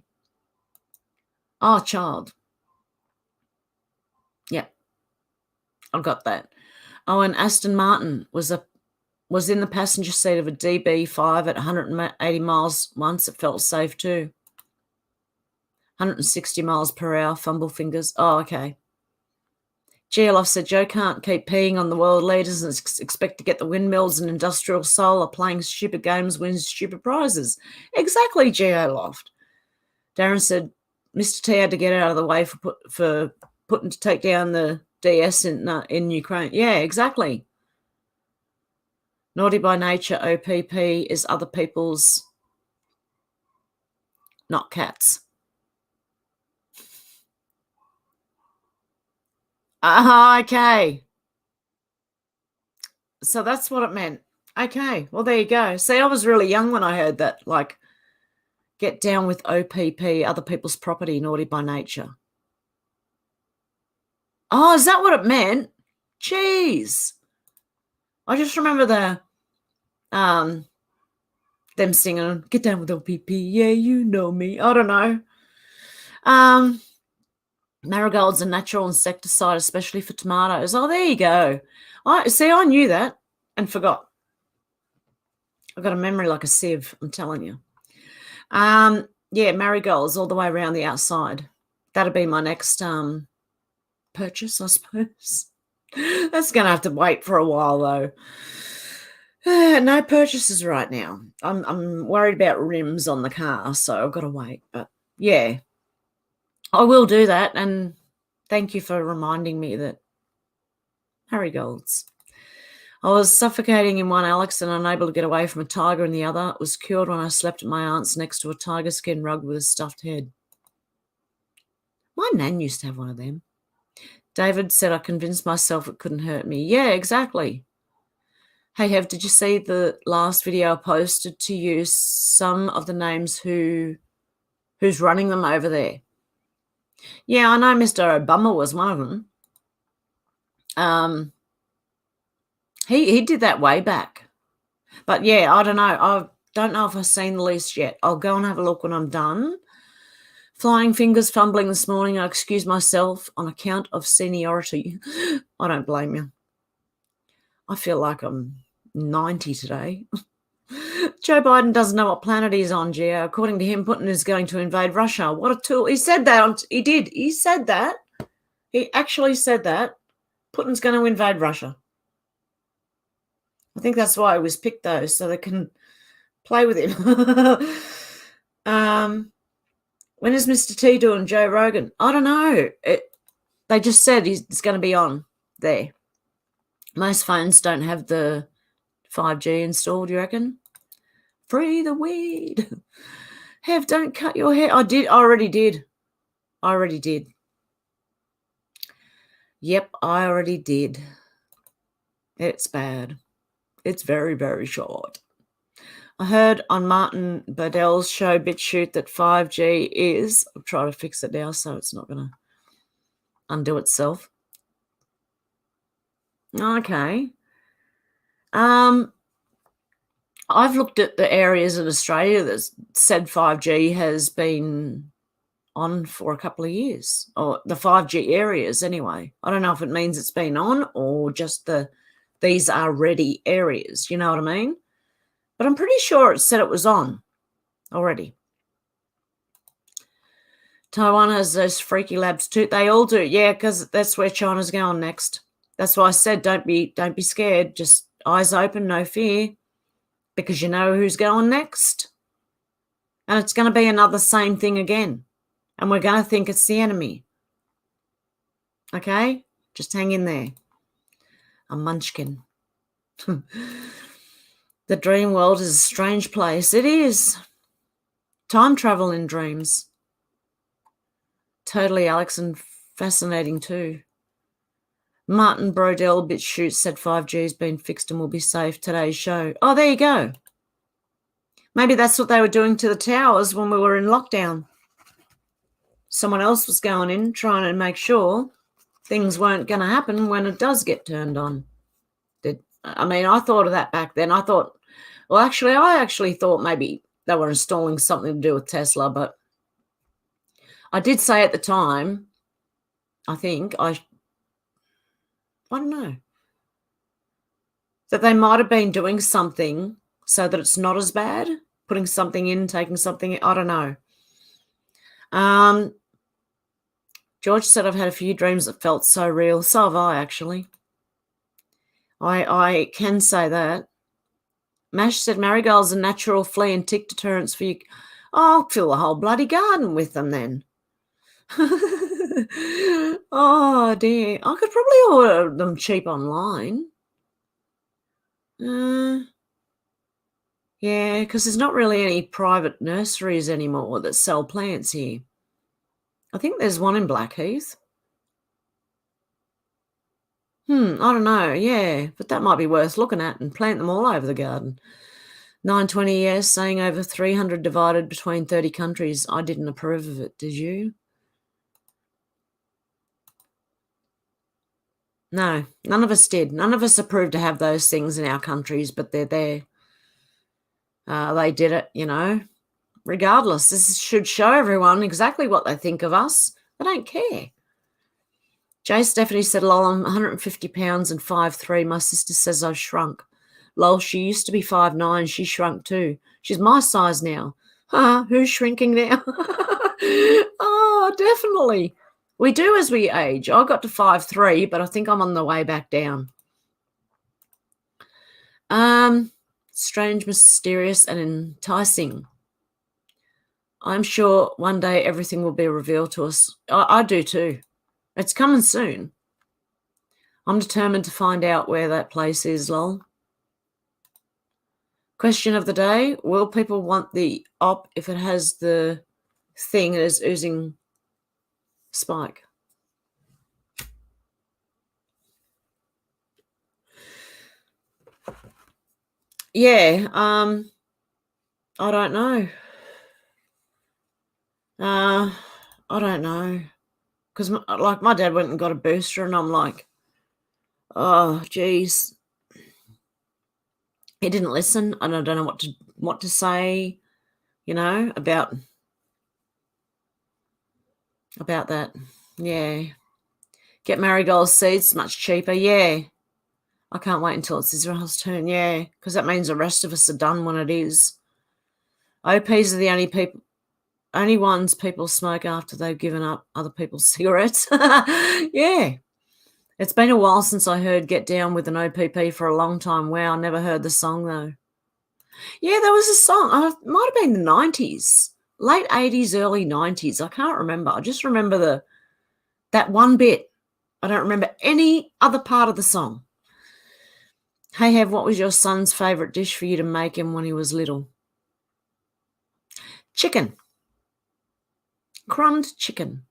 Oh, child. Yeah, I got that. Oh, and Aston Martin was in the passenger seat of a DB5 at 180 miles once. It felt safe too. 160 miles per hour, fumble fingers. Oh, okay. GLF said, Joe can't keep peeing on the world leaders and expect to get the windmills and industrial solar playing stupid games, wins stupid prizes. Exactly, Geoloft. Darren said, Mr. T had to get out of the way for putting to take down the DS in Ukraine. Yeah, exactly. Naughty by nature, OPP is other people's, not cats. Okay. So that's what it meant. Okay, well, there you go. See, I was really young when I heard that, like, get down with OPP, other people's property, naughty by nature. Oh, is that what it meant? Jeez. I just remember them singing, get down with OPP, yeah, you know me. I don't know. Marigold's a natural insecticide, especially for tomatoes. Oh, there you go. I knew that and forgot. I've got a memory like a sieve, I'm telling you. Yeah, marigolds all the way around the outside. That'll be my next purchase, I suppose. That's going to have to wait for a while, though. No purchases right now. I'm worried about rims on the car, so I've got to wait. But yeah, I will do that. And thank you for reminding me that marigolds. I was suffocating in one, Alex, and unable to get away from a tiger in the other. It was cured when I slept at my aunt's next to a tiger skin rug with a stuffed head. My nan used to have one of them. David said I convinced myself it couldn't hurt me. Yeah, exactly. Hey, Hev, did you see the last video I posted to you? Some of the names who's running them over there. Yeah, I know Mr. Obama was one of them. He did that way back. But yeah, I don't know. I don't know if I've seen the list yet. I'll go and have a look when I'm done. Flying fingers, fumbling this morning. I excuse myself on account of seniority. I don't blame you. I feel like I'm 90 today. Joe Biden doesn't know what planet he's on, Gio. According to him, Putin is going to invade Russia. What a tool. He said that. He did. He said that. He actually said that. Putin's going to invade Russia. I think that's why he was picked, though, so they can play with him. When is Mr. T doing Joe Rogan? I don't know. They just said he's going to be on there. Most phones don't have the 5G installed, you reckon? Free the weed. Hev, don't cut your hair. I already did. Yep, I already did. It's bad. It's very, very short. I heard on Martin Birdell's show Bitchute that 5G is... I'll try to fix it now so it's not going to undo itself. Okay. I've looked at the areas in Australia that said 5G has been on for a couple of years, or the 5G areas anyway. I don't know if it means it's been on or just these are ready areas, you know what I mean? But I'm pretty sure it said it was on already. Taiwan has those freaky labs too. They all do, yeah, because that's where China's going next. That's why I said don't be scared. Just eyes open, no fear, because you know who's going next. And it's going to be another same thing again. And we're going to think it's the enemy. Okay? Just hang in there. A munchkin. The dream world is a strange place. It is. Time travel in dreams. Totally, Alex, and fascinating too. Martin Brodell Bitchute said 5G has been fixed and will be safe. Today's show. Oh, there you go. Maybe that's what they were doing to the towers when we were in lockdown. Someone else was going in trying to make sure things weren't going to happen when it does get turned on. I thought of that back then. I thought, well, I actually thought maybe they were installing something to do with Tesla, but I did say at the time, I don't know, that they might have been doing something so that it's not as bad, putting something in, taking something in. I don't know. George said, I've had a few dreams that felt so real. So have I, actually. I can say that. Mash said, marigolds are natural flea and tick deterrents for you. Oh, I'll fill the whole bloody garden with them then. Oh, dear. I could probably order them cheap online. Yeah, because there's not really any private nurseries anymore that sell plants here. I think there's one in Blackheath. I don't know, yeah, but that might be worth looking at and plant them all over the garden. 920, yes, saying over 300 divided between 30 countries. I didn't approve of it, did you? No, none of us did. None of us approved to have those things in our countries, but they're there. They did it, you know. Regardless, this should show everyone exactly what they think of us. They don't care. Jay Stephanie said, lol, I'm 150 pounds and 5'3". My sister says I've shrunk. Lol, she used to be 5'9". She shrunk too. She's my size now. Who's shrinking now? Oh, definitely. We do as we age. I got to 5'3", but I think I'm on the way back down. Strange, mysterious, and enticing. I'm sure one day everything will be revealed to us. I do too. It's coming soon. I'm determined to find out where that place is, lol. Question of the day. Will people want the op if it has the thing that is oozing spike? Yeah, I don't know. I don't know. Because, like, my dad went and got a booster, and I'm like, oh, geez. He didn't listen, and I don't know what to say, you know, about that. Yeah. Get marigold seeds, much cheaper. Yeah. I can't wait until it's Israel's turn. Yeah, because that means the rest of us are done when it is. OPs are the only ones people smoke after they've given up other people's cigarettes. Yeah. It's been a while since I heard Get Down with an OPP for a long time. Wow, I never heard the song though. Yeah, there was a song. It might have been the 90s. Late 80s, early 90s. I can't remember. I just remember that one bit. I don't remember any other part of the song. Hey, Hev, what was your son's favourite dish for you to make him when he was little? Chicken. Crumbed chicken.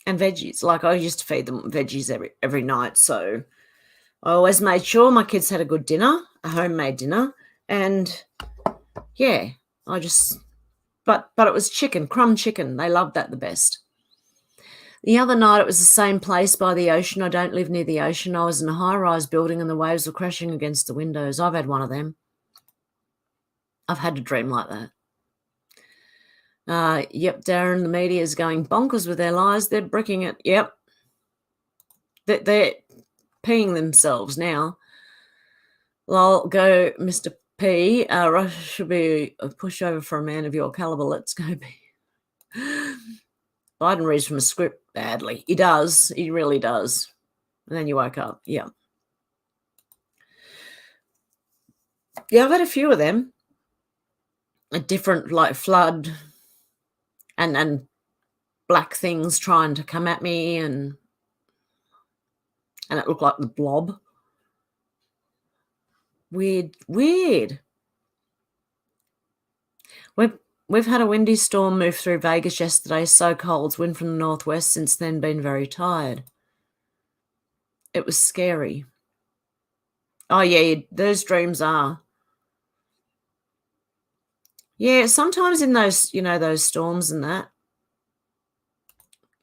And veggies. Like, I used to feed them veggies every night, so I always made sure my kids had a good dinner, a homemade dinner, and yeah, but it was chicken, crumb chicken. They loved that the best. The other night, it was the same place by the ocean. I don't live near the ocean. I was in a high-rise building and the waves were crashing against the windows. I've had one of them. I've had a dream like that. Yep, Darren, the media is going bonkers with their lies. They're bricking it. Yep. They're peeing themselves now. Lol, go, Mr. P. Russia should be a pushover for a man of your caliber. Let's go, P. Biden reads from a script badly. He does. He really does. And then you woke up. Yeah. Yeah, I've had a few of them. A different, like, flood and black things trying to come at me, and it looked like the Blob. Weird. We've had a windy storm move through Vegas yesterday. So cold. Wind from the northwest. Since then, been very tired. It was scary. Oh, yeah, those dreams are. Yeah, sometimes in those, those storms and that,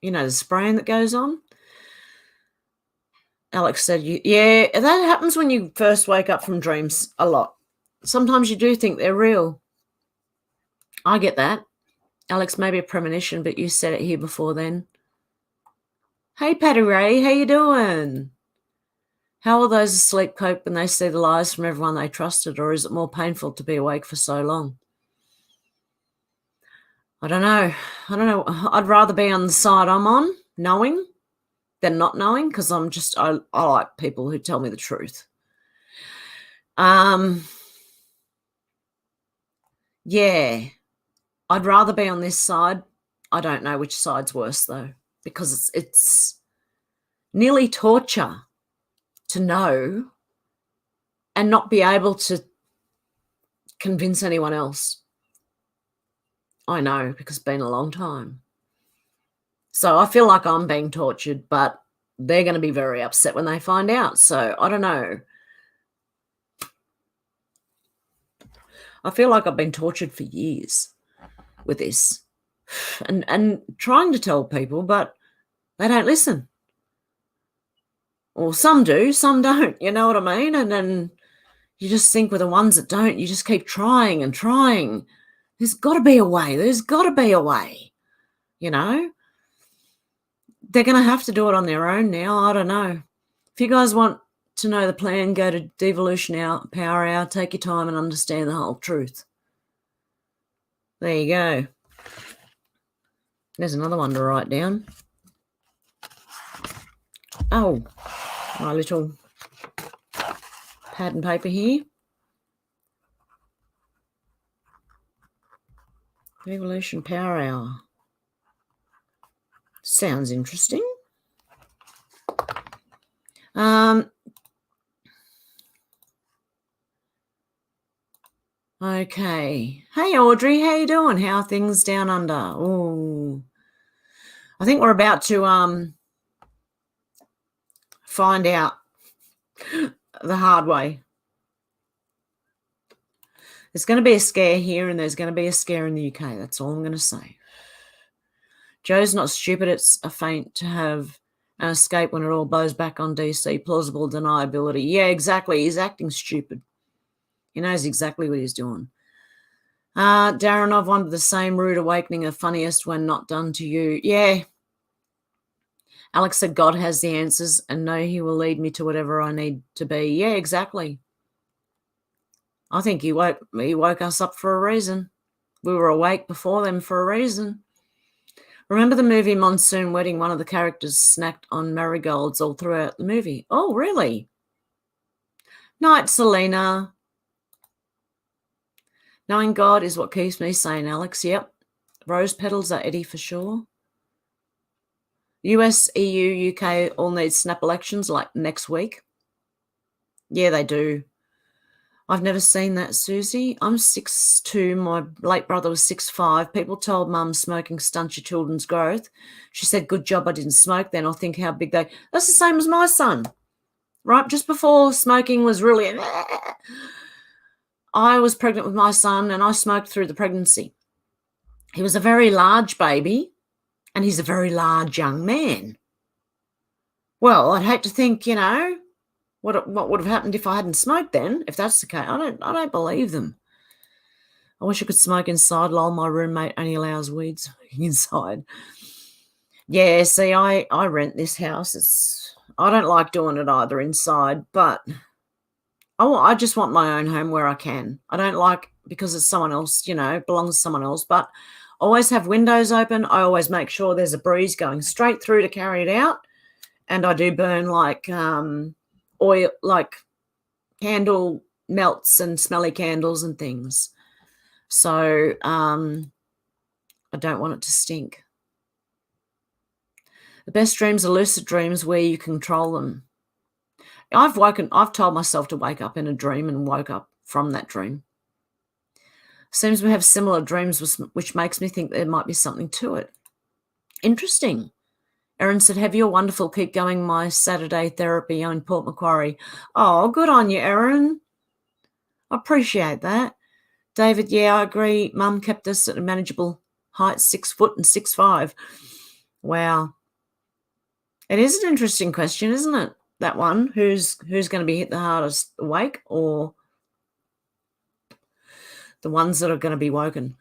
the spraying that goes on. Alex said, yeah, that happens when you first wake up from dreams a lot. Sometimes you do think they're real. I get that. Alex, maybe a premonition, but you said it here before then. Hey, Patty Ray, how you doing? How will those asleep cope when they see the lies from everyone they trusted, or is it more painful to be awake for so long? I don't know. I'd rather be on the side I'm on, knowing, than not knowing, because I like people who tell me the truth. Yeah, I'd rather be on this side. I don't know which side's worse, though, because it's nearly torture to know and not be able to convince anyone else. I know, because it's been a long time. So I feel like I'm being tortured, but they're going to be very upset when they find out. So I don't know. I feel like I've been tortured for years with this and trying to tell people, but they don't listen. Or some do, some don't, you know what I mean? And then you just think with the ones that don't, you just keep trying and trying. There's got to be a way. They're going to have to do it on their own now. I don't know. If you guys want to know the plan, go to Devolution Power Hour, take your time and understand the whole truth. There you go. There's another one to write down. Oh, my little pad and paper here. Devolution Power Hour. Sounds interesting. Okay. Hey, Audrey, how you doing? How are things down under? Oh, I think we're about to find out the hard way. There's going to be a scare here and there's going to be a scare in the UK. That's all I'm going to say. Joe's not stupid. It's a feint to have an escape when it all blows back on DC. Plausible deniability. Yeah, exactly. He's acting stupid. He knows exactly what he's doing. Darren, I've wanted the same rude awakening of funniest when not done to you. Yeah. Alex said God has the answers and know he will lead me to whatever I need to be. Yeah, exactly. I think he woke us up for a reason. We were awake before them for a reason. Remember the movie Monsoon Wedding? One of the characters snacked on marigolds all throughout the movie. Oh, really? Night, Selena. Knowing God is what keeps me sane, Alex. Yep. Rose petals are Eddie for sure. US, EU, UK all need snap elections like next week. Yeah, they do. I've never seen that, Susie. I'm 6'2". My late brother was 6'5". People told Mum smoking stunts your children's growth. She said, good job I didn't smoke then. I'll think how big they... That's the same as my son. right just before smoking was really, I was pregnant with my son and I smoked through the pregnancy. He was a very large baby and he's a very large young man. Well, I'd hate to think, what would have happened if I hadn't smoked then, if that's the case. I don't believe them. I wish I could smoke inside. Lol, my roommate only allows weed smoking inside. Yeah, see, I rent this house. I don't like doing it either inside, but I just want my own home where I can. I don't like because it's someone else, belongs to someone else, but I always have windows open. I always make sure there's a breeze going straight through to carry it out. And I do burn like oil, like candle melts and smelly candles and things. So I don't want it to stink. The best dreams are lucid dreams where you control them. I've told myself to wake up in a dream and woke up from that dream. Seems we have similar dreams, which makes me think there might be something to it. Interesting. Erin said, have you a wonderful, keep going, my Saturday therapy in Port Macquarie. Oh, good on you, Erin. I appreciate that. David, yeah, I agree. Mum kept us at a manageable height, 6 foot and 6'5". Wow. It is an interesting question, isn't it? That one, who's going to be hit the hardest, awake or the ones that are going to be woken?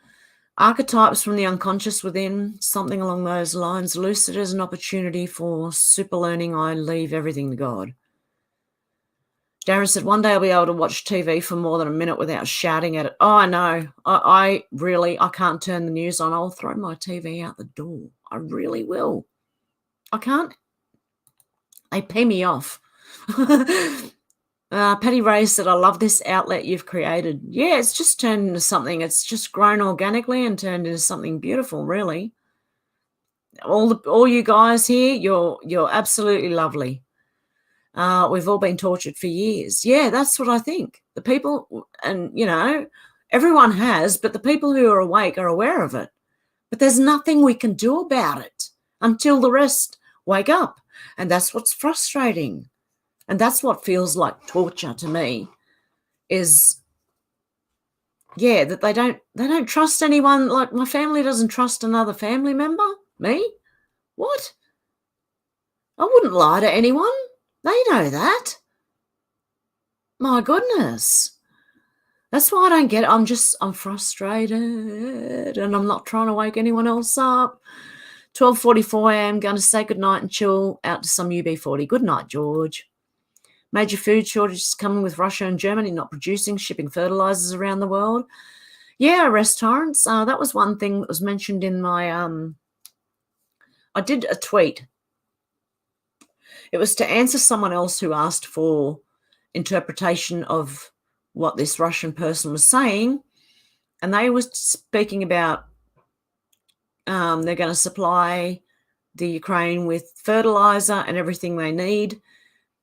Archetypes from the unconscious within, something along those lines. Lucid as an opportunity for super learning. I leave everything to God. Darren said, one day I'll be able to watch TV for more than a minute without shouting at it. Oh, I know. I can't turn the news on. I'll throw my TV out the door. I really will. I can't. They pay me off. Patty Ray said, I love this outlet you've created. Yeah, it's just turned into something. It's just grown organically and turned into something beautiful, really. All you guys here, you're absolutely lovely. We've all been tortured for years. Yeah, that's what I think. The people, and, everyone has, but the people who are awake are aware of it. But there's nothing we can do about it until the rest wake up. And that's what's frustrating. And that's what feels like torture to me is, yeah, that they don't trust anyone. Like my family doesn't trust another family member. Me? What? I wouldn't lie to anyone. They know that. My goodness. That's why I don't get it. I'm frustrated and I'm not trying to wake anyone else up. 12:44 a.m. Going to say goodnight and chill out to some UB40. Good night, George. Major food shortages coming with Russia and Germany not producing, shipping fertilizers around the world. Yeah, arrest torrents. That was one thing that was mentioned in my I did a tweet. It was to answer someone else who asked for interpretation of what this Russian person was saying. And they were speaking about they're going to supply the Ukraine with fertilizer and everything they need,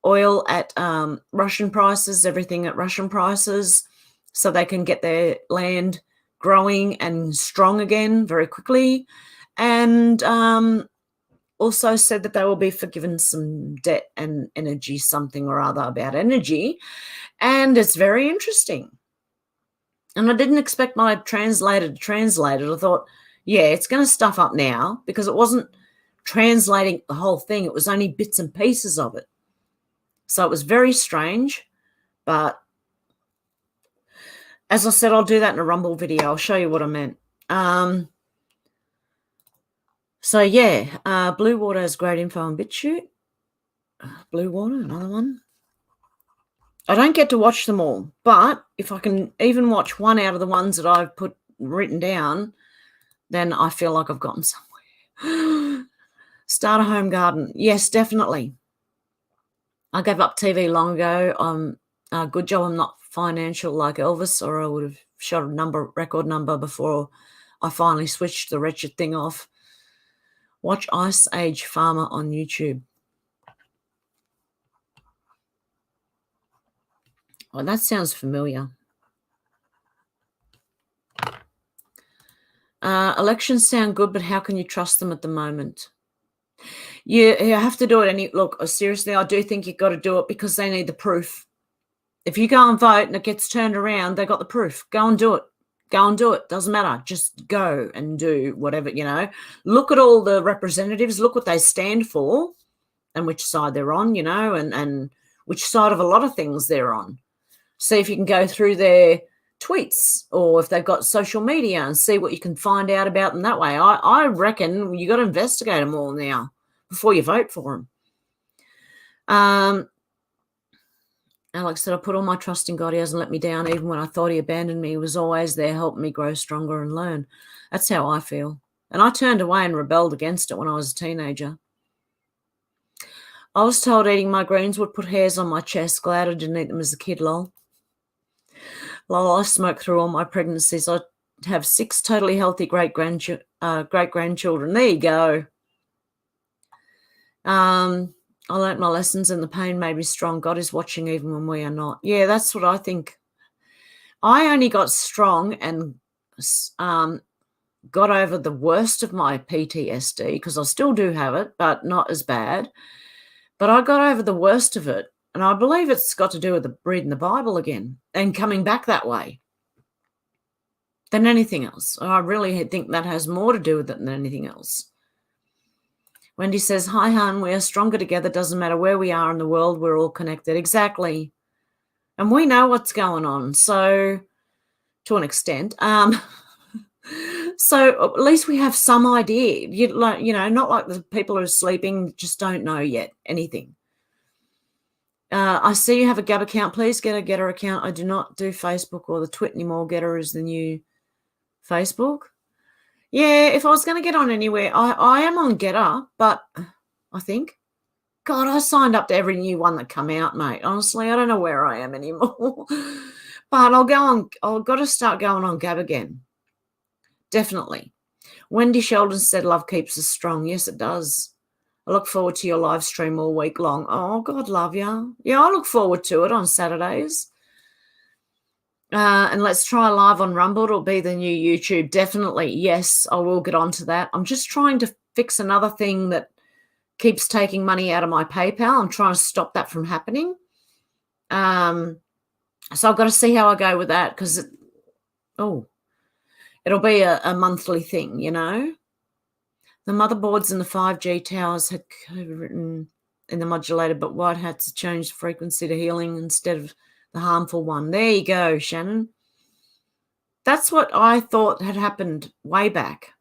oil at Russian prices, everything at Russian prices, so they can get their land growing and strong again very quickly. And also said that they will be forgiven some debt and energy, something or other about energy. And it's very interesting. And I didn't expect my translator to translate it. I thought, yeah, it's going to stuff up now because it wasn't translating the whole thing. It was only bits and pieces of it. So it was very strange. But as I said, I'll do that in a Rumble video. I'll show you what I meant. So, yeah, Blue Water has great info on Bitchute. Blue Water, another one. I don't get to watch them all, but if I can even watch one out of the ones that I've written down, then I feel like I've gotten somewhere. Start a home garden. Yes, definitely. I gave up TV long ago. Good job I'm not financial like Elvis, or I would have shot a record number before I finally switched the wretched thing off. Watch Ice Age Farmer on YouTube. Oh, that sounds familiar. Elections sound good, but how can you trust them at the moment? You have to do it. Look, seriously, I do think you've got to do it because they need the proof. If you go and vote and it gets turned around, they got the proof. Go and do it. Go and do it. Doesn't matter. Just go and do whatever, Look at all the representatives. Look what they stand for and which side they're on, and which side of a lot of things they're on. See if you can go through their tweets or if they've got social media and see what you can find out about them that way. I reckon you got to investigate them all now before you vote for them. Alex said, I put all my trust in God. He hasn't let me down. Even when I thought he abandoned me, he was always there helping me grow stronger and learn. That's how I feel. And I turned away and rebelled against it when I was a teenager. I was told eating my greens would put hairs on my chest. Glad I didn't eat them as a kid, lol. Lol, I smoked through all my pregnancies. I have 6 totally healthy great-grandchildren. There you go. I learnt my lessons and the pain made me strong. God is watching even when we are not. Yeah, that's what I think. I only got strong and got over the worst of my PTSD, because I still do have it, but not as bad. But I got over the worst of it, and I believe it's got to do with reading the Bible again and coming back that way than anything else. I really think that has more to do with it than anything else. Wendy says, hi, hon, we are stronger together. Doesn't matter where we are in the world, we're all connected. Exactly. And we know what's going on. So, to an extent. So, at least we have some idea. Not like the people who are sleeping just don't know yet anything. I see you have a Gab account. Please get a Getter account. I do not do Facebook or the Twit anymore. Getter is the new Facebook. Yeah, if I was going to get on anywhere, I am on Getter, but I think, God, I signed up to every new one that come out, mate. Honestly, I don't know where I am anymore. But I've got to start going on Gab again. Definitely. Wendy Sheldon said, love keeps us strong. Yes, it does. I look forward to your live stream all week long. Oh, God love you. Yeah, I look forward to it on Saturdays. And let's try live on Rumble. It'll be the new YouTube. Definitely. Yes, I will get onto that. I'm just trying to fix another thing that keeps taking money out of my PayPal. I'm trying to stop that from happening. So I've got to see how I go with that, because it'll be a monthly thing, The motherboards and the 5G towers had code written in the modulator, but white hats changed frequency to healing instead of the harmful one. There you go, Shannon. That's what I thought had happened way back.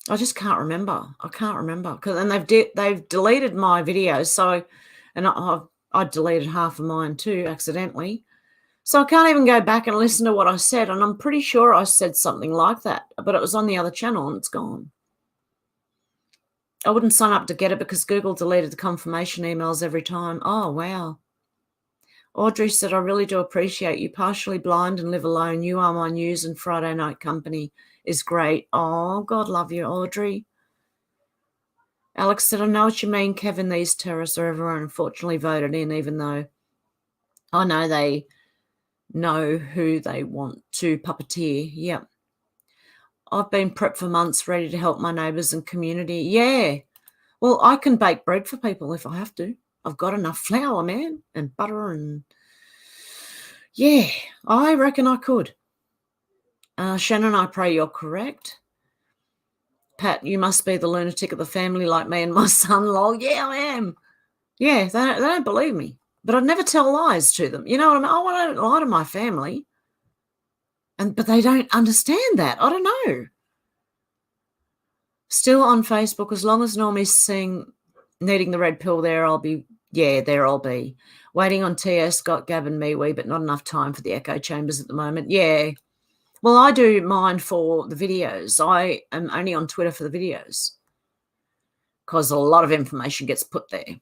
I just can't remember. I can't remember. And they've deleted my videos. So, and I deleted half of mine too accidentally. So I can't even go back and listen to what I said. And I'm pretty sure I said something like that, but it was on the other channel and it's gone. I wouldn't sign up to get it because Google deleted the confirmation emails every time. Oh, wow. Audrey said, I really do appreciate you. Partially blind and live alone. You are my news and Friday night company is great. Oh, God love you, Audrey. Alex said, I know what you mean, Kevin. These terrorists are everyone unfortunately voted in, even though I know they know who they want to puppeteer. Yep. I've been prepped for months, ready to help my neighbours and community. Yeah. Well, I can bake bread for people if I have to. I've got enough flour, man, and butter and... Yeah, I reckon I could. Shannon, I pray you're correct. Pat, you must be the lunatic of the family like me and my son, lol. Yeah, I am. Yeah, they don't believe me. But I'd never tell lies to them. You know what I mean? Oh, I don't lie to my family. But they don't understand that. I don't know. Still on Facebook, as long as Normie's seeing needing the red pill there, I'll be... Yeah, there I'll be. Waiting on TS, got Gab and MeWe, but not enough time for the echo chambers at the moment. Yeah. Well, I do mine for the videos. I am only on Twitter for the videos because a lot of information gets put there.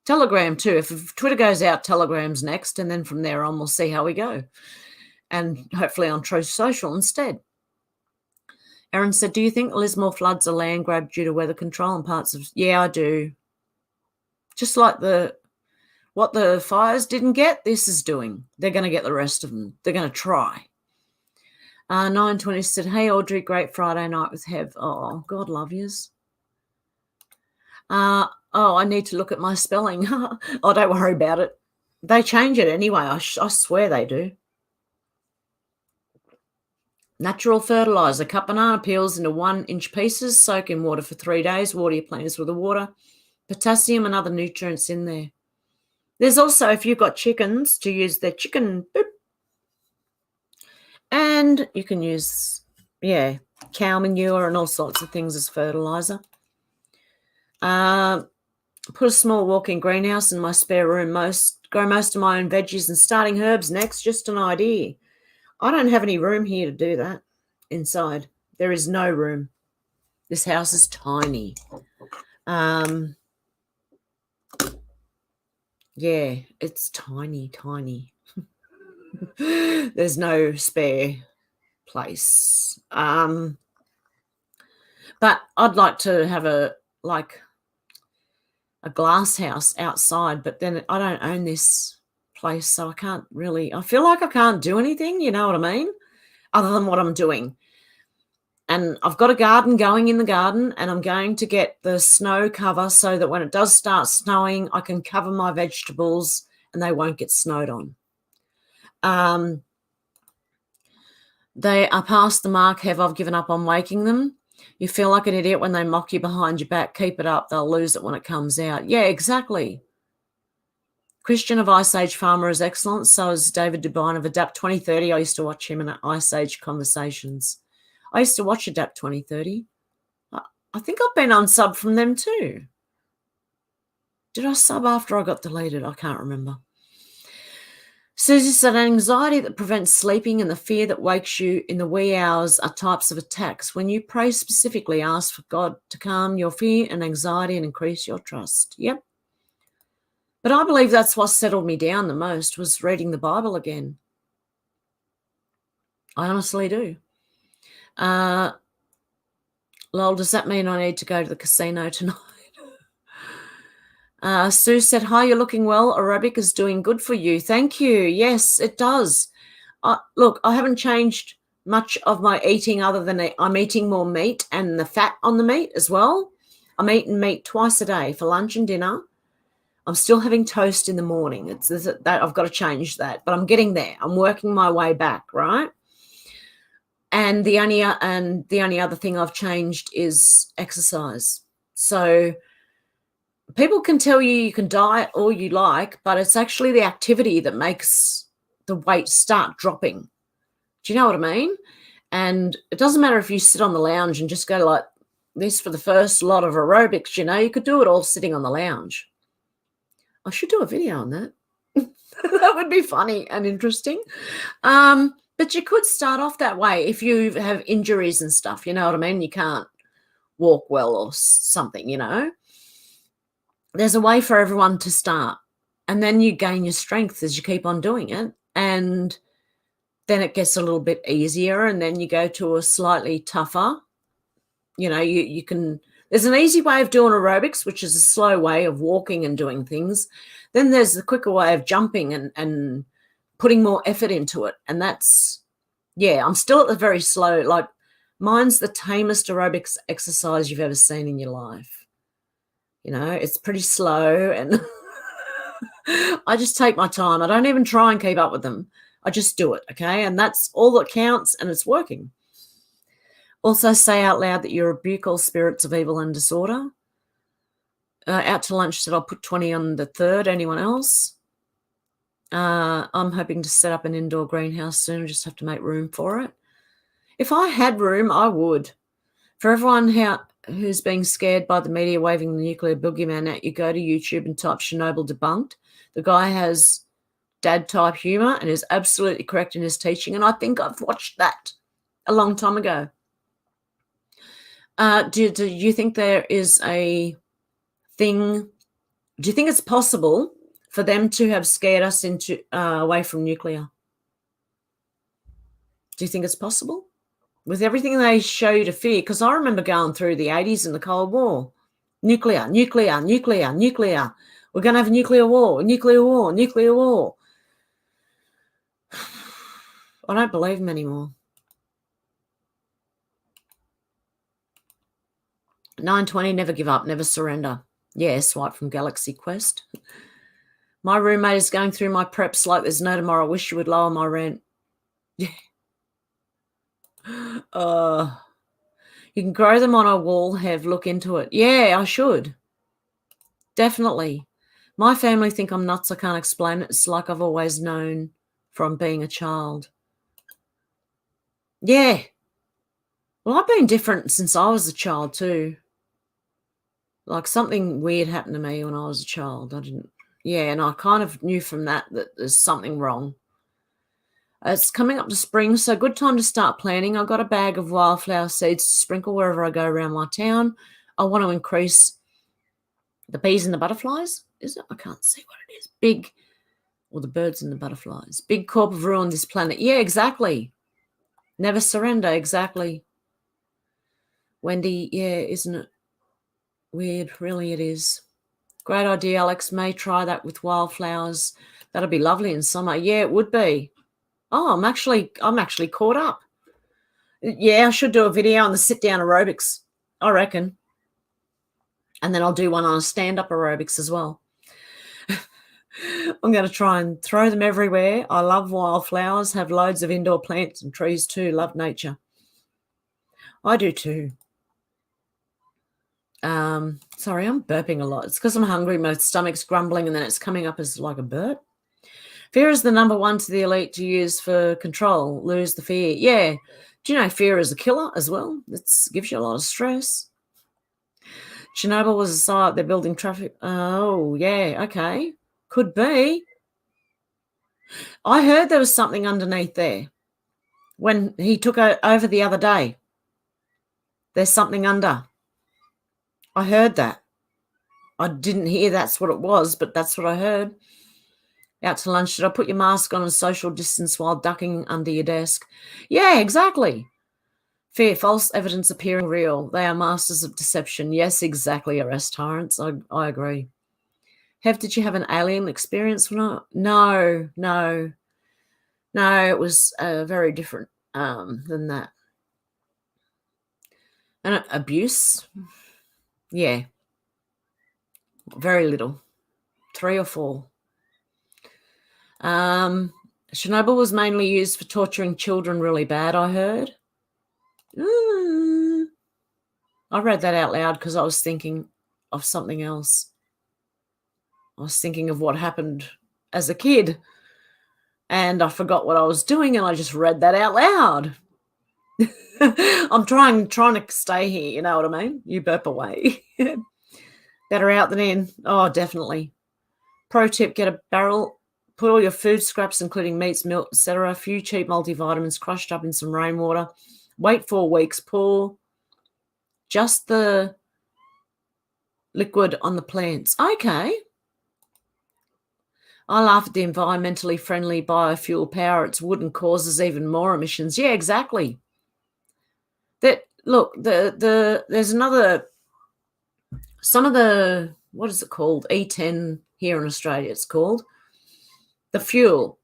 Telegram too. If Twitter goes out, Telegram's next, and then from there on we'll see how we go. And hopefully on Truth Social instead. Erin said, do you think Lismore floods are land grab due to weather control and parts of... Yeah, I do. Just like what the fires didn't get, this is doing. They're going to get the rest of them. They're going to try. 920 said, hey, Audrey, great Friday night with Hev. Oh, God love yous. Oh, I need to look at my spelling. Oh, don't worry about it. They change it anyway. I swear they do. Natural fertilizer. Cut banana peels into 1-inch pieces. Soak in water for 3 days. Water your plants with the water. Potassium and other nutrients in there. There's also, if you've got chickens, to use their chicken poop. And you can use, cow manure and all sorts of things as fertilizer. Put a small walk-in greenhouse in my spare room. Grow most of my own veggies and starting herbs next. Just an idea. I don't have any room here to do that inside. There is no room. This house is tiny. Yeah, it's tiny, tiny. There's no spare place. But I'd like to have a glass house outside, but then I don't own this place, so I can't really, I feel like I can't do anything, you know what I mean, other than what I'm doing. And I've got a garden going in the garden, and I'm going to get the snow cover so that when it does start snowing, I can cover my vegetables and they won't get snowed on. They are past the mark, I've given up on waking them. You feel like an idiot when they mock you behind your back. Keep it up. They'll lose it when it comes out. Yeah, exactly. Christian of Ice Age Farmer is excellent. So is David Dubine of Adapt 2030. I used to watch him in Ice Age Conversations. I used to watch Adapt 2030. I think I've been unsubbed from them too. Did I sub after I got deleted? I can't remember. Susie said, anxiety that prevents sleeping and the fear that wakes you in the wee hours are types of attacks. When you pray specifically, ask for God to calm your fear and anxiety and increase your trust. Yep. But I believe that's what settled me down the most, was reading the Bible again. I honestly do. Lol, does that mean I need to go to the casino tonight? Sue said, hi, you're looking well. Aerobic is doing good for you. Thank you. Yes, it does. Look, I haven't changed much of my eating other than I'm eating more meat and the fat on the meat as well. I'm eating meat twice a day for lunch and dinner. I'm still having toast in the morning. I've got to change that, but I'm getting there. I'm working my way back, right? And the only other thing I've changed is exercise. So people can tell you can diet all you like, but it's actually the activity that makes the weight start dropping. Do you know what I mean? And it doesn't matter if you sit on the lounge and just go like this for the first lot of aerobics, you could do it all sitting on the lounge. I should do a video on that. That would be funny and interesting. But you could start off that way if you have injuries and stuff, you know what I mean? You can't walk well or something, There's a way for everyone to start, and then you gain your strength as you keep on doing it, and then it gets a little bit easier, and then you go to a slightly tougher, you can, there's an easy way of doing aerobics, which is a slow way of walking and doing things. Then there's the quicker way of jumping and putting more effort into it. And that's, I'm still at the very slow, like mine's the tamest aerobics exercise you've ever seen in your life. It's pretty slow, and I just take my time. I don't even try and keep up with them. I just do it, okay? And that's all that counts, and it's working. Also say out loud that you rebuke all spirits of evil and disorder. Out to lunch said I'll put 20 on the 3rd. Anyone else? I'm hoping to set up an indoor greenhouse soon. I just have to make room for it. If I had room, I would. For everyone who's being scared by the media waving the nuclear boogeyman at you, go to YouTube and type Chernobyl debunked. The guy has dad-type humour and is absolutely correct in his teaching, and I think I've watched that a long time ago. Do you think there is a thing? Do you think it's possible for them to have scared us into away from nuclear? Do you think it's possible? With everything they show you to fear, because I remember going through the 80s and the Cold War. Nuclear, nuclear, nuclear, nuclear. We're going to have a nuclear war, nuclear war, nuclear war. I don't believe them anymore. 920, never give up, never surrender. Yeah, swipe from Galaxy Quest. My roommate is going through my preps like there's no tomorrow. I wish you would lower my rent. Yeah. You can grow them on a wall, Hev. Look into it. Yeah, I should. Definitely. My family think I'm nuts. I can't explain it. It's like I've always known from being a child. Yeah. Well, I've been different since I was a child too. Like something weird happened to me when I was a child. And I kind of knew from that there's something wrong. It's coming up to spring, so good time to start planting. I've got a bag of wildflower seeds to sprinkle wherever I go around my town. I want to increase the bees and the butterflies. Is it? I can't see what it is. Big, or the birds and the butterflies. Big corp have ruined this planet. Yeah, exactly. Never surrender, exactly. Wendy, yeah, isn't it weird? Really it is. Great idea, Alex. May try that with wildflowers. That'll be lovely in summer. Yeah, it would be. Oh, I'm actually caught up. Yeah, I should do a video on the sit-down aerobics, I reckon. And then I'll do one on a stand-up aerobics as well. I'm going to try and throw them everywhere. I love wildflowers, have loads of indoor plants and trees too, love nature. I do too. Sorry, I'm burping a lot. It's because I'm hungry. My stomach's grumbling and then it's coming up as like a burp. Fear is the number one to the elite to use for control. Lose the fear. Yeah. Do you know fear is a killer as well? It gives you a lot of stress. Chernobyl was a site. They're building traffic. Oh, yeah. Okay. Could be. I heard there was something underneath there when he took over the other day. There's something under. I heard that. I didn't hear that's what it was, but that's what I heard. Out to lunch. Should I put your mask on and social distance while ducking under your desk? Yeah, exactly. Fear, false evidence appearing real. They are masters of deception. Yes, exactly. Arrest tyrants. I agree. Hev, did you have an alien experience? No. It was very different than that. And abuse? Yeah. Very little. 3 or 4. Chernobyl was mainly used for torturing children really bad, I heard. I read that out loud because I was thinking of something else. I was thinking of what happened as a kid and I forgot what I was doing and I just read that out loud. I'm trying to stay here, you know what I mean? You burp away. Better out than in. Oh, definitely. Pro tip, get a barrel, put all your food scraps, including meats, milk, etc., a few cheap multivitamins crushed up in some rainwater. Wait 4 weeks, pour just the liquid on the plants. Okay. I laugh at the environmentally friendly biofuel power. It's wood and causes even more emissions. Yeah, exactly. Look, there's another, some of the, what is it called? E10 here in Australia, it's called. The fuel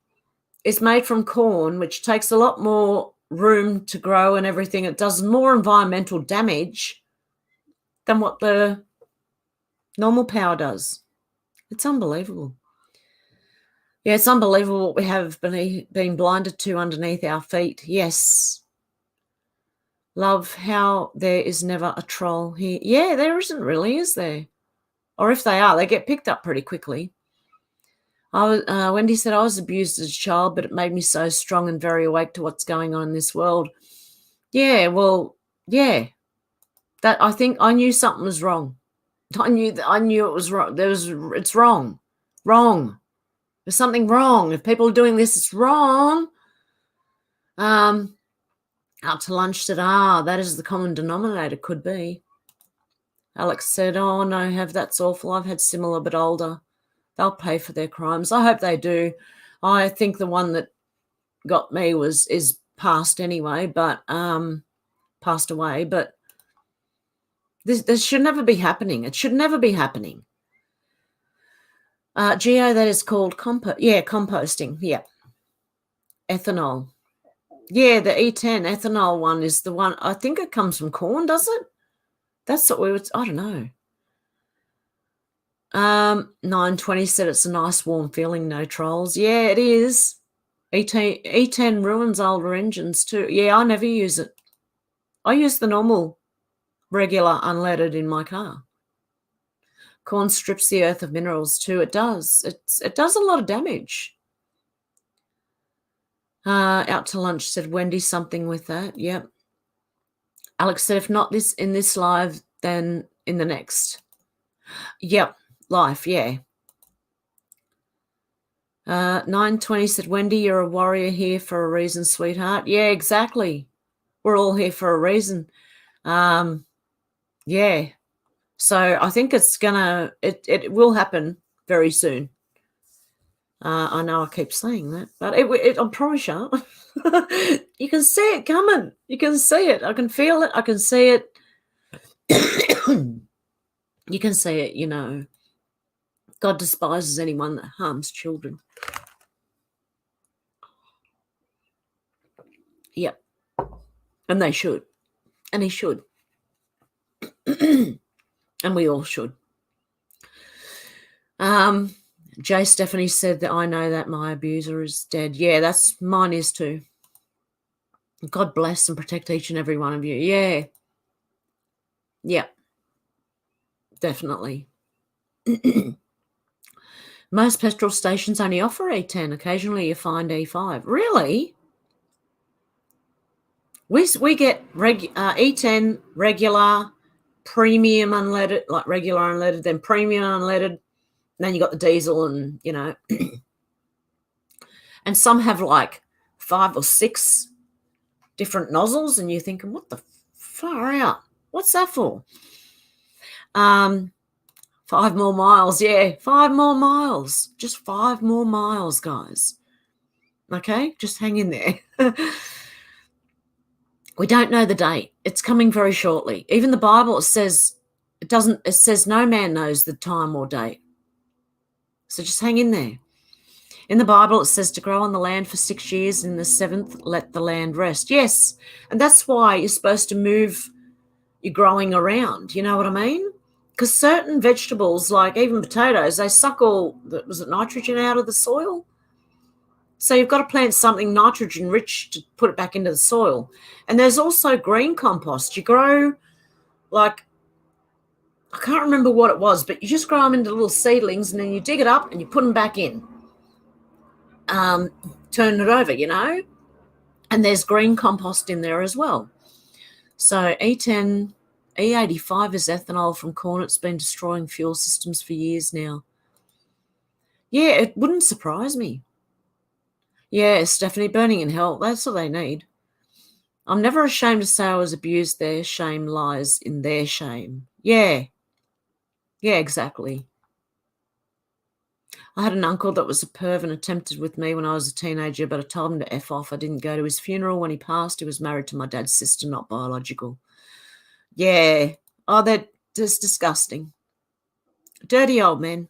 is made from corn, which takes a lot more room to grow and everything. It does more environmental damage than what the normal power does. It's unbelievable. Yeah, it's unbelievable what we have been blinded to underneath our feet. Yes. Love how there is never a troll here. Yeah, there isn't really, is there? Or if they are, they get picked up pretty quickly. Wendy said, I was abused as a child, but it made me so strong and very awake to what's going on in this world. Yeah, well, yeah. That I think I knew something was wrong. I knew it was wrong. It's wrong. Wrong. There's something wrong. If people are doing this, it's wrong. Out to lunch said, that is the common denominator. Could be. Alex said, oh, no, that's awful. I've had similar but older. They'll pay for their crimes. I hope they do. I think the one that got me is passed anyway, but passed away. But this should never be happening. It should never be happening. Geo, that is called composting. Yeah. Ethanol. Yeah, the E10 ethanol one is the one. I think it comes from corn, does it? That's what I don't know. 920 said it's a nice warm feeling, no trolls. Yeah, it is. E10 ruins older engines too. Yeah, I never use it. I use the normal, regular, unleaded in my car. Corn strips the earth of minerals too. It does. It does a lot of damage. Out to lunch said Wendy something with that. Yep. Alex said if not this in this live, then in the next. Yep. Life, yeah. 920 said, Wendy, you're a warrior here for a reason, sweetheart. Yeah, exactly. We're all here for a reason. Yeah. So I think it's it will happen very soon. I know I keep saying that, but I promise you, you can see it coming. You can see it. I can feel it. I can see it. You can see it, you know. God despises anyone that harms children. Yep. And they should. And he should. And we all should. Jay Stephanie said that I know that my abuser is dead. Yeah, that's mine is too. God bless and protect each and every one of you. Yeah. Yeah. Definitely. Most petrol stations only offer E10. Occasionally you find E5. Really? We get E10, regular, premium unleaded, like regular unleaded, then premium unleaded, and then you got the diesel and, you know. And some have like 5 or 6 different nozzles, and you're thinking, what the far out? What's that for? 5 more miles. Yeah, 5 more miles. Just 5 more miles, guys. Okay, just hang in there. We don't know the date. It's coming very shortly. Even the Bible, it says no man knows the time or date. So just hang in there. In the Bible, it says to grow on the land for 6 years, and in the 7th, let the land rest. Yes, and that's why you're supposed to move your growing around. You know what I mean? Because certain vegetables, like even potatoes, they suck all, nitrogen out of the soil? So you've got to plant something nitrogen-rich to put it back into the soil. And there's also green compost. You grow, like, I can't remember what it was, but you just grow them into little seedlings, and then you dig it up and you put them back in. Turn it over, you know. And there's green compost in there as well. So E10, E85 is ethanol from corn. It's been destroying fuel systems for years now. Yeah, it wouldn't surprise me. Yeah, Stephanie, burning in hell. That's what they need. I'm never ashamed to say I was abused. Their shame lies in their shame. Yeah. Yeah, exactly. I had an uncle that was a perv and attempted with me when I was a teenager, but I told him to F off. I didn't go to his funeral. When he passed, he was married to my dad's sister, not biological. Yeah. Oh, that's disgusting. Dirty old men.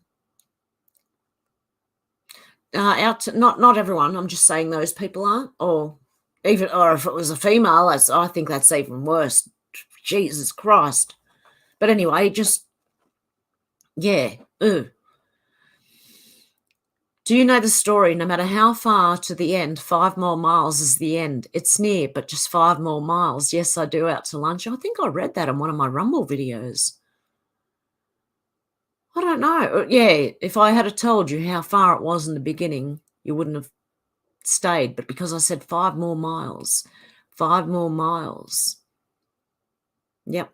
Not everyone. I'm just saying those people aren't. Or if it was a female, I think that's even worse. Jesus Christ. But anyway, just, yeah. Ugh. Do you know the story? No matter how far to the end, 5 more miles is the end. It's near, but just 5 more miles. Yes, I do, out to lunch. I think I read that in one of my Rumble videos. I don't know. Yeah, if I had told you how far it was in the beginning, you wouldn't have stayed. But because I said 5 more miles, 5 more miles. Yep.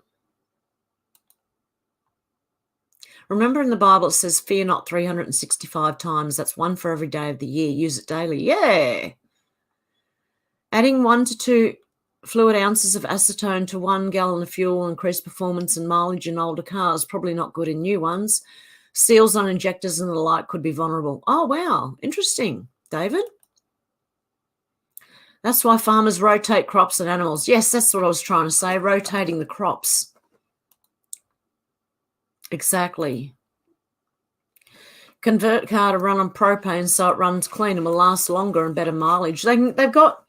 Remember in the Bible it says, fear not 365 times. That's 1 for every day of the year. Use it daily. Yeah. Adding 1 to 2 fluid ounces of acetone to 1 gallon of fuel will increase performance and mileage in older cars. Probably not good in new ones. Seals on injectors and the like could be vulnerable. Oh, wow. Interesting, David. That's why farmers rotate crops and animals. Yes, that's what I was trying to say, rotating the crops. Exactly. Convert car to run on propane so it runs clean and will last longer and better mileage. They've got,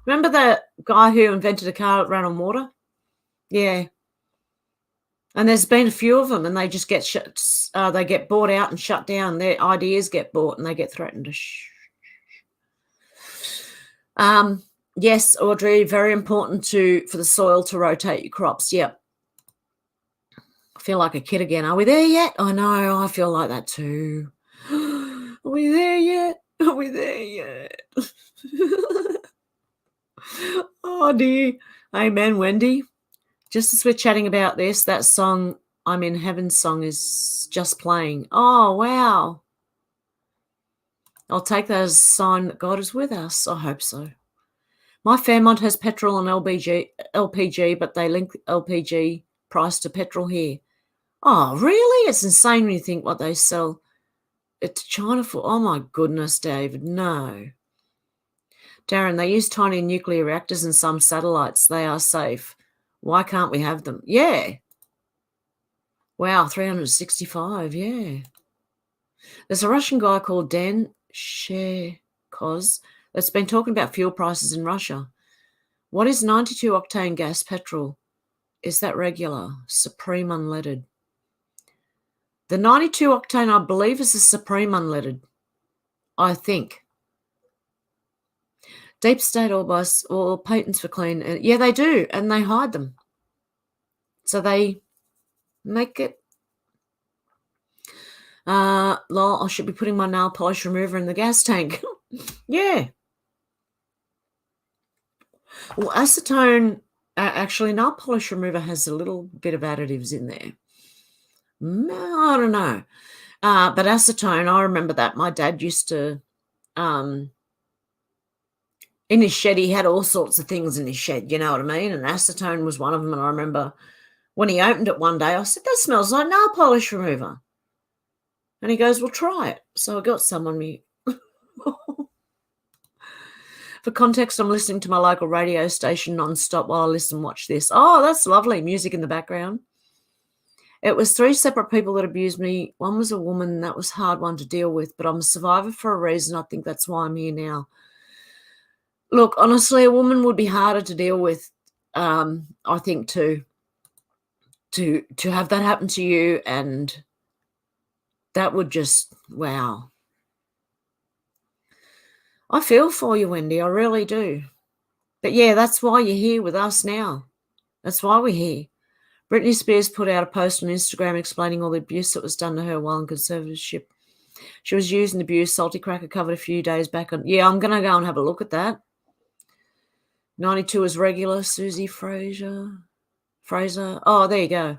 remember the guy who invented a car that ran on water? Yeah. And there's been a few of them, and they just get they get bought out and shut down. Their ideas get bought, and they get threatened. Yes, Audrey, very important for the soil to rotate your crops. Yep. I feel like a kid again. Are we there yet? I know. I feel like that too. Are we there yet? Are we there yet? Oh dear. Amen, Wendy. Just as we're chatting about this, that song, I'm in Heaven song, is just playing. Oh, wow. I'll take that as a sign that God is with us. I hope so. My Fairmont has petrol and LPG, but they link LPG price to petrol here. Oh, really? It's insane when you think what they sell it to China for. Oh, my goodness, David, no. Darren, they use tiny nuclear reactors and some satellites. They are safe. Why can't we have them? Yeah. Wow, 365, yeah. There's a Russian guy called Dan Sherkoz that's been talking about fuel prices in Russia. What is 92 octane gas petrol? Is that regular? Supreme unleaded. The 92 octane, I believe, is the Supreme unleaded. I think. Deep state or patents for clean. Yeah, they do, and they hide them. So they make it. Lol, I should be putting my nail polish remover in the gas tank. Yeah. Well, acetone, actually, nail polish remover has a little bit of additives in there. I don't know. But acetone, I remember that. My dad used to, in his shed, he had all sorts of things in his shed, you know what I mean? And acetone was one of them. And I remember when he opened it one day, I said, that smells like nail polish remover. And he goes, well, try it. So I got some on me. For context, I'm listening to my local radio station nonstop while I listen and watch this. Oh, that's lovely. Music in the background. It was 3 separate people that abused me. One was a woman. That was a hard one to deal with, but I'm a survivor for a reason. I think that's why I'm here now. Look, honestly, a woman would be harder to deal with, I think, to have that happen to you, and that would just, wow. I feel for you, Wendy. I really do. But yeah, that's why you're here with us now. That's why we're here. Britney Spears put out a post on Instagram explaining all the abuse that was done to her while in conservatorship. She was used and abused. Salty Cracker covered a few days back on. Yeah, I'm going to go and have a look at that. 92 is regular. Susie Fraser. Oh, there you go.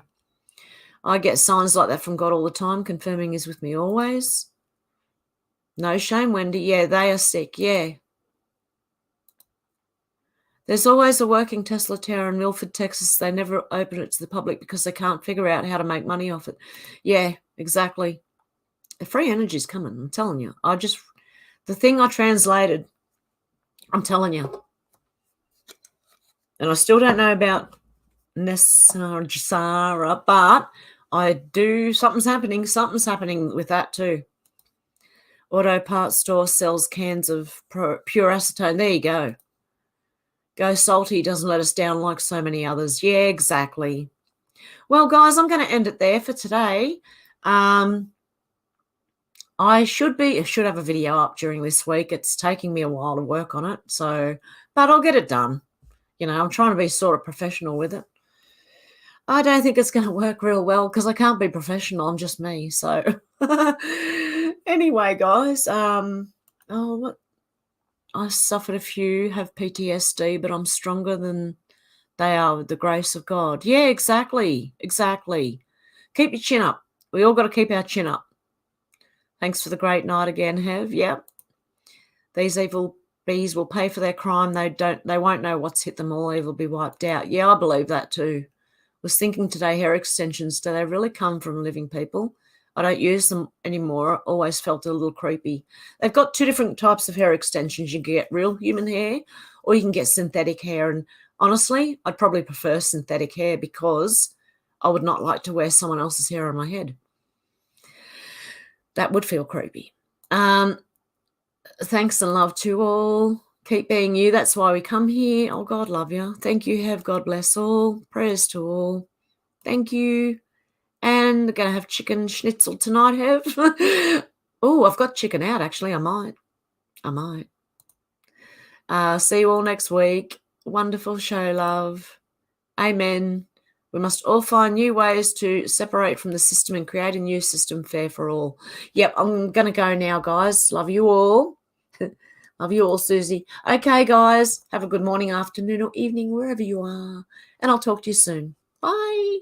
I get signs like that from God all the time, confirming He's with me always. No shame, Wendy. Yeah, they are sick. Yeah. There's always a working Tesla tower in Milford, Texas. They never open it to the public because they can't figure out how to make money off it. Yeah, exactly. The free energy is coming, I'm telling you. The thing I translated, I'm telling you. And I still don't know about Nessara, but I do, something's happening with that too. Auto parts store sells cans of pure acetone. There you go. Go Salty doesn't let us down like so many others. Yeah, exactly. Well, guys, I'm going to end it there for today. I should have a video up during this week. It's taking me a while to work on it, but I'll get it done. You know, I'm trying to be sort of professional with it. I don't think it's going to work real well because I can't be professional. I'm just me. So anyway, guys, I suffered a few, have PTSD, but I'm stronger than they are with the grace of God. Yeah, exactly. Keep your chin up. We all got to keep our chin up. Thanks for the great night again, Hev. Yep. These evil bees will pay for their crime. They won't know what's hit them. All evil will be wiped out. Yeah, I believe that too. Was thinking today, hair extensions, do they really come from living people? I don't use them anymore. Always felt a little creepy. They've got 2 different types of hair extensions. You can get real human hair or you can get synthetic hair. And honestly, I'd probably prefer synthetic hair because I would not like to wear someone else's hair on my head. That would feel creepy. Thanks and love to all. Keep being you. That's why we come here. Oh, God love you. Thank you, Hev. God bless all. Prayers to all. Thank you. chicken. They're going to have chicken schnitzel tonight, Hev. Oh, I've got chicken out, actually. I might. See you all next week. Wonderful show, love. Amen. We must all find new ways to separate from the system and create a new system fair for all. Yep, I'm going to go now, guys. Love you all. Love you all, Susie. Okay, guys. Have a good morning, afternoon, or evening, wherever you are. And I'll talk to you soon. Bye.